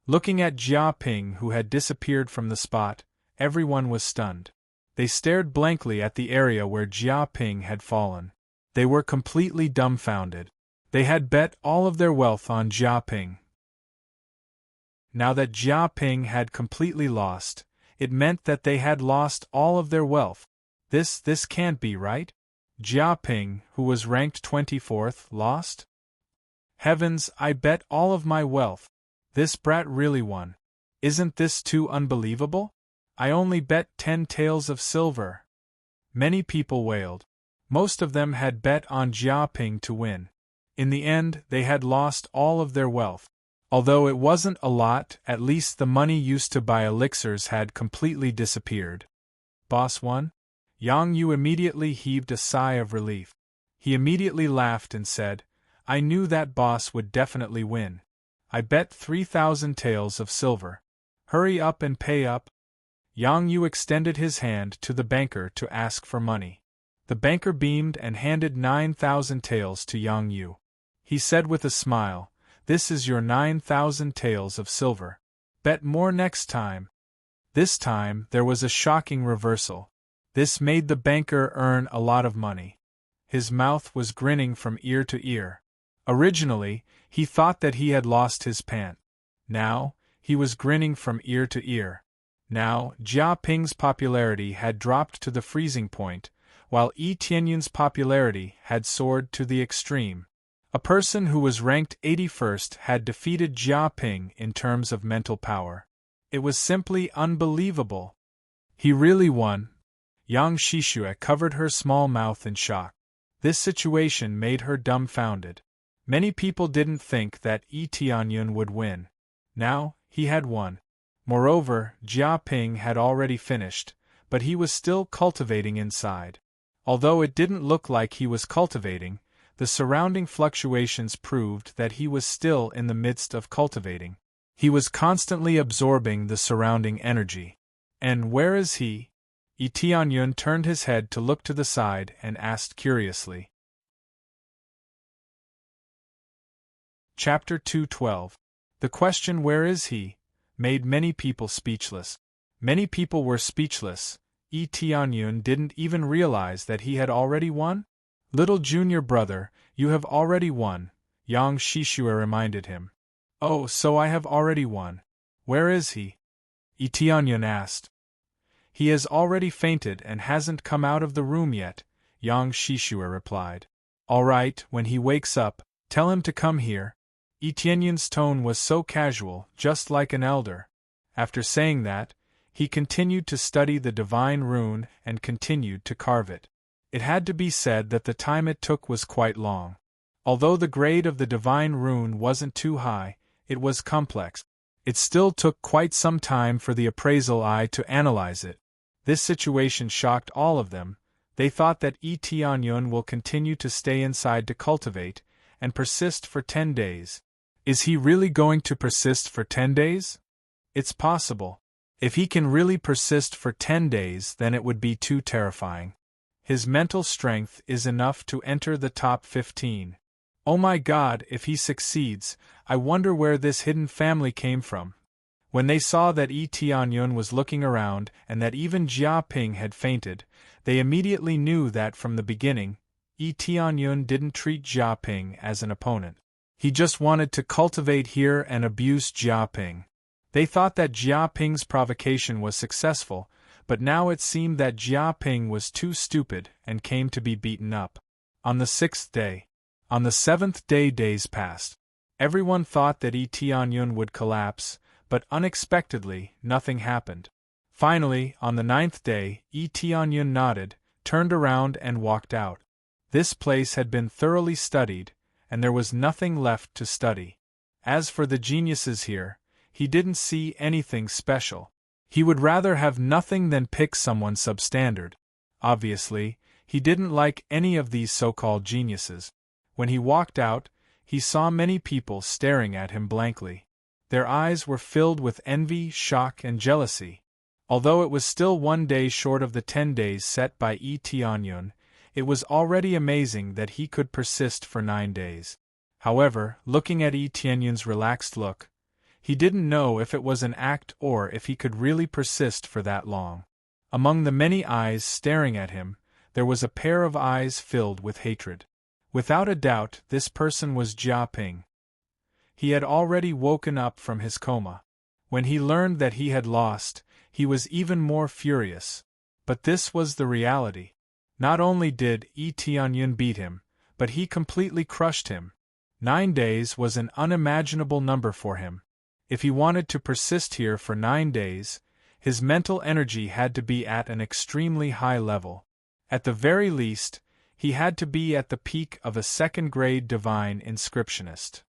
Looking at Jia Ping, who had disappeared from the spot, everyone was stunned. They stared blankly at the area where Jia Ping had fallen. They were completely dumbfounded. They had bet all of their wealth on Jia Ping. Now that Jia Ping had completely lost, it meant that they had lost all of their wealth. This can't be right. Jia Ping, who was ranked 24th, lost? Heavens, I bet all of my wealth. This brat really won. Isn't this too unbelievable? I only bet 10 taels of silver. Many people wailed. Most of them had bet on Jia Ping to win. In the end, they had lost all of their wealth. Although it wasn't a lot, at least the money used to buy elixirs had completely disappeared. Boss won? Yang Yu immediately heaved a sigh of relief. He immediately laughed and said, I knew that boss would definitely win. I bet 3,000 taels of silver. Hurry up and pay up. Yang Yu extended his hand to the banker to ask for money. The banker beamed and handed 9,000 taels to Yang Yu. He said with a smile, This is your 9,000 taels of silver. Bet more next time. This time, there was a shocking reversal. This made the banker earn a lot of money. His mouth was grinning from ear to ear. Originally, he thought that he had lost his pant. Now, he was grinning from ear to ear. Now, Jia Ping's popularity had dropped to the freezing point, while Yi Tianyun's popularity had soared to the extreme. A person who was ranked 81st had defeated Jia Ping in terms of mental power. It was simply unbelievable. He really won. Yang Shishue covered her small mouth in shock. This situation made her dumbfounded. Many people didn't think that Yi Tianyun would win. Now, he had won. Moreover, Jia Ping had already finished, but he was still cultivating inside. Although it didn't look like he was cultivating, the surrounding fluctuations proved that he was still in the midst of cultivating. He was constantly absorbing the surrounding energy. And where is he? Yi Tianyun turned his head to look to the side and asked curiously. Chapter 212. The question "Where is he?" made many people speechless. Many people were speechless. Yi Tianyun didn't even realize that he had already won? Little junior brother, you have already won, Yang Shishue reminded him. Oh, so I have already won. Where is he? Yi Tianyun asked. He has already fainted and hasn't come out of the room yet, Yang Shishue replied. All right, when he wakes up, tell him to come here. Yi Tianyun's tone was so casual, just like an elder. After saying that, he continued to study the divine rune and continued to carve it. It had to be said that the time it took was quite long. Although the grade of the divine rune wasn't too high, it was complex. It still took quite some time for the appraisal eye to analyze it. This situation shocked all of them. They thought that Yi Tianyun will continue to stay inside to cultivate, and persist for 10 days. Is he really going to persist for 10 days? It's possible. If he can really persist for 10 days, then it would be too terrifying. His mental strength is enough to enter the top 15. Oh my God, if he succeeds, I wonder where this hidden family came from. When they saw that Yi Tianyun was looking around and that even Jia Ping had fainted, they immediately knew that from the beginning, Yi Tianyun didn't treat Jia Ping as an opponent. He just wanted to cultivate here and abuse Jia Ping. They thought that Jia Ping's provocation was successful, but now it seemed that Jia Ping was too stupid and came to be beaten up. On the 6th day. On the 7th day days passed. Everyone thought that Yi Tianyun would collapse, but unexpectedly, nothing happened. Finally, on the 9th day, Yi Tianyun nodded, turned around and walked out. This place had been thoroughly studied, and there was nothing left to study. As for the geniuses here, he didn't see anything special. He would rather have nothing than pick someone substandard. Obviously, he didn't like any of these so-called geniuses. When he walked out, he saw many people staring at him blankly. Their eyes were filled with envy, shock, and jealousy. Although it was still 1 day short of the 10 days set by Yi Tianyun, it was already amazing that he could persist for 9 days. However, looking at Yi Tianyun's relaxed look, he didn't know if it was an act or if he could really persist for that long. Among the many eyes staring at him, there was a pair of eyes filled with hatred. Without a doubt, this person was Jia Ping. He had already woken up from his coma. When he learned that he had lost, he was even more furious. But this was the reality. Not only did Yi Tianyun beat him, but he completely crushed him. 9 days was an unimaginable number for him. If he wanted to persist here for 9 days, his mental energy had to be at an extremely high level. At the very least, he had to be at the peak of a 2nd-grade divine inscriptionist.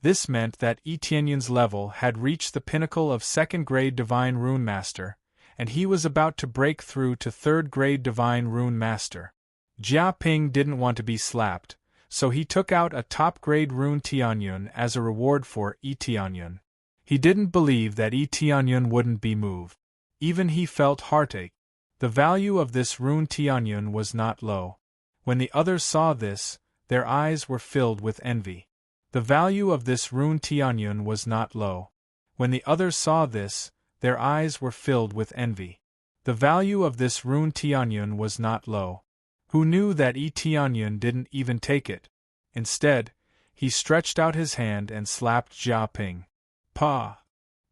This meant that Yi Tianyun's level had reached the pinnacle of 2nd-grade divine rune master, and he was about to break through to 3rd-grade divine rune master. Jia Ping didn't want to be slapped, so he took out a top-grade rune Tianyun as a reward for Yi Tianyun. He didn't believe that Yi Tianyun wouldn't be moved. Even he felt heartache. The value of this rune Tianyun was not low. When the others saw this, their eyes were filled with envy. The value of this rune Tianyun was not low. When the others saw this, their eyes were filled with envy. The value of this rune Tianyun was not low. Who knew that Yi Tianyun didn't even take it? Instead, he stretched out his hand and slapped Jia Ping. Pa!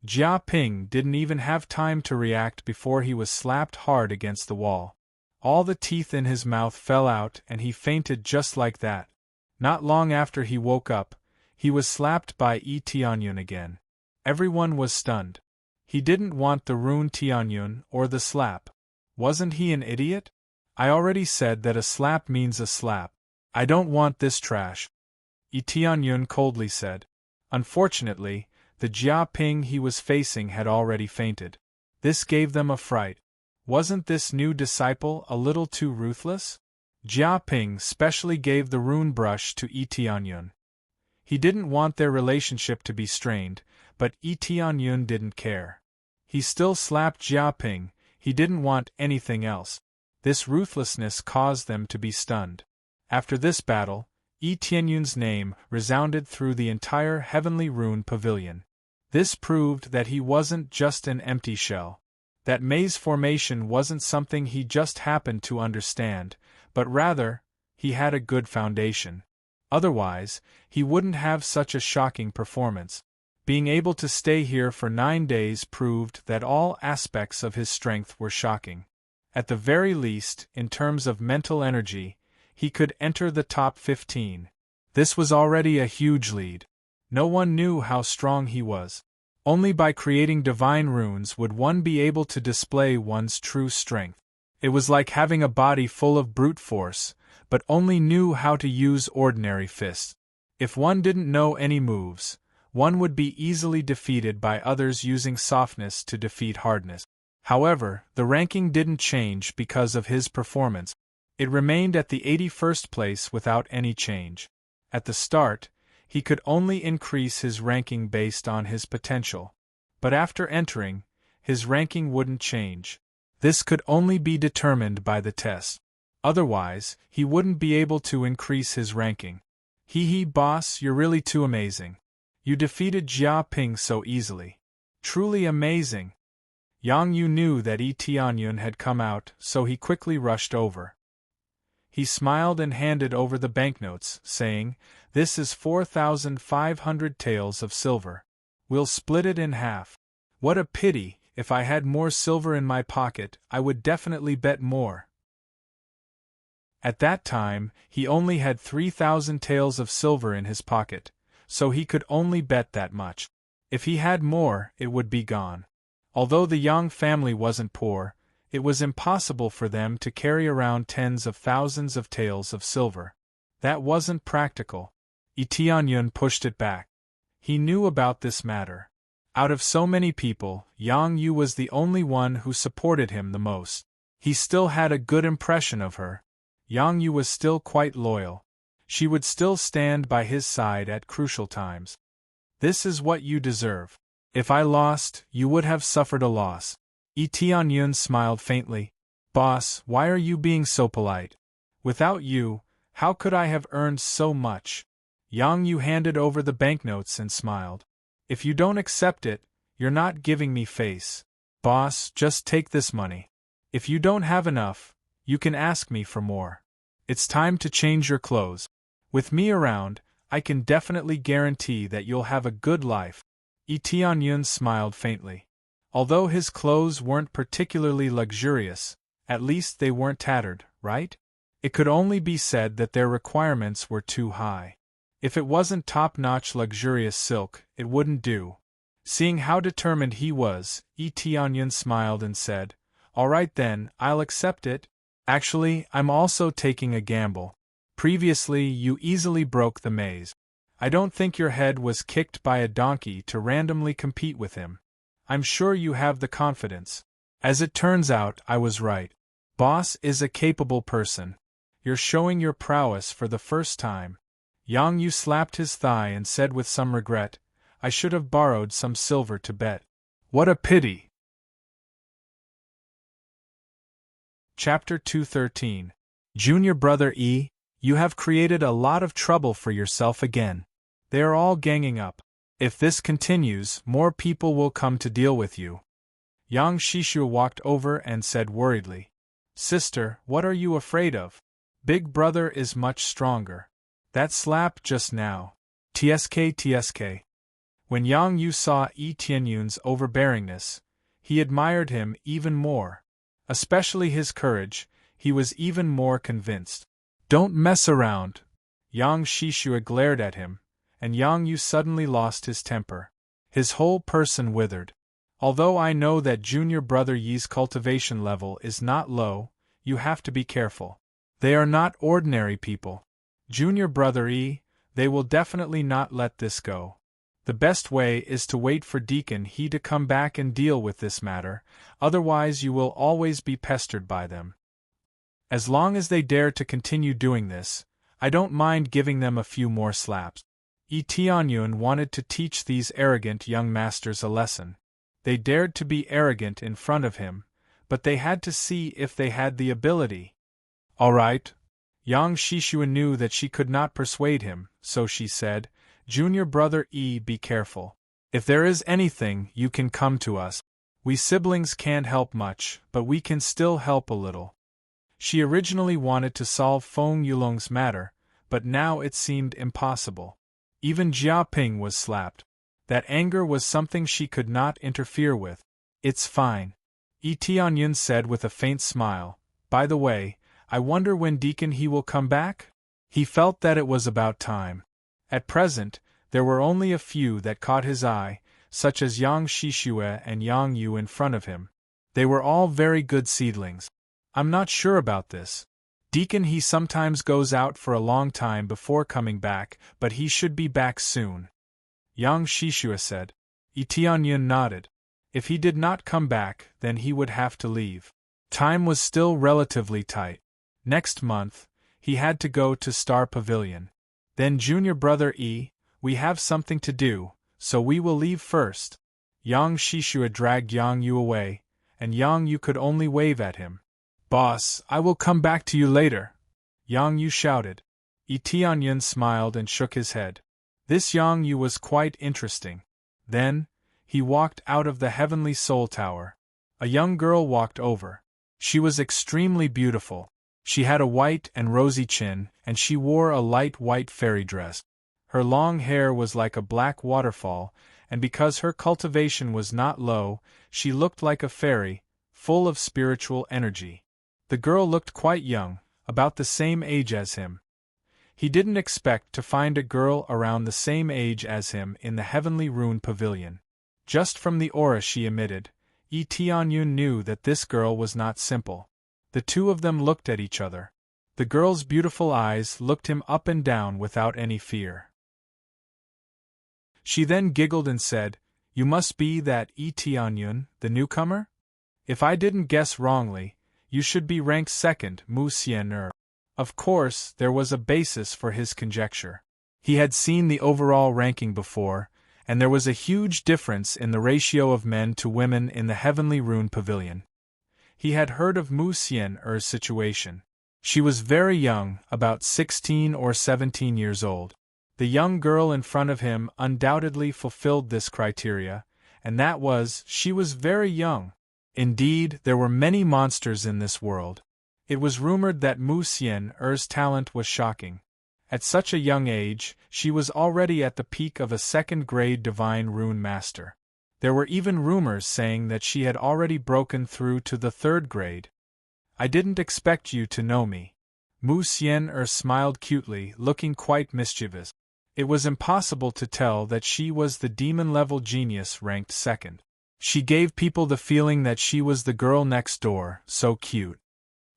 Jia Ping didn't even have time to react before he was slapped hard against the wall. All the teeth in his mouth fell out and he fainted just like that. Not long after he woke up, he was slapped by Yi Tianyun again. Everyone was stunned. He didn't want the rune Tianyun or the slap. Wasn't he an idiot? I already said that a slap means a slap. I don't want this trash, Yi Tianyun coldly said. Unfortunately, the Jia Ping he was facing had already fainted. This gave them a fright. Wasn't this new disciple a little too ruthless? Jia Ping specially gave the rune brush to Yi Tianyun. He didn't want their relationship to be strained, but Yi Tianyun didn't care. He still slapped Jia Ping, he didn't want anything else. This ruthlessness caused them to be stunned. After this battle, Yi Tianyun's name resounded through the entire Heavenly Rune Pavilion. This proved that he wasn't just an empty shell. That maze formation wasn't something he just happened to understand, but rather, he had a good foundation. Otherwise, he wouldn't have such a shocking performance. Being able to stay here for 9 days proved that all aspects of his strength were shocking. At the very least, in terms of mental energy, he could enter the top 15. This was already a huge lead. No one knew how strong he was. Only by creating divine runes would one be able to display one's true strength. It was like having a body full of brute force, but only knew how to use ordinary fists. If one didn't know any moves, one would be easily defeated by others using softness to defeat hardness. However, the ranking didn't change because of his performance. It remained at the 81st place without any change. At the start, he could only increase his ranking based on his potential. But after entering, his ranking wouldn't change. This could only be determined by the test. Otherwise, he wouldn't be able to increase his ranking. Hee boss, you're really too amazing. You defeated Jia Ping so easily. Truly amazing. Yang Yu knew that Yi Tianyun had come out, so he quickly rushed over. He smiled and handed over the banknotes, saying, "This is 4,500 taels of silver. We'll split it in half." What a pity, if I had more silver in my pocket, I would definitely bet more. At that time, he only had 3,000 taels of silver in his pocket, so he could only bet that much. If he had more, it would be gone. Although the Yang family wasn't poor, it was impossible for them to carry around tens of thousands of taels of silver. That wasn't practical. Tianyun pushed it back. He knew about this matter. Out of so many people, Yang Yu was the only one who supported him the most. He still had a good impression of her. Yang Yu was still quite loyal. She would still stand by his side at crucial times. This is what you deserve. If I lost, you would have suffered a loss. Tianyun smiled faintly. Boss, why are you being so polite? Without you, how could I have earned so much? Yang Yu handed over the banknotes and smiled. If you don't accept it, you're not giving me face. Boss, just take this money. If you don't have enough, you can ask me for more. It's time to change your clothes. With me around, I can definitely guarantee that you'll have a good life. Tianyun smiled faintly. Although his clothes weren't particularly luxurious, at least they weren't tattered, right? It could only be said that their requirements were too high. If it wasn't top-notch luxurious silk, it wouldn't do. Seeing how determined he was, Tianyun smiled and said, "All right then, I'll accept it. Actually, I'm also taking a gamble. Previously, you easily broke the maze. I don't think your head was kicked by a donkey to randomly compete with him. I'm sure you have the confidence. As it turns out, I was right. Boss is a capable person. You're showing your prowess for the first time." Yang Yu slapped his thigh and said with some regret, "I should have borrowed some silver to bet. What a pity." Chapter 213. Junior Brother E, you have created a lot of trouble for yourself again. They are all ganging up. If this continues, more people will come to deal with you. Yang Shishu walked over and said worriedly, "Sister, what are you afraid of? Big Brother is much stronger. That slap just now. Tsk. When Yang Yu saw Tianyun's overbearingness, he admired him even more. Especially his courage, he was even more convinced. "Don't mess around." Yang Shishu glared at him, and Yang Yu suddenly lost his temper. His whole person withered. "Although I know that Junior Brother Yi's cultivation level is not low, you have to be careful. They are not ordinary people. Junior Brother E, they will definitely not let this go. The best way is to wait for Deacon He to come back and deal with this matter, otherwise you will always be pestered by them. As long as they dare to continue doing this, I don't mind giving them a few more slaps." Tianyun wanted to teach these arrogant young masters a lesson. They dared to be arrogant in front of him, but they had to see if they had the ability. "All right." Yang Shishu knew that she could not persuade him, so she said, "Junior Brother E, be careful. If there is anything, you can come to us. We siblings can't help much, but we can still help a little." She originally wanted to solve Feng Yulong's matter, but now it seemed impossible. Even Jia Ping was slapped. That anger was something she could not interfere with. "It's fine," Tianyun said with a faint smile. "By the way, I wonder when Deacon He will come back?" He felt that it was about time. At present, there were only a few that caught his eye, such as Yang Shishue and Yang Yu in front of him. They were all very good seedlings. "I'm not sure about this. Deacon He sometimes goes out for a long time before coming back, but he should be back soon," Yang Shishue said. Tianyun nodded. If he did not come back, then he would have to leave. Time was still relatively tight. Next month, he had to go to Star Pavilion. "Then Junior Brother E, we have something to do, so we will leave first." Yang Shishu dragged Yang Yu away, and Yang Yu could only wave at him. "Boss, I will come back to you later," Yang Yu shouted. Tianyun smiled and shook his head. This Yang Yu was quite interesting. Then, he walked out of the Heavenly Soul Tower. A young girl walked over. She was extremely beautiful. She had a white and rosy chin, and she wore a light white fairy dress. Her long hair was like a black waterfall, and because her cultivation was not low, she looked like a fairy, full of spiritual energy. The girl looked quite young, about the same age as him. He didn't expect to find a girl around the same age as him in the heavenly rune pavilion. Just from the aura she emitted, Yi Tianyun knew that this girl was not simple. The two of them looked at each other. The girl's beautiful eyes looked him up and down without any fear. She then giggled and said, "You must be that Yi Tianyun, the newcomer? If I didn't guess wrongly, you should be ranked second, Mu Xian. Of course, there was a basis for his conjecture. He had seen the overall ranking before, and there was a huge difference in the ratio of men to women in the heavenly rune pavilion. He had heard of Mu Xian's situation. She was very young, about 16 or 17 years old. The young girl in front of him undoubtedly fulfilled this criteria, and that was, she was very young. Indeed, there were many monsters in this world. It was rumored that Mu Xian's talent was shocking. At such a young age, she was already at the peak of a second-grade divine rune master. There were even rumors saying that she had already broken through to the third grade. I didn't expect you to know me. Mu Xian smiled cutely, looking quite mischievous. It was impossible to tell that she was the demon-level genius ranked second. She gave people the feeling that she was the girl next door, so cute.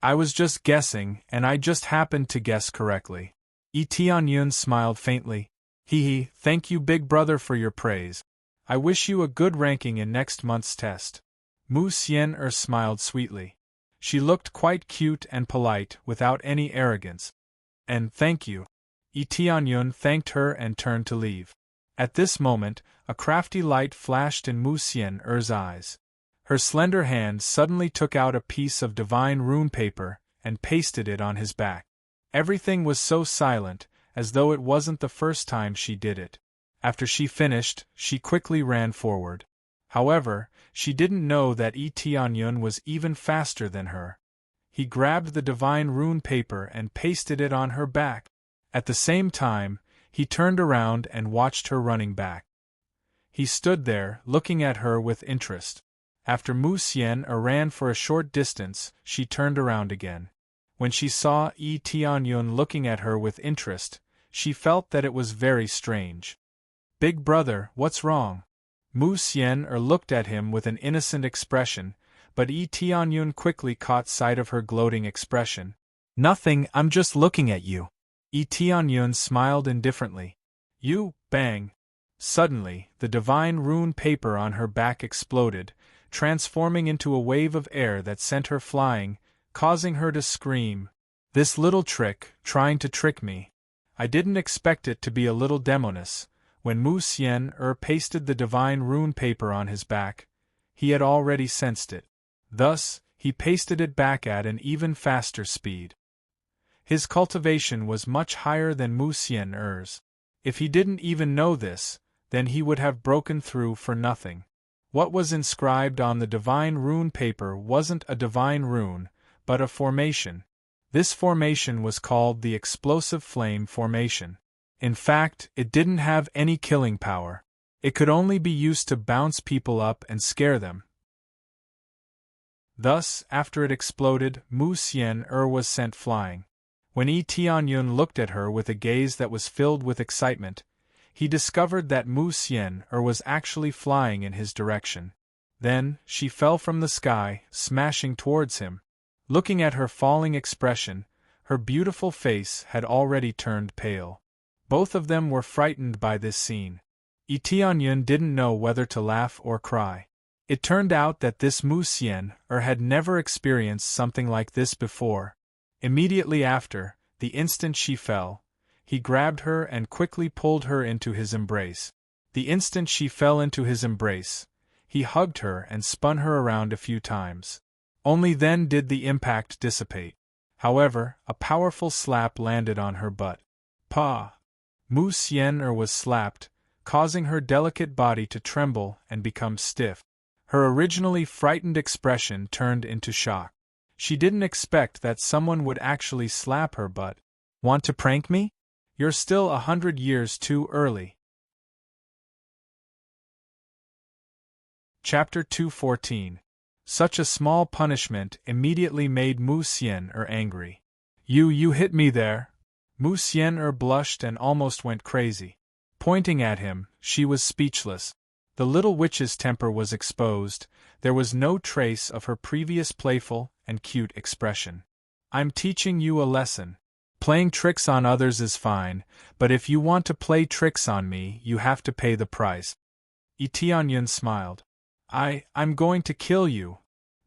I was just guessing, and I just happened to guess correctly. Yi Tianyun smiled faintly. Hee, thank you big brother for your praise. I wish you a good ranking in next month's test. Mu Xian smiled sweetly. She looked quite cute and polite, without any arrogance. And thank you. Yi Tianyun thanked her and turned to leave. At this moment, a crafty light flashed in Mu Xian's eyes. Her slender hand suddenly took out a piece of divine rune paper and pasted it on his back. Everything was so silent, as though it wasn't the first time she did it. After she finished, she quickly ran forward. However, she didn't know that Yi Tianyun was even faster than her. He grabbed the divine rune paper and pasted it on her back. At the same time, he turned around and watched her running back. He stood there, looking at her with interest. After Mu Xian ran for a short distance, she turned around again. When she saw Yi Tianyun looking at her with interest, she felt that it was very strange. Big brother, what's wrong? Mu Xian looked at him with an innocent expression, but Yi Tianyun quickly caught sight of her gloating expression. Nothing, I'm just looking at you. Yi Tianyun smiled indifferently. You, bang! Suddenly, the divine rune paper on her back exploded, transforming into a wave of air that sent her flying, causing her to scream. This little trick, trying to trick me. I didn't expect it to be a little demoness. When Mu Xian pasted the divine rune paper on his back, he had already sensed it. Thus, he pasted it back at an even faster speed. His cultivation was much higher than Mu Xian's. If he didn't even know this, then he would have broken through for nothing. What was inscribed on the divine rune paper wasn't a divine rune, but a formation. This formation was called the Explosive Flame Formation. In fact, it didn't have any killing power. It could only be used to bounce people up and scare them. Thus, after it exploded, Mu Xian was sent flying. When Yi Tianyun looked at her with a gaze that was filled with excitement, he discovered that Mu Xian was actually flying in his direction. Then, she fell from the sky, smashing towards him. Looking at her falling expression, her beautiful face had already turned pale. Both of them were frightened by this scene. Yi Tianyun didn't know whether to laugh or cry. It turned out that this Mu Xian had never experienced something like this before. Immediately after, the instant she fell, he grabbed her and quickly pulled her into his embrace. The instant she fell into his embrace, he hugged her and spun her around a few times. Only then did the impact dissipate. However, a powerful slap landed on her butt. Pa! Mu Xian was slapped, causing her delicate body to tremble and become stiff. Her originally frightened expression turned into shock. She didn't expect that someone would actually slap her butt. Want to prank me? You're still 100 years too early. Chapter 214. Such a small punishment immediately made Mu Xian'er angry. You hit me there? Mu Xian'er blushed and almost went crazy. Pointing at him, she was speechless. The little witch's temper was exposed, there was no trace of her previous playful and cute expression. I'm teaching you a lesson. Playing tricks on others is fine, but if you want to play tricks on me, you have to pay the price. Tianyun smiled. I'm going to kill you.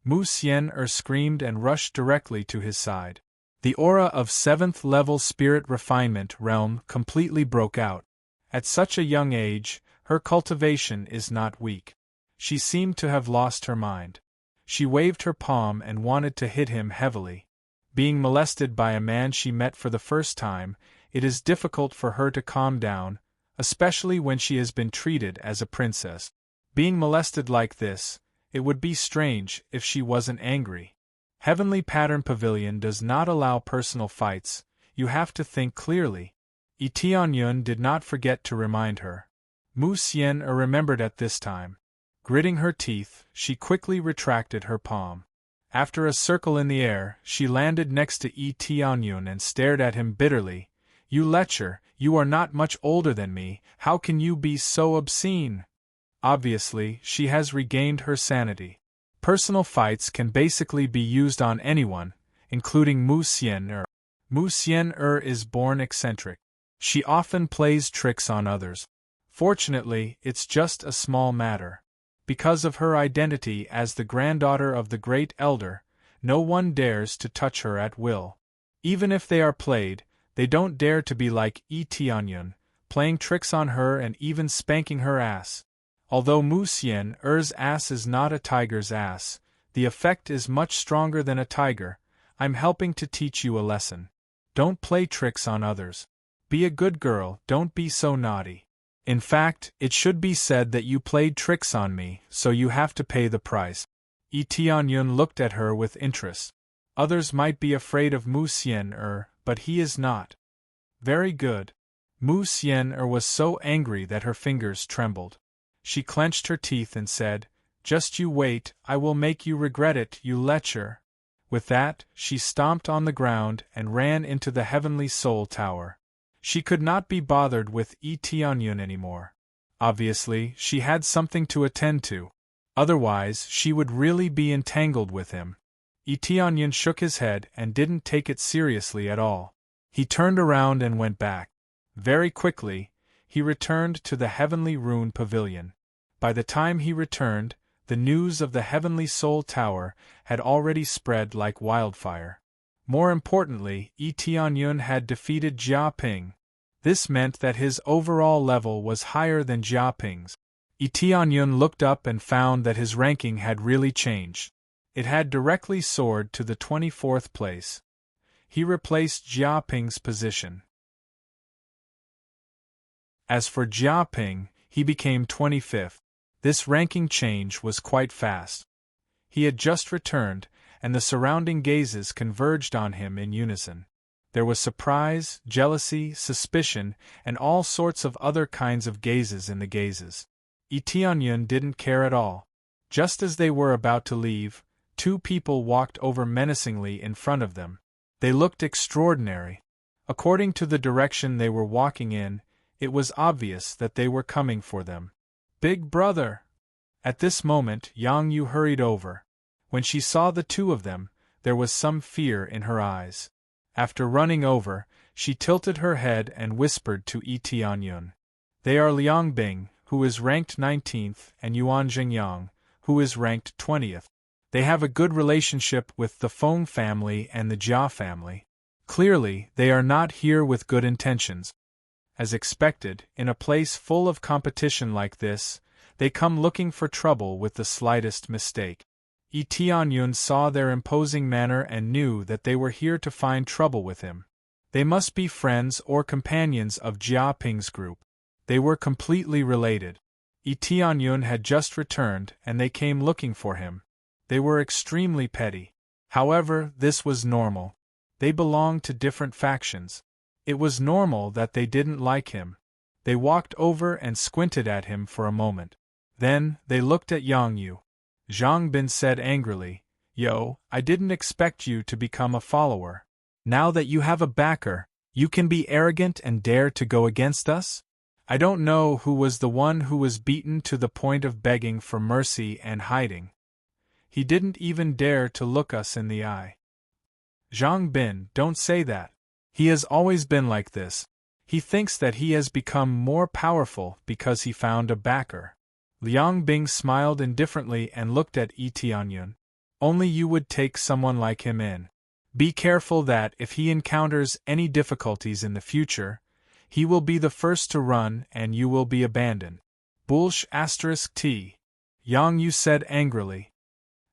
Mu Xian'er screamed and rushed directly to his side. The aura of 7th level spirit refinement realm completely broke out. At such a young age, her cultivation is not weak. She seemed to have lost her mind. She waved her palm and wanted to hit him heavily. Being molested by a man she met for the first time, it is difficult for her to calm down, especially when she has been treated as a princess. Being molested like this, it would be strange if she wasn't angry. Heavenly Pattern Pavilion does not allow personal fights, you have to think clearly. Tianyun did not forget to remind her. Mu Xian'er remembered at this time. Gritting her teeth, she quickly retracted her palm. After a circle in the air, she landed next to Tianyun and stared at him bitterly. You lecher, you are not much older than me, how can you be so obscene? Obviously, she has regained her sanity. Personal fights can basically be used on anyone, including Mu Xian'er. Mu Xian'er is born eccentric. She often plays tricks on others. Fortunately, it's just a small matter. Because of her identity as the granddaughter of the Great Elder, no one dares to touch her at will. Even if they are played, they don't dare to be like Tianyun, playing tricks on her and even spanking her ass. Although Mu Xian'er's ass is not a tiger's ass, the effect is much stronger than a tiger. I'm helping to teach you a lesson. Don't play tricks on others. Be a good girl, don't be so naughty. In fact, it should be said that you played tricks on me, so you have to pay the price. Tianyun looked at her with interest. Others might be afraid of Mu Xian'er, but he is not. Very good. Mu Xian'er was so angry that her fingers trembled. She clenched her teeth and said, "Just you wait, I will make you regret it, you lecher." With that, she stomped on the ground and ran into the Heavenly Soul Tower. She could not be bothered with Tianyun anymore. Obviously, she had something to attend to. Otherwise, she would really be entangled with him. Tianyun shook his head and didn't take it seriously at all. He turned around and went back. Very quickly, he returned to the Heavenly Rune Pavilion. By the time he returned, the news of the Heavenly Soul Tower had already spread like wildfire. More importantly, Tianyun had defeated Jia Ping. This meant that his overall level was higher than Jia Ping's. Tianyun looked up and found that his ranking had really changed. It had directly soared to the 24th place. He replaced Jia Ping's position. As for Jia Ping, he became 25th. This ranking change was quite fast. He had just returned, and the surrounding gazes converged on him in unison. There was surprise, jealousy, suspicion, and all sorts of other kinds of gazes in the gazes. Tianyun didn't care at all. Just as they were about to leave, two people walked over menacingly in front of them. They looked extraordinary. According to the direction they were walking in, it was obvious that they were coming for them. "Big brother!" At this moment, Yang Yu hurried over. When she saw the two of them, there was some fear in her eyes. After running over, she tilted her head and whispered to Tianyun. "They are Liang Bing, who is ranked 19th, and Yuan Jingyang, who is ranked 20th. They have a good relationship with the Feng family and the Jia family. Clearly, they are not here with good intentions. As expected, in a place full of competition like this, they come looking for trouble with the slightest mistake." Tianyun saw their imposing manner and knew that they were here to find trouble with him. They must be friends or companions of Jia Ping's group. They were completely related. Tianyun had just returned and they came looking for him. They were extremely petty. However, this was normal. They belonged to different factions. It was normal that they didn't like him. They walked over and squinted at him for a moment. Then, they looked at Yang Yu. Zhang Bin said angrily, "Yo, I didn't expect you to become a follower. Now that you have a backer, you can be arrogant and dare to go against us? I don't know who was the one who was beaten to the point of begging for mercy and hiding. He didn't even dare to look us in the eye." "Zhang Bin, don't say that. He has always been like this. He thinks that he has become more powerful because he found a backer." Liang Bing smiled indifferently and looked at Yi Tianyun. "Only you would take someone like him in. Be careful that if he encounters any difficulties in the future, he will be the first to run and you will be abandoned." Bullsh *T. Yang Yu said angrily.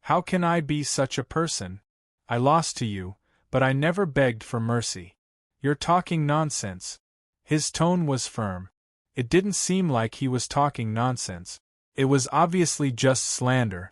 "How can I be such a person? I lost to you, but I never begged for mercy. You're talking nonsense." His tone was firm. It didn't seem like he was talking nonsense. It was obviously just slander.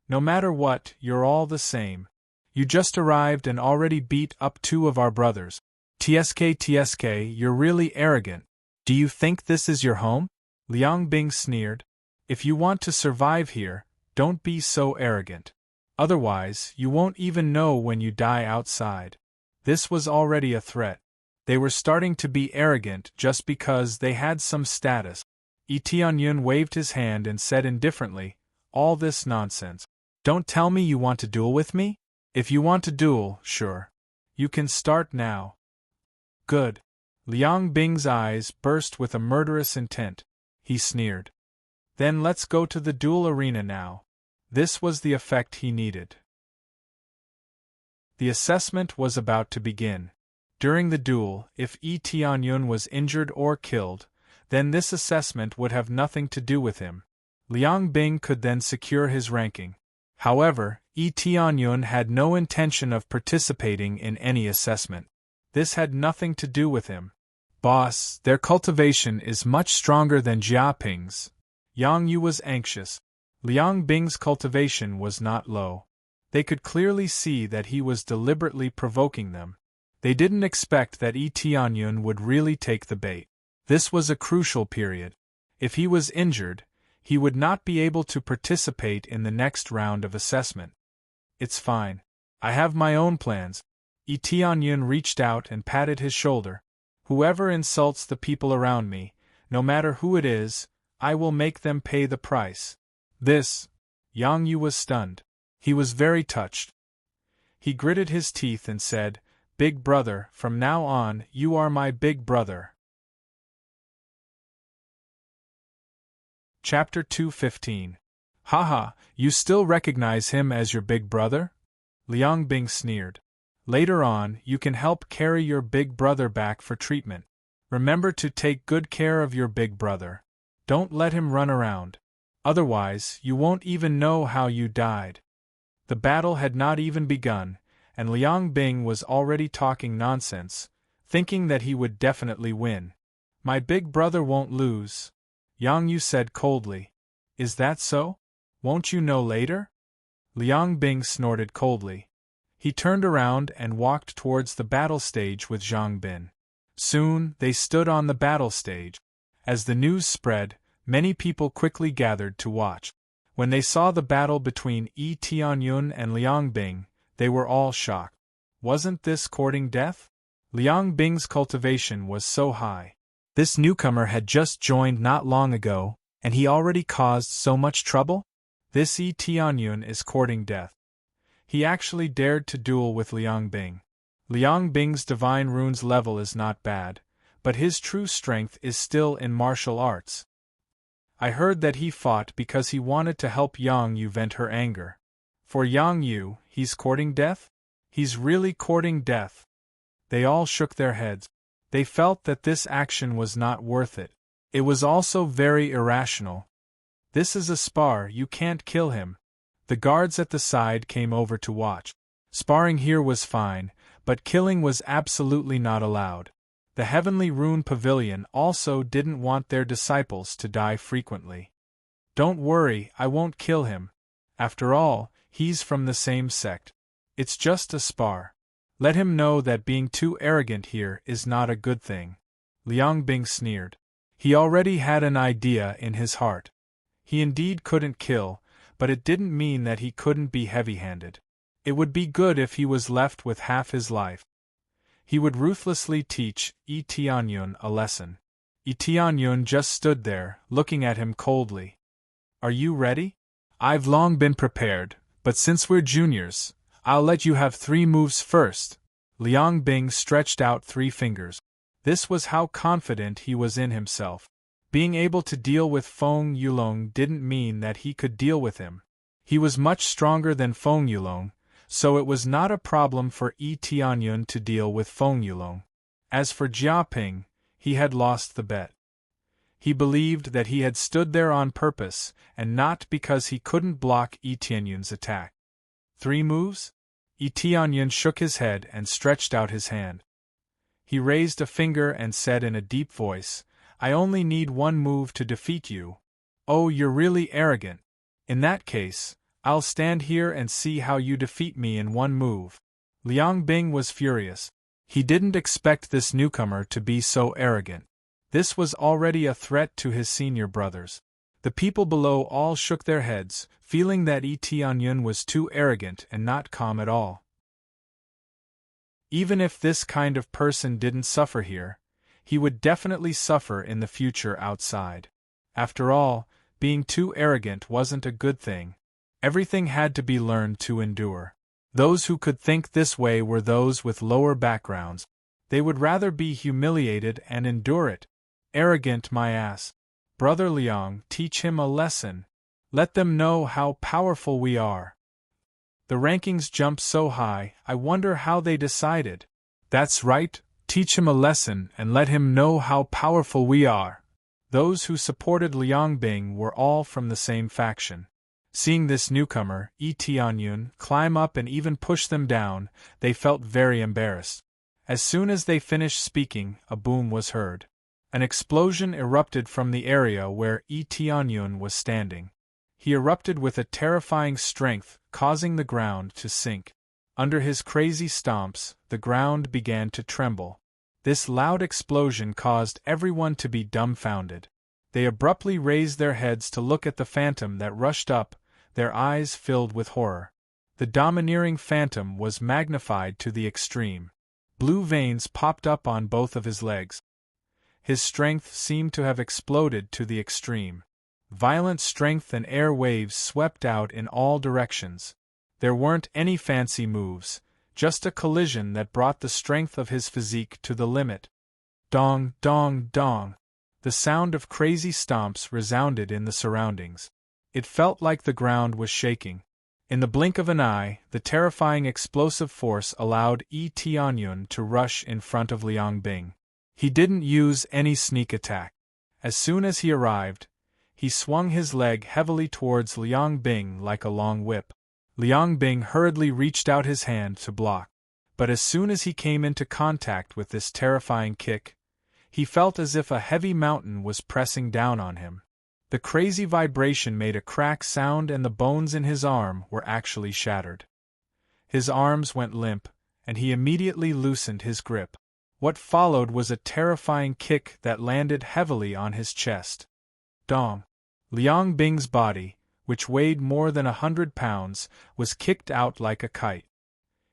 "No matter what, you're all the same. You just arrived and already beat up 2 of our brothers. TSK, you're really arrogant. Do you think this is your home?" Liang Bing sneered. "If you want to survive here, don't be so arrogant. Otherwise, you won't even know when you die outside." This was already a threat. They were starting to be arrogant just because they had some status. Yi Tianyun waved his hand and said indifferently, "All this nonsense. Don't tell me you want to duel with me? If you want to duel, sure. You can start now." "Good." Liang Bing's eyes burst with a murderous intent. He sneered. "Then let's go to the duel arena now." This was the effect he needed. The assessment was about to begin. During the duel, if Yi Tianyun was injured or killed, then this assessment would have nothing to do with him. Liang Bing could then secure his ranking. However, Yi Tianyun had no intention of participating in any assessment. This had nothing to do with him. "Boss, their cultivation is much stronger than Jiaping's." Yang Yu was anxious. Liang Bing's cultivation was not low. They could clearly see that he was deliberately provoking them. They didn't expect that Yi Tianyun would really take the bait. This was a crucial period. If he was injured, he would not be able to participate in the next round of assessment. "It's fine. I have my own plans." Yi Tianyun reached out and patted his shoulder. "Whoever insults the people around me, no matter who it is, I will make them pay the price." Yang Yu was stunned. He was very touched. He gritted his teeth and said, "Big brother, from now on, you are my big brother." Chapter 215. "Haha, you still recognize him as your big brother?" Liang Bing sneered. "Later on, you can help carry your big brother back for treatment. Remember to take good care of your big brother. Don't let him run around. Otherwise, you won't even know how you died." The battle had not even begun, and Liang Bing was already talking nonsense, thinking that he would definitely win. "My big brother won't lose," Yang Yu said coldly. "Is that so? Won't you know later?" Liang Bing snorted coldly. He turned around and walked towards the battle stage with Zhang Bin. Soon, they stood on the battle stage. As the news spread, many people quickly gathered to watch. When they saw the battle between Yi Tianyun and Liang Bing, they were all shocked. Wasn't this courting death? Liang Bing's cultivation was so high. This newcomer had just joined not long ago, and he already caused so much trouble? This Yi Tianyun is courting death. He actually dared to duel with Liang Bing. Liang Bing's divine runes level is not bad, but his true strength is still in martial arts. I heard that he fought because he wanted to help Yang Yu vent her anger. For Yang Yu, he's courting death? He's really courting death. They all shook their heads. They felt that this action was not worth it. It was also very irrational. This is a spar, you can't kill him. The guards at the side came over to watch. Sparring here was fine, but killing was absolutely not allowed. The Heavenly Rune Pavilion also didn't want their disciples to die frequently. "Don't worry, I won't kill him. After all, he's from the same sect. It's just a spar. Let him know that being too arrogant here is not a good thing." Liang Bing sneered. He already had an idea in his heart. He indeed couldn't kill, but it didn't mean that he couldn't be heavy-handed. It would be good if he was left with half his life. He would ruthlessly teach Yi Tianyun a lesson. Yi Tianyun just stood there, looking at him coldly. Are you ready? I've long been prepared, but since we're juniors, I'll let you have 3 moves first. Liang Bing stretched out 3 fingers. This was how confident he was in himself. Being able to deal with Feng Yulong didn't mean that he could deal with him. He was much stronger than Feng Yulong, so it was not a problem for Yi Tianyun to deal with Feng Yulong. As for Jiaping, he had lost the bet. He believed that he had stood there on purpose, and not because he couldn't block Yi Tianyun's attack. 3 moves? Yi Tianyun shook his head and stretched out his hand. He raised a finger and said in a deep voice, I only need 1 move to defeat you. Oh, you're really arrogant. In that case, I'll stand here and see how you defeat me in 1 move. Liang Bing was furious. He didn't expect this newcomer to be so arrogant. This was already a threat to his senior brothers. The people below all shook their heads, feeling that Yi Tianyun was too arrogant and not calm at all. Even if this kind of person didn't suffer here, he would definitely suffer in the future outside. After all, being too arrogant wasn't a good thing. Everything had to be learned to endure. Those who could think this way were those with lower backgrounds. They would rather be humiliated and endure it. Arrogant my ass. Brother Liang, teach him a lesson. Let them know how powerful we are. The rankings jump so high, I wonder how they decided. That's right, teach him a lesson and let him know how powerful we are. Those who supported Liang Bing were all from the same faction. Seeing this newcomer, Yi Tianyun, climb up and even push them down, they felt very embarrassed. As soon as they finished speaking, a boom was heard. An explosion erupted from the area where Yi Tianyun was standing. He erupted with a terrifying strength, causing the ground to sink. Under his crazy stomps, the ground began to tremble. This loud explosion caused everyone to be dumbfounded. They abruptly raised their heads to look at the phantom that rushed up, their eyes filled with horror. The domineering phantom was magnified to the extreme. Blue veins popped up on both of his legs. His strength seemed to have exploded to the extreme. Violent strength and air waves swept out in all directions. There weren't any fancy moves, just a collision that brought the strength of his physique to the limit. Dong, dong, dong. The sound of crazy stomps resounded in the surroundings. It felt like the ground was shaking. In the blink of an eye, the terrifying explosive force allowed Yi Tianyun to rush in front of Liang Bing. He didn't use any sneak attack. As soon as he arrived, he swung his leg heavily towards Liang Bing like a long whip. Liang Bing hurriedly reached out his hand to block. But as soon as he came into contact with this terrifying kick, he felt as if a heavy mountain was pressing down on him. The crazy vibration made a crack sound and the bones in his arm were actually shattered. His arms went limp, and he immediately loosened his grip. What followed was a terrifying kick that landed heavily on his chest. Dong! Liang Bing's body, which weighed more than 100 pounds, was kicked out like a kite.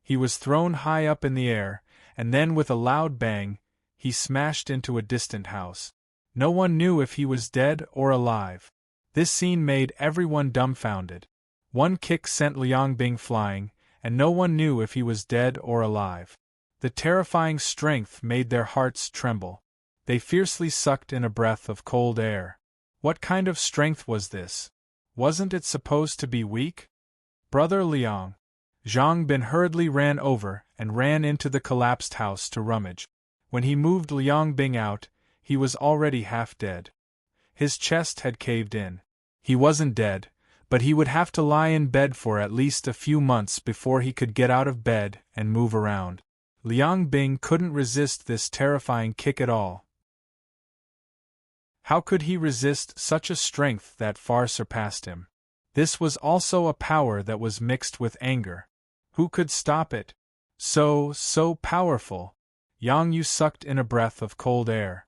He was thrown high up in the air, and then with a loud bang, he smashed into a distant house. No one knew if he was dead or alive. This scene made everyone dumbfounded. One kick sent Liang Bing flying, and no one knew if he was dead or alive. The terrifying strength made their hearts tremble. They fiercely sucked in a breath of cold air. What kind of strength was this? Wasn't it supposed to be weak? Brother Liang. Zhang Bin hurriedly ran over and ran into the collapsed house to rummage. When he moved Liang Bing out, he was already half dead. His chest had caved in. He wasn't dead, but he would have to lie in bed for at least a few months before he could get out of bed and move around. Liang Bing couldn't resist this terrifying kick at all. How could he resist such a strength that far surpassed him? This was also a power that was mixed with anger. Who could stop it? So powerful. Yang Yu sucked in a breath of cold air.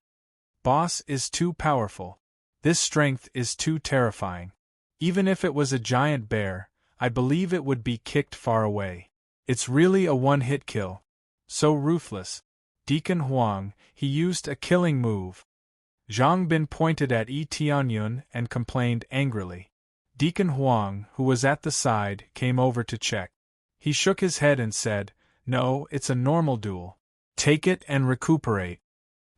Boss is too powerful. This strength is too terrifying. Even if it was a giant bear, I believe it would be kicked far away. It's really a one-hit kill. So ruthless. Deacon Huang, he used a killing move. Zhang Bin pointed at Yi Tianyun and complained angrily. Deacon Huang, who was at the side, came over to check. He shook his head and said, "No, it's a normal duel. Take it and recuperate."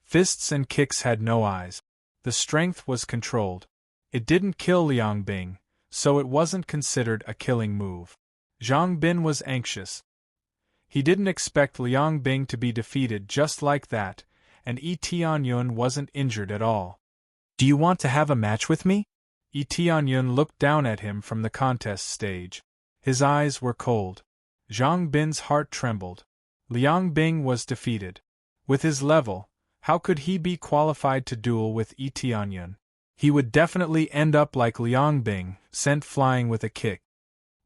Fists and kicks had no eyes. The strength was controlled. It didn't kill Liang Bing, so it wasn't considered a killing move. Zhang Bin was anxious. He didn't expect Liang Bing to be defeated just like that, and Yi Tianyun wasn't injured at all. "Do you want to have a match with me?" Yi Tianyun looked down at him from the contest stage. His eyes were cold. Zhang Bin's heart trembled. Liang Bing was defeated. With his level, how could he be qualified to duel with Yi Tianyun? He would definitely end up like Liang Bing, sent flying with a kick.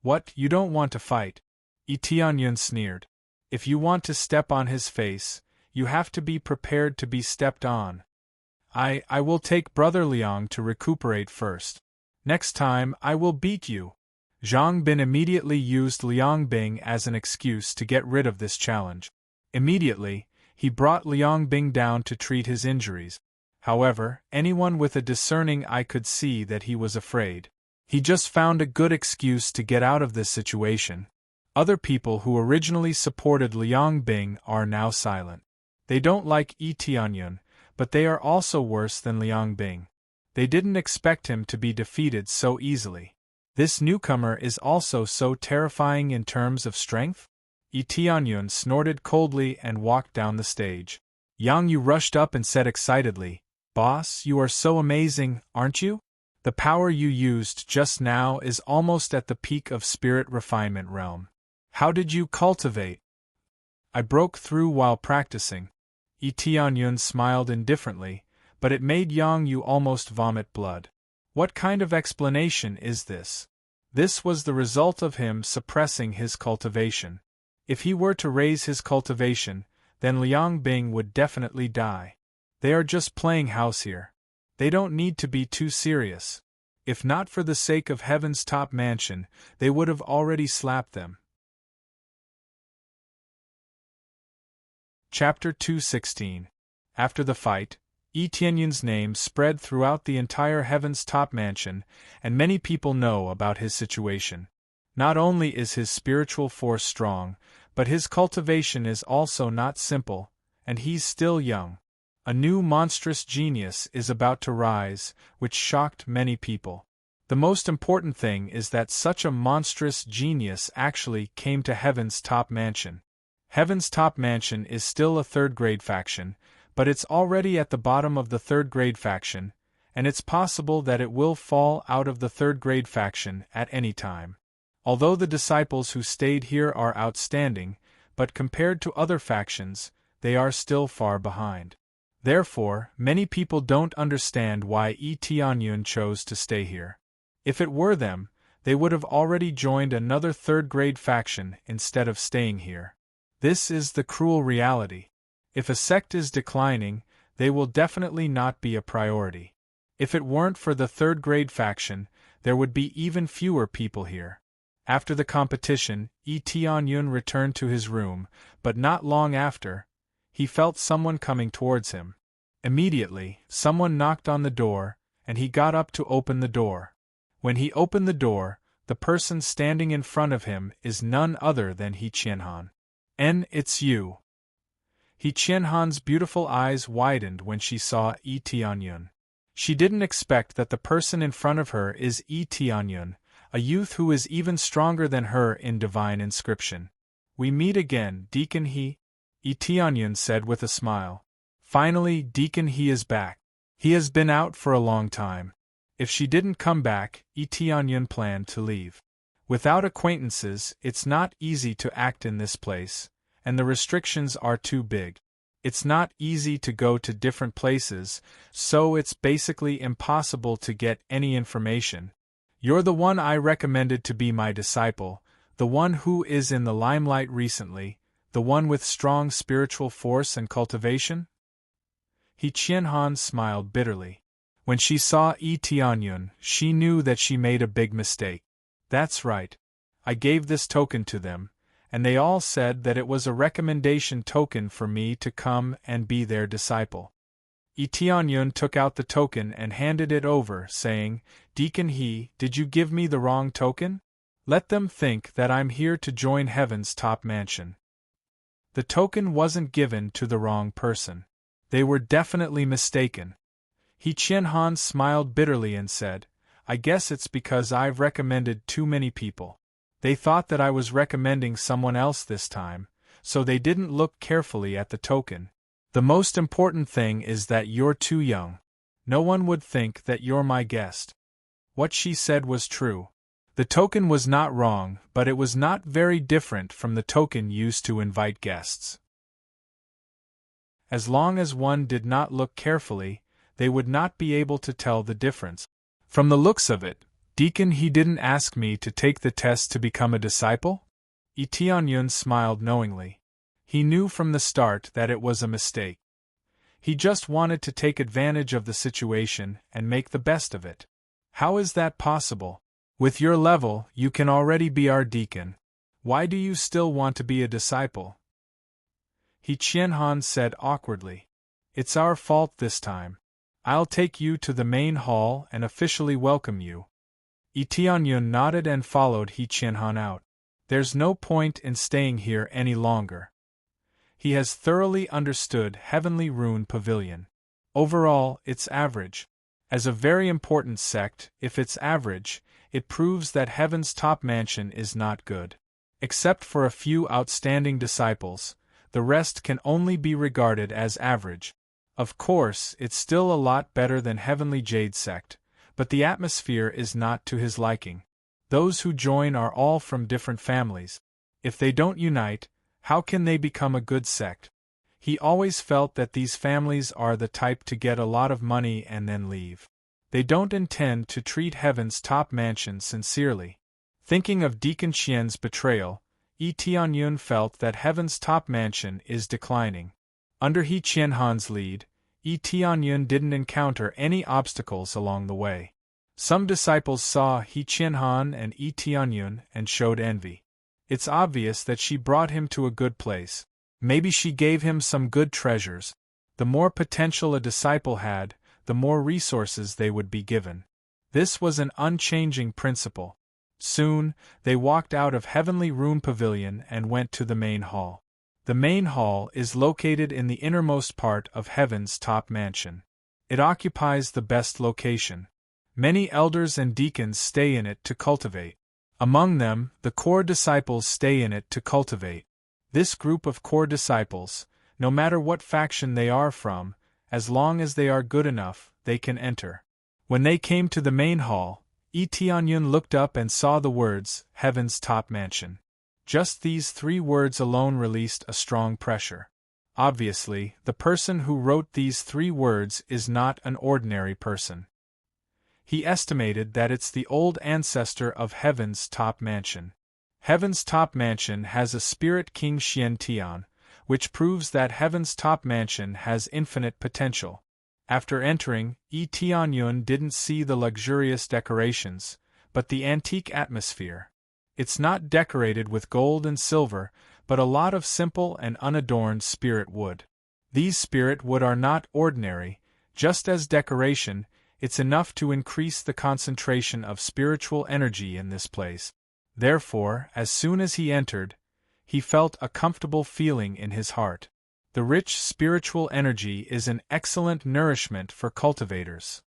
"What, you don't want to fight?" Yi Tianyun sneered. "If you want to step on his face, you have to be prepared to be stepped on. I will take Brother Liang to recuperate first. Next time I will beat you." Zhang Bin immediately used Liang Bing as an excuse to get rid of this challenge. Immediately, he brought Liang Bing down to treat his injuries. However, anyone with a discerning eye could see that he was afraid. He just found a good excuse to get out of this situation. Other people who originally supported Liang Bing are now silent. They don't like Yi Tianyun, but they are also worse than Liang Bing. They didn't expect him to be defeated so easily. This newcomer is also so terrifying in terms of strength? Yi Tianyun snorted coldly and walked down the stage. Yang Yu rushed up and said excitedly, "Boss, you are so amazing, aren't you? The power you used just now is almost at the peak of spirit refinement realm. How did you cultivate?" "I broke through while practicing." Yi Tianyun smiled indifferently, but it made Yang Yu almost vomit blood. What kind of explanation is this? This was the result of him suppressing his cultivation. If he were to raise his cultivation, then Liang Bing would definitely die. They are just playing house here. They don't need to be too serious. If not for the sake of heaven's top mansion, they would have already slapped them. Chapter 216. After the fight, Yi Tianyun's name spread throughout the entire Heaven's Top Mansion, and many people know about his situation. Not only is his spiritual force strong, but his cultivation is also not simple, and he's still young. A new monstrous genius is about to rise, which shocked many people. The most important thing is that such a monstrous genius actually came to Heaven's Top Mansion. Heaven's Top Mansion is still a third-grade faction, but it's already at the bottom of the third-grade faction, and it's possible that it will fall out of the third-grade faction at any time. Although the disciples who stayed here are outstanding, but compared to other factions, they are still far behind. Therefore, many people don't understand why Yi Tianyun chose to stay here. If it were them, they would have already joined another third-grade faction instead of staying here. This is the cruel reality. If a sect is declining, they will definitely not be a priority. If it weren't for the third-grade faction, there would be even fewer people here. After the competition, Yi Tianyun returned to his room, but not long after, he felt someone coming towards him. Immediately, someone knocked on the door, and he got up to open the door. When he opened the door, the person standing in front of him is none other than He Qianhan. It's you." He Qianhan's beautiful eyes widened when she saw Yi Tianyun. She didn't expect that the person in front of her is Yi Tianyun, a youth who is even stronger than her in divine inscription. "We meet again, Deacon He," Yi Tianyun said with a smile. Finally, Deacon He is back. He has been out for a long time. If she didn't come back, Yi Tianyun planned to leave. Without acquaintances, it's not easy to act in this place, and the restrictions are too big. It's not easy to go to different places, so it's basically impossible to get any information. You're the one I recommended to be my disciple, the one who is in the limelight recently, the one with strong spiritual force and cultivation? He Qianhan smiled bitterly. When she saw Yi Tianyun, she knew that she made a big mistake. That's right. I gave this token to them, and they all said that it was a recommendation token for me to come and be their disciple. Yi Tianyun took out the token and handed it over, saying, Deacon He, did you give me the wrong token? Let them think that I'm here to join heaven's top mansion. The token wasn't given to the wrong person. They were definitely mistaken. He Qianhan smiled bitterly and said, I guess it's because I've recommended too many people. They thought that I was recommending someone else this time, so they didn't look carefully at the token. The most important thing is that you're too young. No one would think that you're my guest. What she said was true. The token was not wrong, but it was not very different from the token used to invite guests. As long as one did not look carefully, they would not be able to tell the difference. From the looks of it, Deacon He didn't ask me to take the test to become a disciple? Yi Tianyun smiled knowingly. He knew from the start that it was a mistake. He just wanted to take advantage of the situation and make the best of it. How is that possible? With your level, you can already be our deacon. Why do you still want to be a disciple? He Qianhan said awkwardly. It's our fault this time. I'll take you to the main hall and officially welcome you. Yi Tianyun nodded and followed He Qianhan out. There's no point in staying here any longer. He has thoroughly understood Heavenly Rune Pavilion. Overall, it's average. As a very important sect, if it's average, it proves that Heaven's top mansion is not good. Except for a few outstanding disciples, the rest can only be regarded as average. Of course, it's still a lot better than Heavenly Jade sect, but the atmosphere is not to his liking. Those who join are all from different families. If they don't unite, how can they become a good sect? He always felt that these families are the type to get a lot of money and then leave. They don't intend to treat Heaven's top mansion sincerely. Thinking of Deacon Qian's betrayal, Yi Tianyun felt that Heaven's top mansion is declining. Under He Qianhan's lead, Yi Tianyun didn't encounter any obstacles along the way. Some disciples saw He Qianhan and Yi Tianyun and showed envy. It's obvious that she brought him to a good place. Maybe she gave him some good treasures. The more potential a disciple had, the more resources they would be given. This was an unchanging principle. Soon, they walked out of Heavenly Rune Pavilion and went to the main hall. The main hall is located in the innermost part of Heaven's top mansion. It occupies the best location. Many elders and deacons stay in it to cultivate. Among them, the core disciples stay in it to cultivate. This group of core disciples, no matter what faction they are from, as long as they are good enough, they can enter. When they came to the main hall, Yi Tianyun looked up and saw the words, Heaven's top mansion. Just these 3 words alone released a strong pressure. Obviously, the person who wrote these 3 words is not an ordinary person. He estimated that it's the old ancestor of Heaven's top mansion. Heaven's top mansion has a spirit king Xian Tian, which proves that Heaven's top mansion has infinite potential. After entering, Yi Tianyun didn't see the luxurious decorations, but the antique atmosphere. It's not decorated with gold and silver, but a lot of simple and unadorned spirit wood. These spirit wood are not ordinary, just as decoration, it's enough to increase the concentration of spiritual energy in this place. Therefore, as soon as he entered, he felt a comfortable feeling in his heart. The rich spiritual energy is an excellent nourishment for cultivators.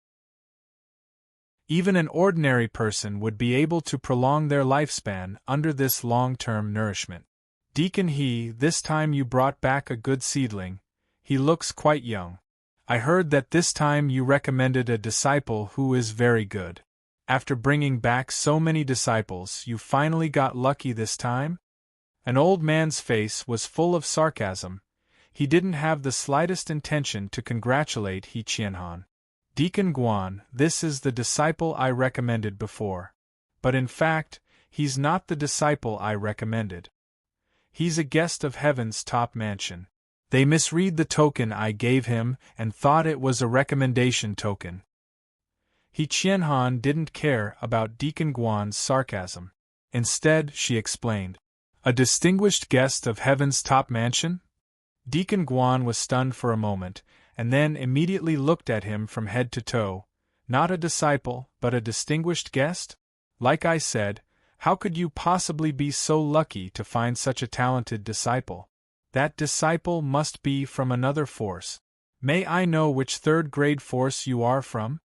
Even an ordinary person would be able to prolong their lifespan under this long-term nourishment. Deacon He, this time you brought back a good seedling. He looks quite young. I heard that this time you recommended a disciple who is very good. After bringing back so many disciples, you finally got lucky this time? An old man's face was full of sarcasm. He didn't have the slightest intention to congratulate He Qianhan. Deacon Guan, this is the disciple I recommended before. But in fact, he's not the disciple I recommended. He's a guest of Heaven's top mansion. They misread the token I gave him and thought it was a recommendation token. He Qianhan didn't care about Deacon Guan's sarcasm. Instead, she explained. A distinguished guest of heaven's top mansion? Deacon Guan was stunned for a moment, and then immediately looked at him from head to toe. Not a disciple, but a distinguished guest? Like I said, how could you possibly be so lucky to find such a talented disciple? That disciple must be from another force. May I know which third-grade force you are from?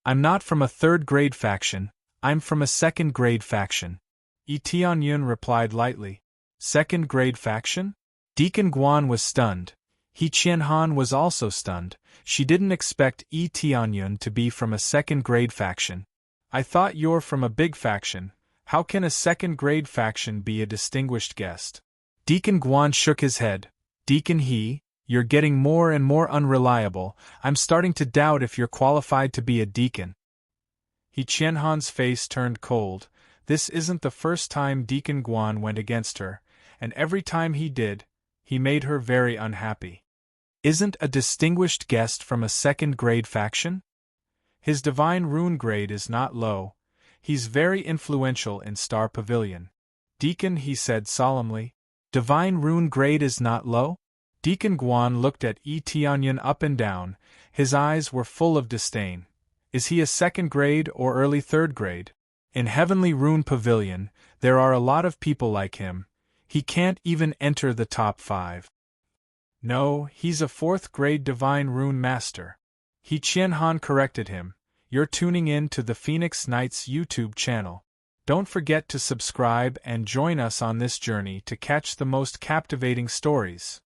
I'm not from a third-grade faction, I'm from a second-grade faction. Yi Tianyun replied lightly. Second-grade faction? Deacon Guan was stunned. He Qianhan was also stunned. She didn't expect Yi Tianyun to be from a second-grade faction. I thought you're from a big faction. How can a second-grade faction be a distinguished guest? Deacon Guan shook his head. Deacon He, you're getting more and more unreliable. I'm starting to doubt if you're qualified to be a deacon. He Qianhan's face turned cold. This isn't the first time Deacon Guan went against her, and every time he did, he made her very unhappy. Isn't a distinguished guest from a second-grade faction? His divine rune grade is not low. He's very influential in Star Pavilion. Deacon, he said solemnly. Divine rune grade is not low? Deacon Guan looked at Yi Tianyun up and down. His eyes were full of disdain. Is he a second grade or early third grade? In Heavenly Rune Pavilion, there are a lot of people like him. He can't even enter the top 5. No, he's a 4th grade Divine Rune Master. He Qianhan corrected him. You're tuning in to the Phoenix Knights YouTube channel. Don't forget to subscribe and join us on this journey to catch the most captivating stories.